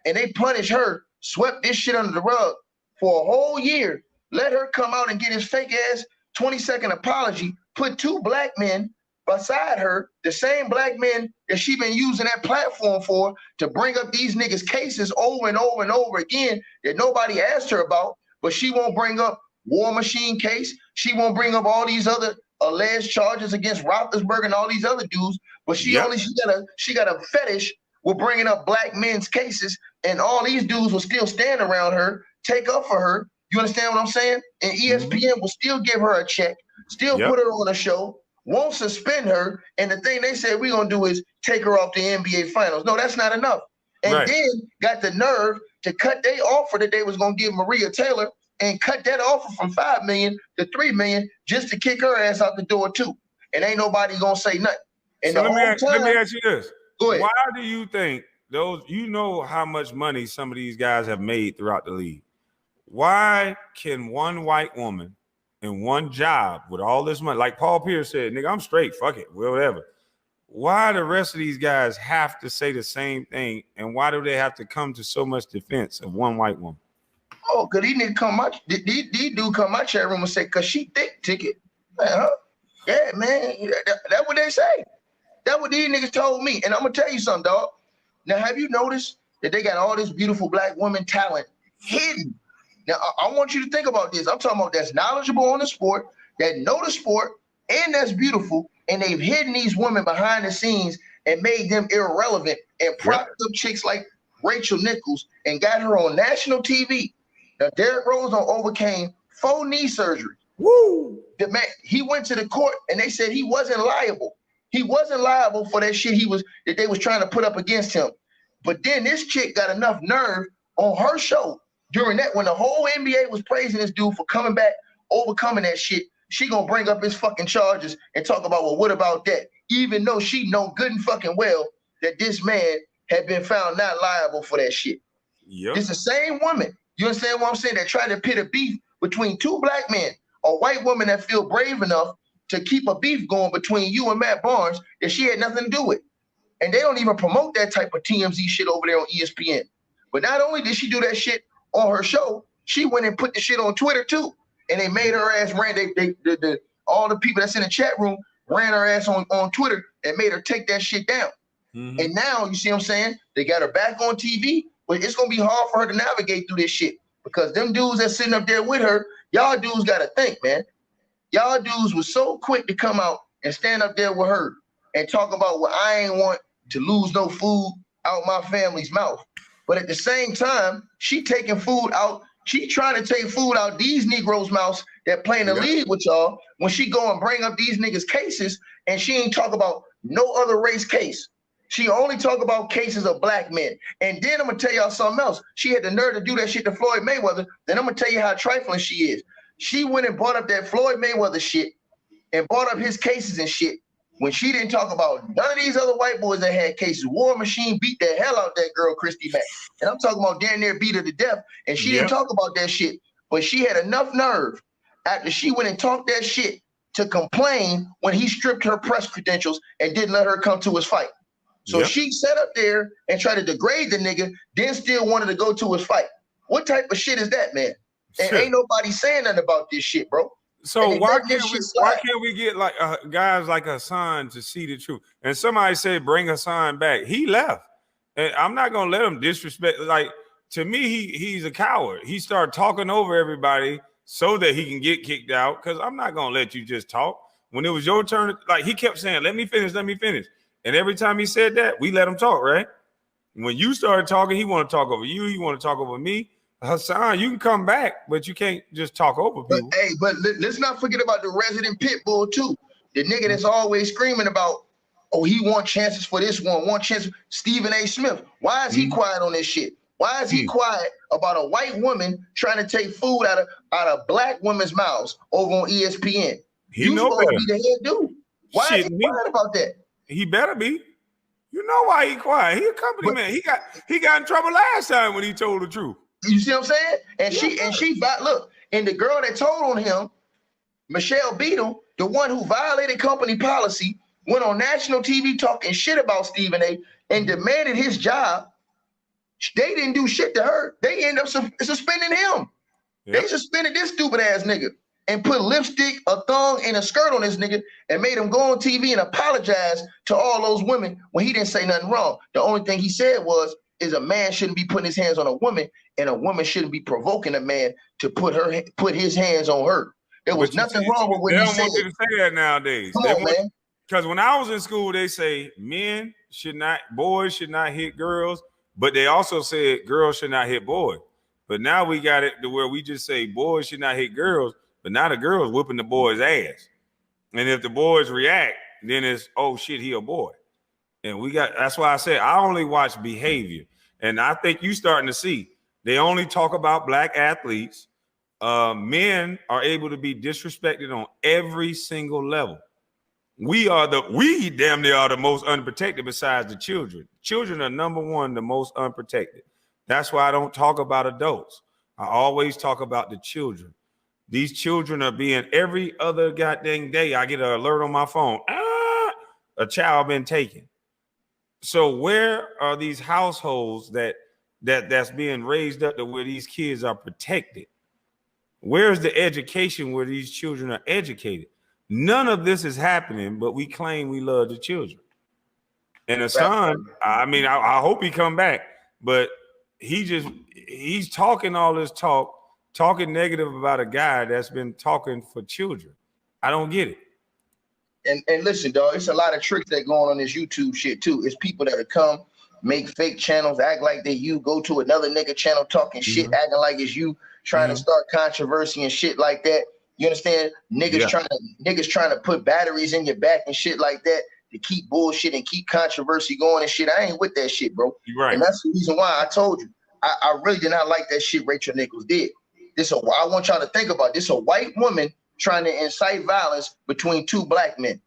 And they punished her, swept this shit under the rug for a whole year, let her come out and get his fake ass 20-second apology, put 2 black men beside her, the same black men that she been using that platform for to bring up these niggas' cases over and over and over again that nobody asked her about, but she won't bring up War Machine case. She won't bring up all these other alleged charges against Roethlisberger and all these other dudes, but she got a fetish with bringing up black men's cases, and all these dudes will still stand around her, take up for her. You understand what I'm saying? And ESPN will still give her a check, still put her on a show, won't suspend her, and the thing they said we're going to do is take her off the NBA Finals. No, that's not enough. And then got the nerve to cut their offer that they was going to give Maria Taylor and cut that offer from $5 million to $3 million just to kick her ass out the door too. And ain't nobody going to say nothing. And So the whole time, let me ask you this. go ahead. Why do you think those, you know how much money some of these guys have made throughout the league? Why can one white woman in one job with all this money, like Paul Pierce said, nigga, I'm straight, fuck it, whatever. Why the rest of these guys have to say the same thing, and why do they have to come to so much defense of one white woman? Oh, cause these niggas come my these dude come my chat room and say, cause she thick ticket. Man, huh? Yeah, man. That's what they say. That's what these niggas told me. And I'm gonna tell you something, dog. Now, have you noticed that they got all this beautiful black woman talent hidden? Now, I want you to think about this. I'm talking about that's knowledgeable on the sport, that know the sport, and that's beautiful, and they've hidden these women behind the scenes and made them irrelevant and propped up chicks like Rachel Nichols and got her on national TV. Now, Derrick Rose overcame 4 knee surgeries. Woo! The man, he went to the court and they said he wasn't liable. He wasn't liable for that shit that they was trying to put up against him. But then this chick got enough nerve on her show during that, when the whole NBA was praising this dude for coming back, overcoming that shit. She gonna bring up his fucking charges and talk about, well, what about that? Even though she know good and fucking well that this man had been found not liable for that shit. Yep. It's the same woman, you understand what I'm saying, that tried to pit a beef between 2 black men, a white woman that feel brave enough to keep a beef going between you and Matt Barnes that she had nothing to do with. And they don't even promote that type of TMZ shit over there on ESPN. But not only did she do that shit on her show, she went and put the shit on Twitter too. And they made her ass all the people that's in the chat room ran her ass on Twitter and made her take that shit down. Mm-hmm. And now, you see what I'm saying? They got her back on TV, but it's gonna be hard for her to navigate through this shit because them dudes that's sitting up there with her, y'all dudes gotta think, man. Y'all dudes was so quick to come out and stand up there with her and talk about, well, I ain't want to lose no food out my family's mouth. But at the same time, she taking food out. She trying to take food out these Negroes' mouths that play in the league with y'all when she go and bring up these niggas' cases and she ain't talk about no other race case. She only talk about cases of black men. And then I'm going to tell y'all something else. She had the nerve to do that shit to Floyd Mayweather. Then I'm going to tell you how trifling she is. She went and brought up that Floyd Mayweather shit and brought up his cases and shit when she didn't talk about none of these other white boys that had cases. War Machine beat the hell out that girl, Christy Mack. And I'm talking about damn near beat her to death. And she didn't talk about that shit. But she had enough nerve after she went and talked that shit to complain when he stripped her press credentials and didn't let her come to his fight. So she sat up there and tried to degrade the nigga, then still wanted to go to his fight. What type of shit is that, man? And ain't nobody saying nothing about this shit, bro. So why can't we get like guys like Hassan to see the truth? And somebody said bring Hassan back. He left, and I'm not gonna let him disrespect. Like, to me, he's a coward. He started talking over everybody so that he can get kicked out. Because I'm not gonna let you just talk. When it was your turn, like he kept saying, "Let me finish, let me finish." And every time he said that, we let him talk. Right? When you started talking, he want to talk over you. He want to talk over me. Hassan, you can come back, but you can't just talk over people. But let's not forget about the resident pit bull too. The nigga that's always screaming about, oh, he want chances for this one chance. Stephen A. Smith. Why is he quiet on this shit? Why is he quiet about a white woman trying to take food out of black women's mouths over on ESPN? He know better. Be the head dude. Why is he quiet about that? He better be. You know why he quiet? He a company man. He got in trouble last time when he told the truth. You see what I'm saying? And she look, and the girl that told on him, Michelle Beadle, the one who violated company policy, went on national TV talking shit about Stephen A. and demanded his job. They didn't do shit to her. They ended up suspending him. Yep. They suspended this stupid ass nigga and put lipstick, a thong, and a skirt on this nigga and made him go on TV and apologize to all those women when he didn't say nothing wrong. The only thing he said is a man shouldn't be putting his hands on a woman, and a woman shouldn't be provoking a man to put his hands on her. There was nothing wrong with what he said. They don't want you to say that nowadays. Come on, man. Because when I was in school, they say boys should not hit girls, but they also said girls should not hit boys. But now we got it to where we just say boys should not hit girls, but now the girls whooping the boys' ass. And if the boys react, then it's, oh shit, he a boy. And that's why I said I only watch behavior. And I think you starting to see they only talk about black athletes. Men are able to be disrespected on every single level. we damn near are the most unprotected besides the children. Children are number one, the most unprotected. That's why I don't talk about adults. I always talk about the children. These children are being every other goddamn day. I get an alert on my phone. A child been taken. So where are these households that's being raised up to where these kids are protected? Where's the education where these children are educated? None of this is happening, but we claim we love the children. And Hassan, I mean, I hope he come back, but he's talking all this talking negative about a guy that's been talking for children. I don't get it. And listen, dog, it's a lot of tricks that going on this YouTube shit too. It's people that come, make fake channels, act like they you, go to another nigga channel talking shit, acting like it's you, trying to start controversy and shit like that. You understand? Niggas trying to put batteries in your back and shit like that to keep bullshit and keep controversy going and shit. I ain't with that shit, bro. Right. And that's the reason why I told you. I really did not like that shit Rachel Nichols did. I want y'all to think about this: a white woman trying to incite violence between two black men.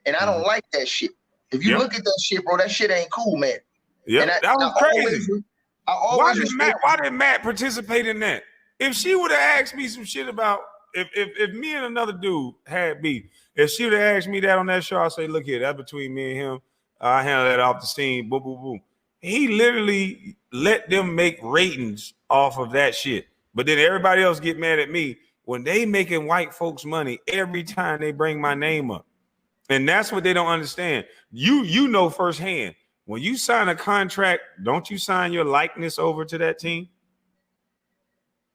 And I don't like that shit. If you look at that shit, bro, that shit ain't cool, man. Yeah, that was crazy. Why did Matt participate in that? If she would have asked me some shit about if me and another dude had beef, if she would have asked me that on that show, I'd say, look here, that's between me and him. I handle that off the scene. Boom, boom, boom. He literally let them make ratings off of that shit. But then everybody else get mad at me when they making white folks money every time they bring my name up. And that's what they don't understand. You know firsthand. When you sign a contract, don't you sign your likeness over to that team?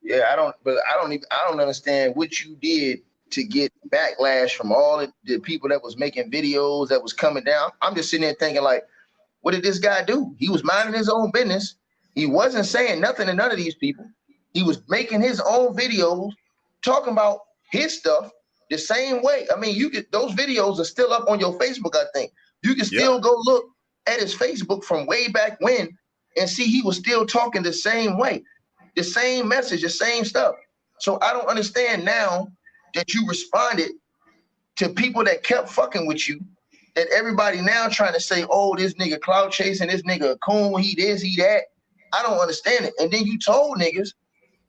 Yeah, I don't understand what you did to get backlash from all the people that was making videos that was coming down. I'm just sitting there thinking, like, what did this guy do? He was minding his own business. He wasn't saying nothing to none of these people. He was making his own videos, talking about his stuff the same way. I mean, those videos are still up on your Facebook, I think. You can still go look at his Facebook from way back when and see he was still talking the same way, the same message, the same stuff. So I don't understand now that you responded to people that kept fucking with you, that everybody now trying to say, oh, this nigga clout chasing, this nigga a coon, he this, he that. I don't understand it. And then you told niggas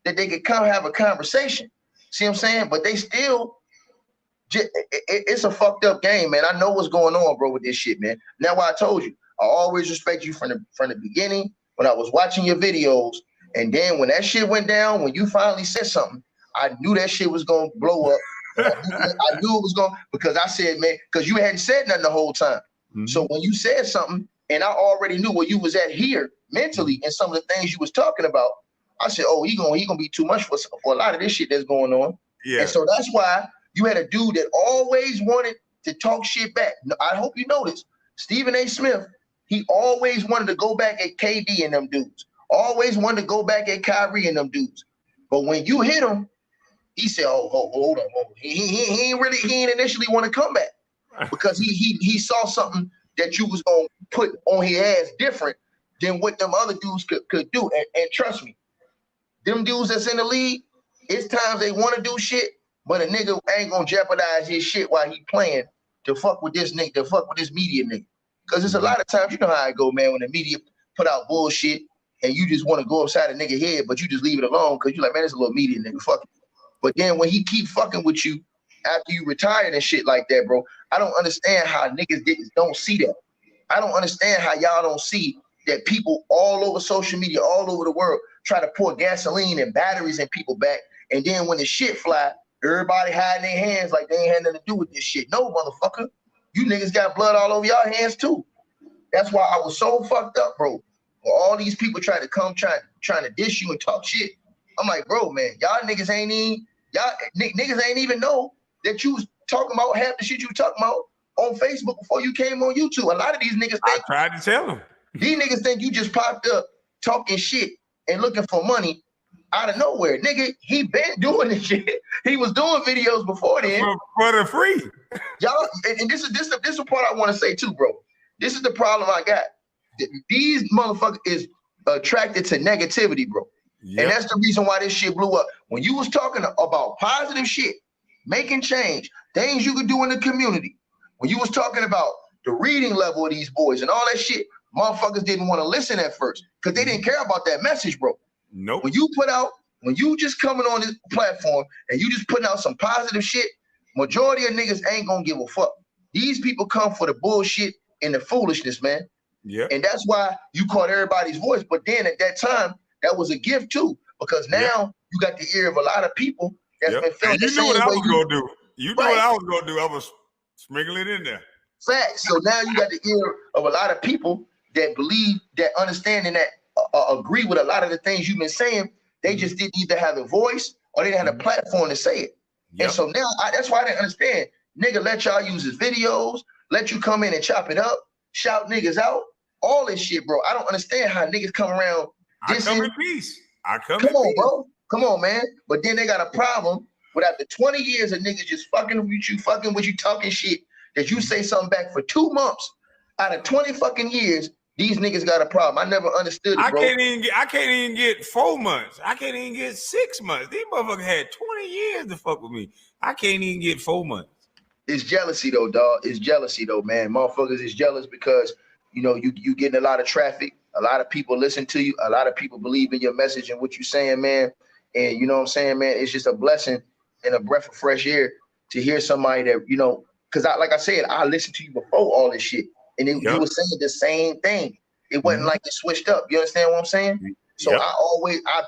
that they could come have a conversation. See what I'm saying? But they still, it's a fucked up game, man. I know what's going on, bro, with this shit, man. Now, why I told you, I always respect you from the beginning when I was watching your videos. And then when that shit went down, when you finally said something, I knew that shit was going to blow up. I knew it was going to, because I said, man, because you hadn't said nothing the whole time. Mm-hmm. So when you said something, and I already knew where you was at here mentally and some of the things you was talking about, I said, oh, he gonna be too much for a lot of this shit that's going on. Yeah. And so that's why you had a dude that always wanted to talk shit back. I hope you noticed, Stephen A. Smith, he always wanted to go back at KD and them dudes. Always wanted to go back at Kyrie and them dudes. But when you hit him, he said, oh, hold on. He ain't initially want to come back because he saw something that you was gonna put on his ass different than what them other dudes could do. And trust me, them dudes that's in the league, it's times they want to do shit, but a nigga ain't gonna jeopardize his shit while he playing to fuck with this nigga, to fuck with this media nigga. Because there's a lot of times, you know how I go, man, when the media put out bullshit and you just want to go upside a nigga head, but you just leave it alone because you're like, man, it's a little media nigga, fuck it. But then when he keep fucking with you after you retired and shit like that, bro, I don't understand how niggas don't see that. I don't understand how y'all don't see that people all over social media, all over the world, try to pour gasoline and batteries in people back. And then when the shit fly, everybody hiding their hands like they ain't had nothing to do with this shit. No, motherfucker. You niggas got blood all over y'all hands too. That's why I was so fucked up, bro. When all these people try to come trying to dish you and talk shit. I'm like, bro, man, y'all niggas ain't even know that you was talking about half the shit you talking about on Facebook before you came on YouTube. A lot of these niggas think, I tried to tell them. These niggas think you just popped up talking shit and looking for money out of nowhere. Nigga, he been doing this shit. He was doing videos before then. For the free. Y'all, and this is the part I want to say too, bro. This is the problem I got. These motherfuckers is attracted to negativity, bro. Yep. And that's the reason why this shit blew up. When you was talking about positive shit, making change, things you could do in the community, When you was talking about the reading level of these boys and all that shit, motherfuckers didn't want to listen at first because they didn't care about that message, bro. Nope. When you just coming on this platform and you just putting out some positive shit, majority of niggas ain't gonna give a fuck. These people come for the bullshit and the foolishness, man. Yeah. And that's why you caught everybody's voice. But then at that time, that was a gift too, because now you got the ear of a lot of people that's been feeling the you same knew what I way was gonna do. You knew Right. what I was gonna do. I was sprinkling it in there. Facts. So now you got the ear of a lot of people that believe, that understand, and that agree with a lot of the things you've been saying. They just didn't either have a voice or they didn't have a platform to say it. Yep. And so now that's why I didn't understand. Nigga, let y'all use his videos, let you come in and chop it up, shout niggas out, all this shit, bro. I don't understand how niggas come around. I come in peace. Come on, bro. Come on, man. But then they got a problem with after 20 years of niggas just fucking with you, talking shit, that you say something back for 2 months. Out of 20 fucking years, these niggas got a problem. I never understood it, bro. I can't even get 4 months. I can't even get 6 months. These motherfuckers had 20 years to fuck with me. I can't even get 4 months. It's jealousy though, dog. It's jealousy though, man. Motherfuckers is jealous because you getting a lot of traffic. A lot of people listen to you. A lot of people believe in your message and what you saying, man. And you know what I'm saying, man? It's just a blessing and a breath of fresh air to hear somebody that, because like I said, I listened to you before all this shit. And then you were saying the same thing. It wasn't like it switched up. You understand what I'm saying? So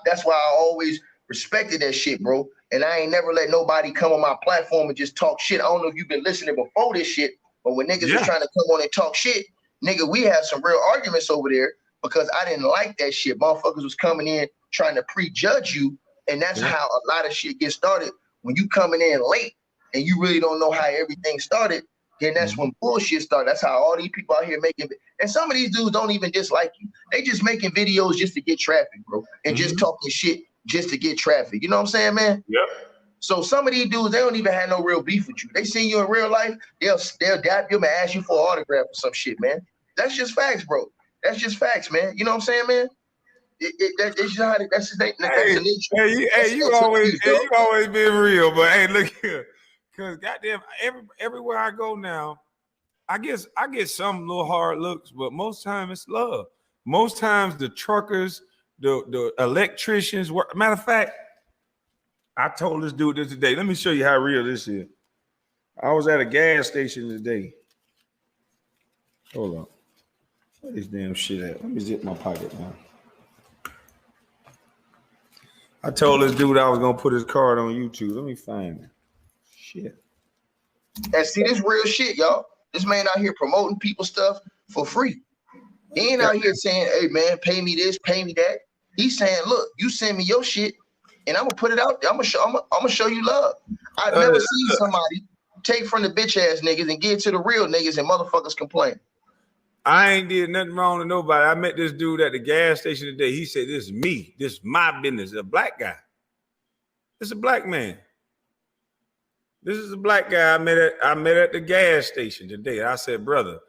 that's why I always respected that shit, bro. And I ain't never let nobody come on my platform and just talk shit. I don't know if you've been listening before this shit, but when niggas was trying to come on and talk shit, nigga, we had some real arguments over there because I didn't like that shit. Motherfuckers was coming in trying to prejudge you. And that's how a lot of shit gets started. When you coming in late and you really don't know how everything started, then that's when bullshit started. That's how all these people out here making, and some of these dudes don't even dislike you. They just making videos just to get traffic, bro, and just talking shit just to get traffic. You know what I'm saying, man? Yep. So some of these dudes, they don't even have no real beef with you. They see you in real life, they'll dap you and ask you for an autograph or some shit, man. That's just facts, bro. That's just facts, man. You know what I'm saying, man? That's just how that's the nature. You always been real, but hey, look here. Cause goddamn, everywhere I go now, I get some little hard looks, but most time it's love. Most times the truckers, the electricians. Matter of fact, I told this dude this today. Let me show you how real this is. I was at a gas station today. Hold on, where this damn shit at? Let me zip my pocket now. I told this dude I was gonna put his card on YouTube. Let me find it. Shit. And see, this real shit, y'all. This man out here promoting people's stuff for free. He ain't out here saying, hey, man, pay me this, pay me that. He's saying, look, you send me your shit, and I'm gonna put it out there. I'm gonna show you love. I've never seen somebody take from the bitch ass niggas and give to the real niggas and motherfuckers complain. I ain't did nothing wrong to nobody. I met this dude at the gas station today. He said, this is me. This is my business. A black guy. This is a black man. This is a black guy I met at the gas station today. I said, brother,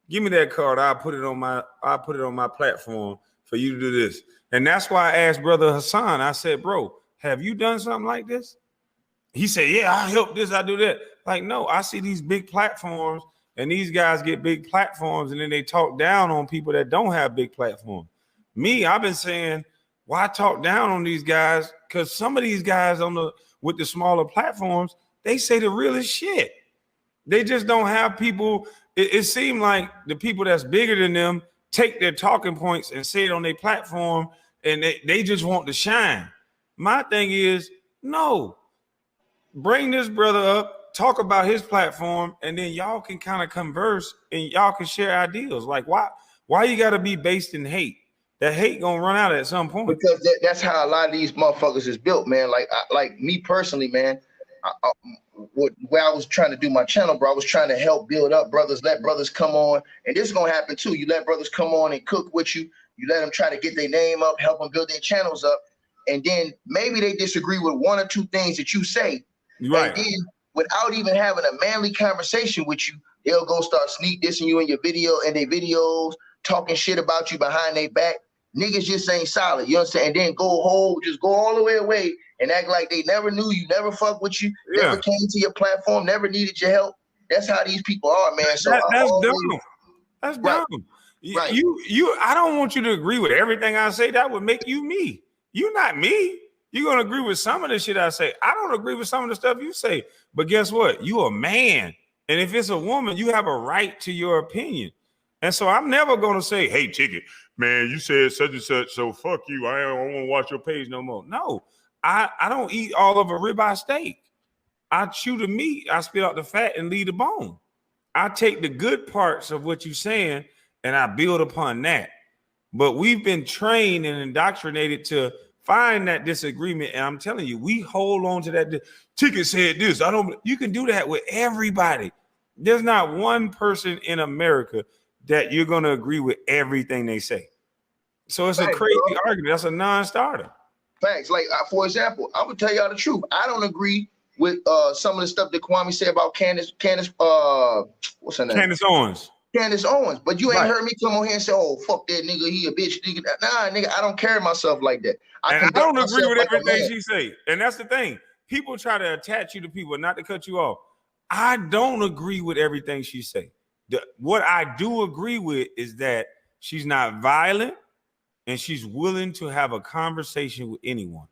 give me that card. I'll put it on my platform for you to do this. And that's why I asked Brother Hassan. I said, bro, have you done something like this? He said, yeah, I help this, I do that. Like, no, I see these big platforms and these guys get big platforms and then they talk down on people that don't have big platforms. Me, I've been saying, why talk down on these guys? Because some of these guys with the smaller platforms, they say the realest shit. They just don't have people. It seems like the people that's bigger than them take their talking points and say it on their platform, and they just want to shine. My thing is, no, bring this brother up, talk about his platform, and then y'all can kind of converse and y'all can share ideas. Like, why you got to be based in hate? That hate gonna run out at some point. Because that's how a lot of these motherfuckers is built, man. Like me personally, man. Where I was trying to do my channel, bro, I was trying to help build up brothers, let brothers come on, and this is gonna happen too. You let brothers come on and cook with you. You let them try to get their name up, help them build their channels up, and then maybe they disagree with one or two things that you say, right? And then without even having a manly conversation with you, they'll go start sneak dissing you in your video and their videos, talking shit about you behind their back. Niggas just ain't solid, you know what I'm saying? And then just go all the way away and act like they never knew you, never fucked with you, never came to your platform, never needed your help. That's how these people are, man. So That's dumb. That's dumb. Right. I don't want you to agree with everything I say. That would make you me. You're not me. You're gonna agree with some of the shit I say. I don't agree with some of the stuff you say. But guess what? You a man. And if it's a woman, you have a right to your opinion. And so I'm never gonna say, hey, Ticket, man, you said such and such, so fuck you. I don't want to watch your page no more. No, I don't eat all of a ribeye steak. I chew the meat, I spit out the fat and leave the bone. I take the good parts of what you're saying and I build upon that. But we've been trained and indoctrinated to find that disagreement. And I'm telling you, we hold on to that. Ticket said this. You can do that with everybody. There's not one person in America that you're going to agree with everything they say. So it's a crazy argument. That's a non-starter. Facts. Like, for example, I'm going to tell y'all the truth. I don't agree with some of the stuff that Kwame said about Candace, what's her name? Candace Owens. Candace Owens. But you ain't heard me come on here and say, oh, fuck that nigga, he a bitch. Nigga. Nah, nigga, I don't carry myself like that. I don't agree with everything she say. And that's the thing. People try to attach you to people, not to cut you off. I don't agree with everything she say. What I do agree with is that she's not violent and she's willing to have a conversation with anyone.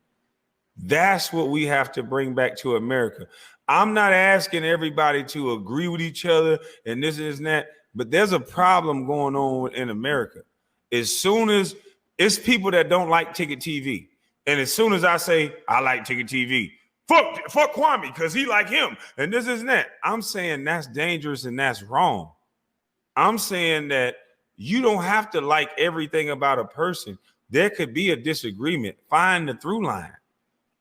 That's what we have to bring back to America. I'm not asking everybody to agree with each other and this and that, but there's a problem going on in America. As soon as it's people that don't like Ticket TV, and as soon as I say I like Ticket TV, fuck Kwame because he like him and this and that, I'm saying that's dangerous and that's wrong. I'm saying that you don't have to like everything about a person. There could be a disagreement. Find the through line.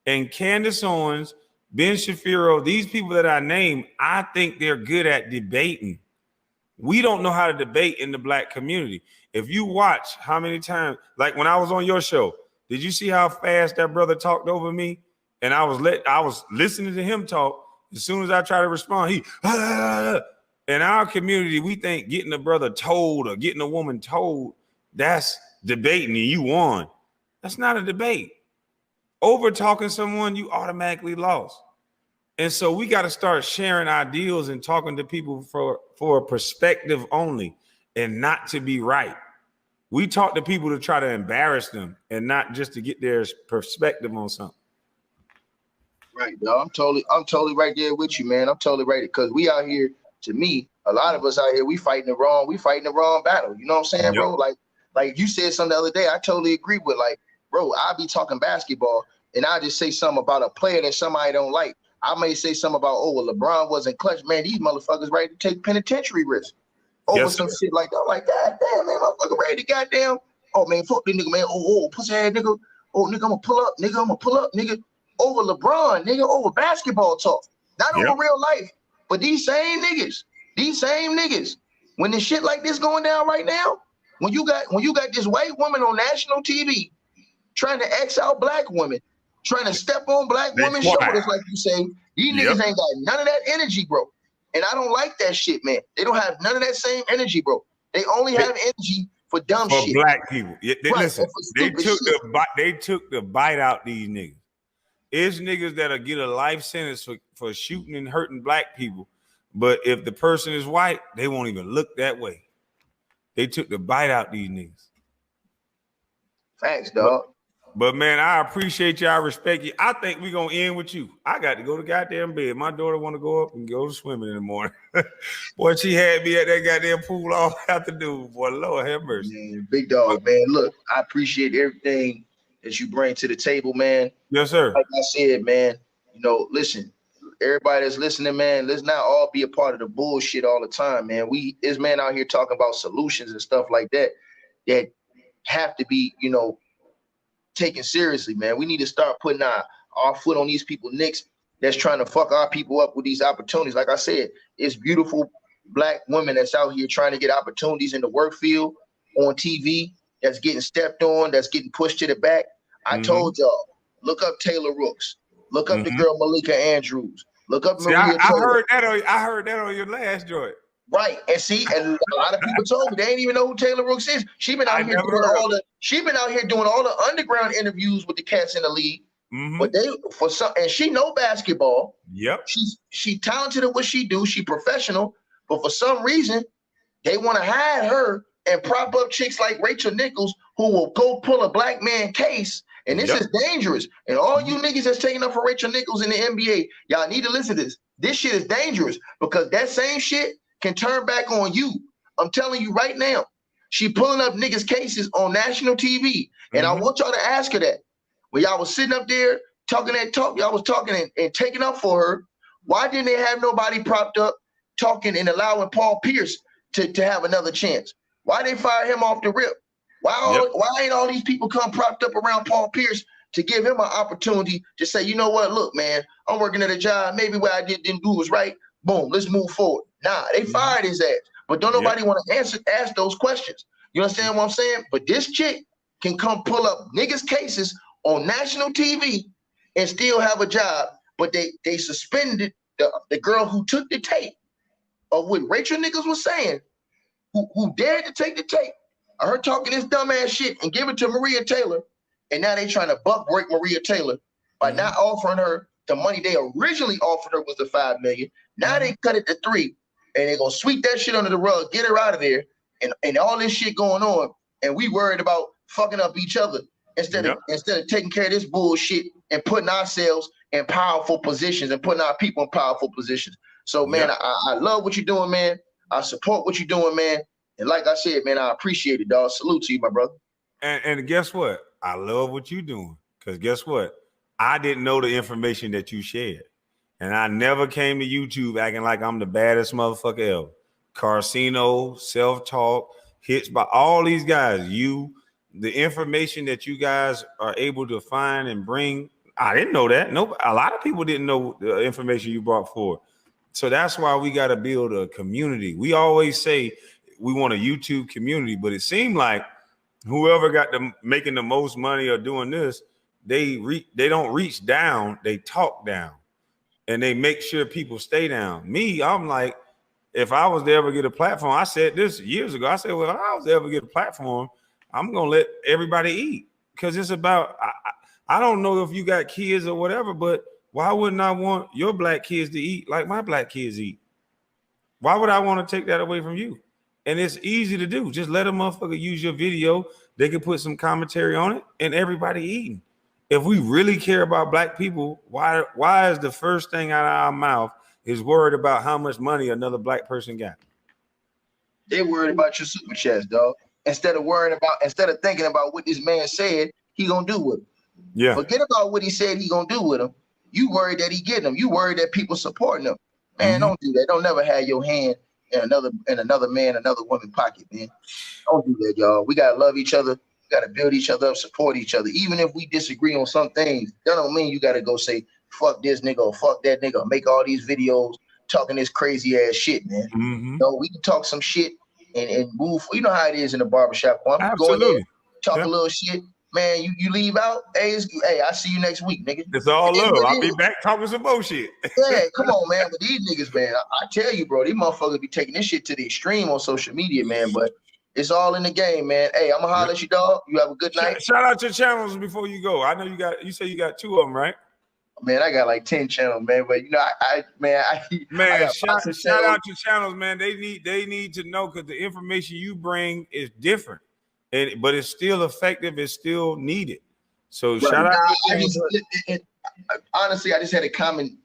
And Candace Owens, Ben Shapiro, these people that I named, I think they're good at debating. We don't know how to debate in the black community. If you watch how many times, like when I was on your show, did you see how fast that brother talked over me? And I was listening to him talk. As soon as I try to respond, he in our community, we think getting a brother told or getting a woman told, that's debating and you won. That's not a debate. Over talking someone, you automatically lost. And so we got to start sharing ideals and talking to people for a perspective only and not to be right. We talk to people to try to embarrass them and not just to get their perspective on something. Right, dog. I'm totally right there with you, man. I'm totally right. Because we out here, to me, a lot of us out here, we fighting the wrong battle. You know what I'm saying, bro? Like you said something the other day, I totally agree with. Like, bro, I'll be talking basketball and I just say something about a player that somebody don't like. I may say something about, oh, well, LeBron wasn't clutch. Man, these motherfuckers ready to take penitentiary risks over some shit like that. I'm like, God damn, man, motherfucker ready to goddamn. Oh, man, fuck this nigga, man. Oh, pussy ass nigga. Oh, nigga, I'm gonna pull up, nigga. Over LeBron, nigga, over basketball talk. Not over real life. But these same niggas, when the shit like this going down right now, when you got this white woman on national TV trying to X out black women, trying to step on black women's shoulders, like you say, these niggas ain't got none of that energy, bro. And I don't like that shit, man. They don't have none of that same energy, bro. They only have energy for dumb shit. For black people. Yeah, listen, they took the bite out these niggas. It's niggas that'll get a life sentence for shooting and hurting black people. But if the person is white, they won't even look that way. They took the bite out these niggas. Thanks, dog. But man, I appreciate you. I respect you. I think we're going to end with you. I got to go to goddamn bed. My daughter want to go up and go swimming in the morning. Boy, she had me at that goddamn pool all afternoon. Boy, Lord have mercy. Man, big dog, man. Look, I appreciate everything that you bring to the table, man. Yes, sir. Like I said, man, you know, listen, everybody that's listening, man, let's not all be a part of the bullshit all the time, man. This man out here talking about solutions and stuff like that have to be, you know, taken seriously, man. We need to start putting our foot on these people's necks that's trying to fuck our people up with these opportunities. Like I said, it's beautiful black women that's out here trying to get opportunities in the work field, on TV, that's getting stepped on, that's getting pushed to the back. I told y'all, look up Taylor Rooks. Look up the girl Malika Andrews. Look up Maria Taylor. I heard that on your last joint. Right. And see, and a lot of people told me they ain't even know who Taylor Rooks is. She been out here doing all the underground interviews with the cats in the league. But they for some, and she know basketball. Yep. She talented at what she do. She professional, but for some reason they want to hide her and prop up chicks like Rachel Nichols, who will go pull a black man case. And this is dangerous. And all you niggas that's taking up for Rachel Nichols in the NBA, y'all need to listen to this. This shit is dangerous because that same shit can turn back on you. I'm telling you right now. She pulling up niggas' cases on national TV. And I want y'all to ask her that. When y'all was sitting up there talking that talk, y'all was talking and taking up for her. Why didn't they have nobody propped up talking and allowing Paul Pierce to have another chance? Why they fire him off the rip? Why ain't all these people come propped up around Paul Pierce to give him an opportunity to say, you know what, look, man, I'm working at a job. Maybe what I didn't do was right. Boom, let's move forward. Nah, they fired his ass. But don't nobody want to ask those questions. You understand what I'm saying? But this chick can come pull up niggas' cases on national TV and still have a job. But they suspended the girl who took the tape of what Rachel Nichols was saying, who dared to take the tape of her talking this dumbass shit and give it to Maria Taylor. And now they trying to buck break Maria Taylor by not offering her the money they originally offered her was the $5 million. Now they cut it to $3 million, and they're gonna sweep that shit under the rug, get her out of there, and all this shit going on. And we worried about fucking up each other instead of taking care of this bullshit and putting ourselves in powerful positions and putting our people in powerful positions. So man, I love what you're doing, man. I support what you're doing, man. And like I said, man, I appreciate it, dog. Salute to you, my brother. And guess what? I love what you're doing. Because guess what? I didn't know the information that you shared. And I never came to YouTube acting like I'm the baddest motherfucker ever. Carcino, self-talk, hits by all these guys. The information that you guys are able to find and bring, I didn't know that. A lot of people didn't know the information you brought forward. So that's why we got to build a community. We always say we want a YouTube community, but it seemed like whoever got making the most money or doing this, they don't reach down, they talk down, and they make sure people stay down. Me, I'm like, if I was to ever get a platform, I said this years ago. I said, well, if I was to ever get a platform, I'm gonna let everybody eat because it's about. I don't know if you got kids or whatever, but why wouldn't I want your black kids to eat like my black kids eat? Why would I want to take that away from you? And it's easy to do. Just let a motherfucker use your video. They can put some commentary on it and everybody eating. If we really care about black people, why is the first thing out of our mouth is worried about how much money another black person got? They're worried about your super chats, dog. Instead of thinking about what this man said he gonna do with him. Yeah. Forget about what he said he gonna do with him. You worried that he getting them. You worried that people supporting him. Man, don't do that. Don't never have your hand in another man, another woman pocket, man. Don't do that, y'all. We gotta love each other. We gotta build each other up, support each other. Even if we disagree on some things, that don't mean you gotta go say fuck this nigga or fuck that nigga or make all these videos talking this crazy ass shit, man. No, we can talk some shit and move. You know how it is in the barbershop. Kwame. Go in there, talk a little shit. Man, you leave out. Hey, I see you next week, nigga. It's all love. I'll be back talking some bullshit. Yeah, come on, man. But these niggas, man, I tell you, bro, these motherfuckers be taking this shit to the extreme on social media, man. But it's all in the game, man. Hey, I'm gonna holler at you, dog. You have a good night. Shout out your channels before you go. I know you say you got 2 of them, right? Man, I got like 10 channels, man. But you know, I shout out your channels, man. They need to know because the information you bring is different. But it's still effective. It's still needed. So shout out. Honestly, I just had a common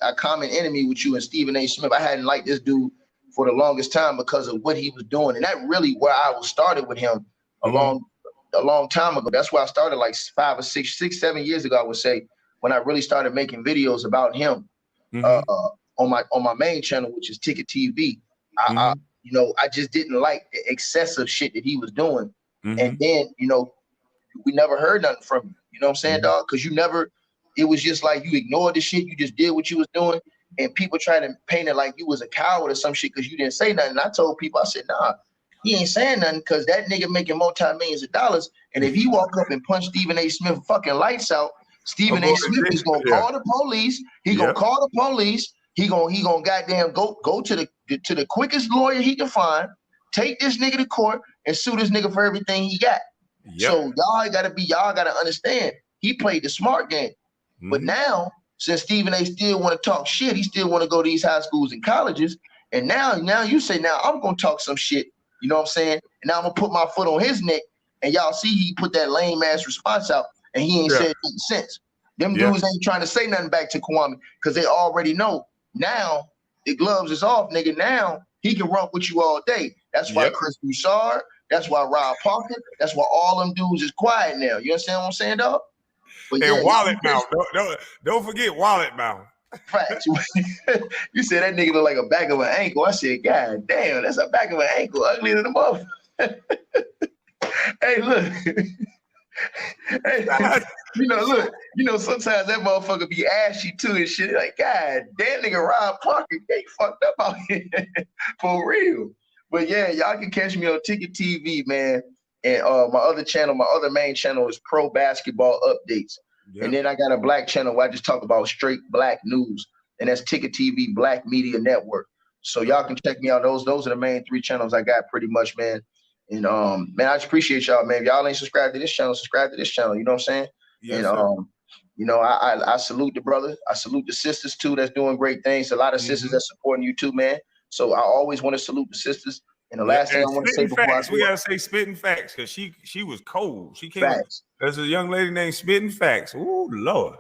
enemy with you and Stephen A. Smith. I hadn't liked this dude for the longest time because of what he was doing, and that really where I was started with him a long time ago. That's where I started, like 5 or 6, 7 years ago. I would say when I really started making videos about him on my main channel, which is Ticket TV. I just didn't like the excessive shit that he was doing. And then, we never heard nothing from you. You know what I'm saying, dog? Because it was just like you ignored the shit. You just did what you was doing. And people trying to paint it like you was a coward or some shit because you didn't say nothing. And I told people, I said, nah, he ain't saying nothing because that nigga making multi-millions of dollars. And if he walk up and punch Stephen A. Smith fucking lights out, Stephen A. Smith is going to call the police. He going to call the police. He gonna goddamn go to the quickest lawyer he can find, take this nigga to court, and sue this nigga for everything he got. So y'all gotta understand, he played the smart game. But now, since Stephen A. still want to talk shit, he still want to go to these high schools and colleges. And now you say, now I'm gonna talk some shit. You know what I'm saying? And now I'm gonna put my foot on his neck. And y'all see he put that lame ass response out, and he ain't said nothing since. Them dudes ain't trying to say nothing back to Kwame because they already know now the gloves is off, nigga. Now he can run with you all day. That's why Chris Broussard. That's why Rob Parker. That's why all them dudes is quiet now. You understand what I'm saying, dog? But and Wallet Mouth. Don't forget Wallet Mouth. Facts. You said that nigga look like a back of an ankle. I said, God damn, that's a back of an ankle. Ugly than the motherfucker. Hey, look. Hey, look, sometimes that motherfucker be ashy too and shit. Like, God damn, nigga, Rob Parker, they fucked up out here for real. But yeah, y'all can catch me on Ticket TV, man. And my other main channel is Pro Basketball Updates. Yep. And then I got a black channel where I just talk about straight black news, and that's Ticket TV Black Media Network. So y'all can check me out. Those are the main 3 channels I got pretty much, man. And man, I just appreciate y'all, man. If y'all ain't subscribed to this channel, subscribe to this channel. You know what I'm saying? Yes, and you know, I salute the brother. I salute the sisters too that's doing great things. A lot of sisters that's supporting you too, man. So I always want to salute the sisters. And the last thing I want to say before we gotta say Spitting Facts, because she was cold. She came. There's a young lady named Spitting Facts. Ooh, Lord,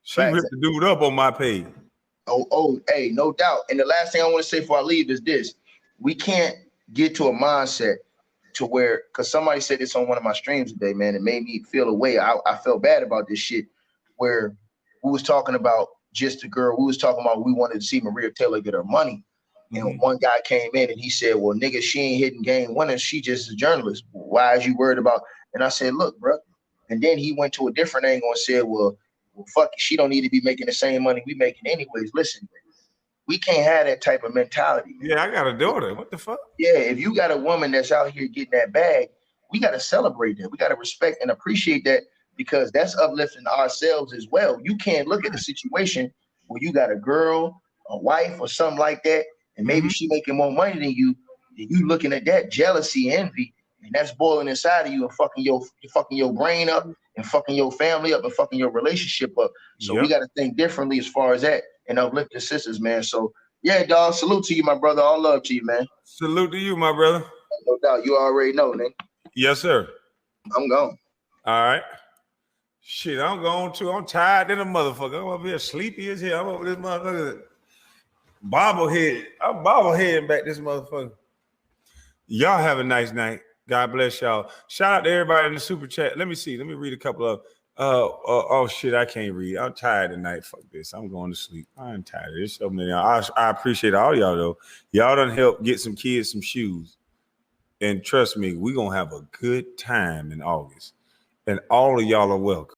she ripped the dude up on my page. Hey, no doubt. And the last thing I want to say before I leave is this: we can't get to a mindset to where, because somebody said this on one of my streams today, man, it made me feel a way. I felt bad about this shit, where we was talking about just a girl. We was talking about we wanted to see Maria Taylor get her money. And one guy came in and he said, well, nigga, she ain't hitting game winners. She just a journalist. Why is you worried about? And I said, look, bro. And then he went to a different angle and said, well, fuck it. She don't need to be making the same money we making anyways. Listen, we can't have that type of mentality. Yeah, I got a daughter. What the fuck? Yeah, if you got a woman that's out here getting that bag, we got to celebrate that. We got to respect and appreciate that, because that's uplifting ourselves as well. You can't look at the situation where you got a girl, a wife, or something like that, and maybe she making more money than you looking at that jealousy, envy, and that's boiling inside of you and fucking your brain up and fucking your family up and fucking your relationship up. So we got to think differently as far as that and uplift the sisters, man. So yeah, dog, salute to you, my brother. All love to you, man. Salute to you, my brother. No doubt. You already know, man. Yes, sir. I'm gone. All right. Shit, I'm going too. I'm tired than a motherfucker. I'm up here sleepy as hell. I'm over this motherfucker. Bobblehead. I'm bobbleheading back this motherfucker. Y'all have a nice night. God bless y'all. Shout out to everybody in the super chat. Let me see. Let me read a couple of. Oh shit, I can't read. I'm tired tonight. Fuck this. I'm going to sleep. I'm tired. There's so many. I appreciate all y'all though. Y'all done help get some kids some shoes. And trust me, we're gonna have a good time in August. And all of y'all are welcome.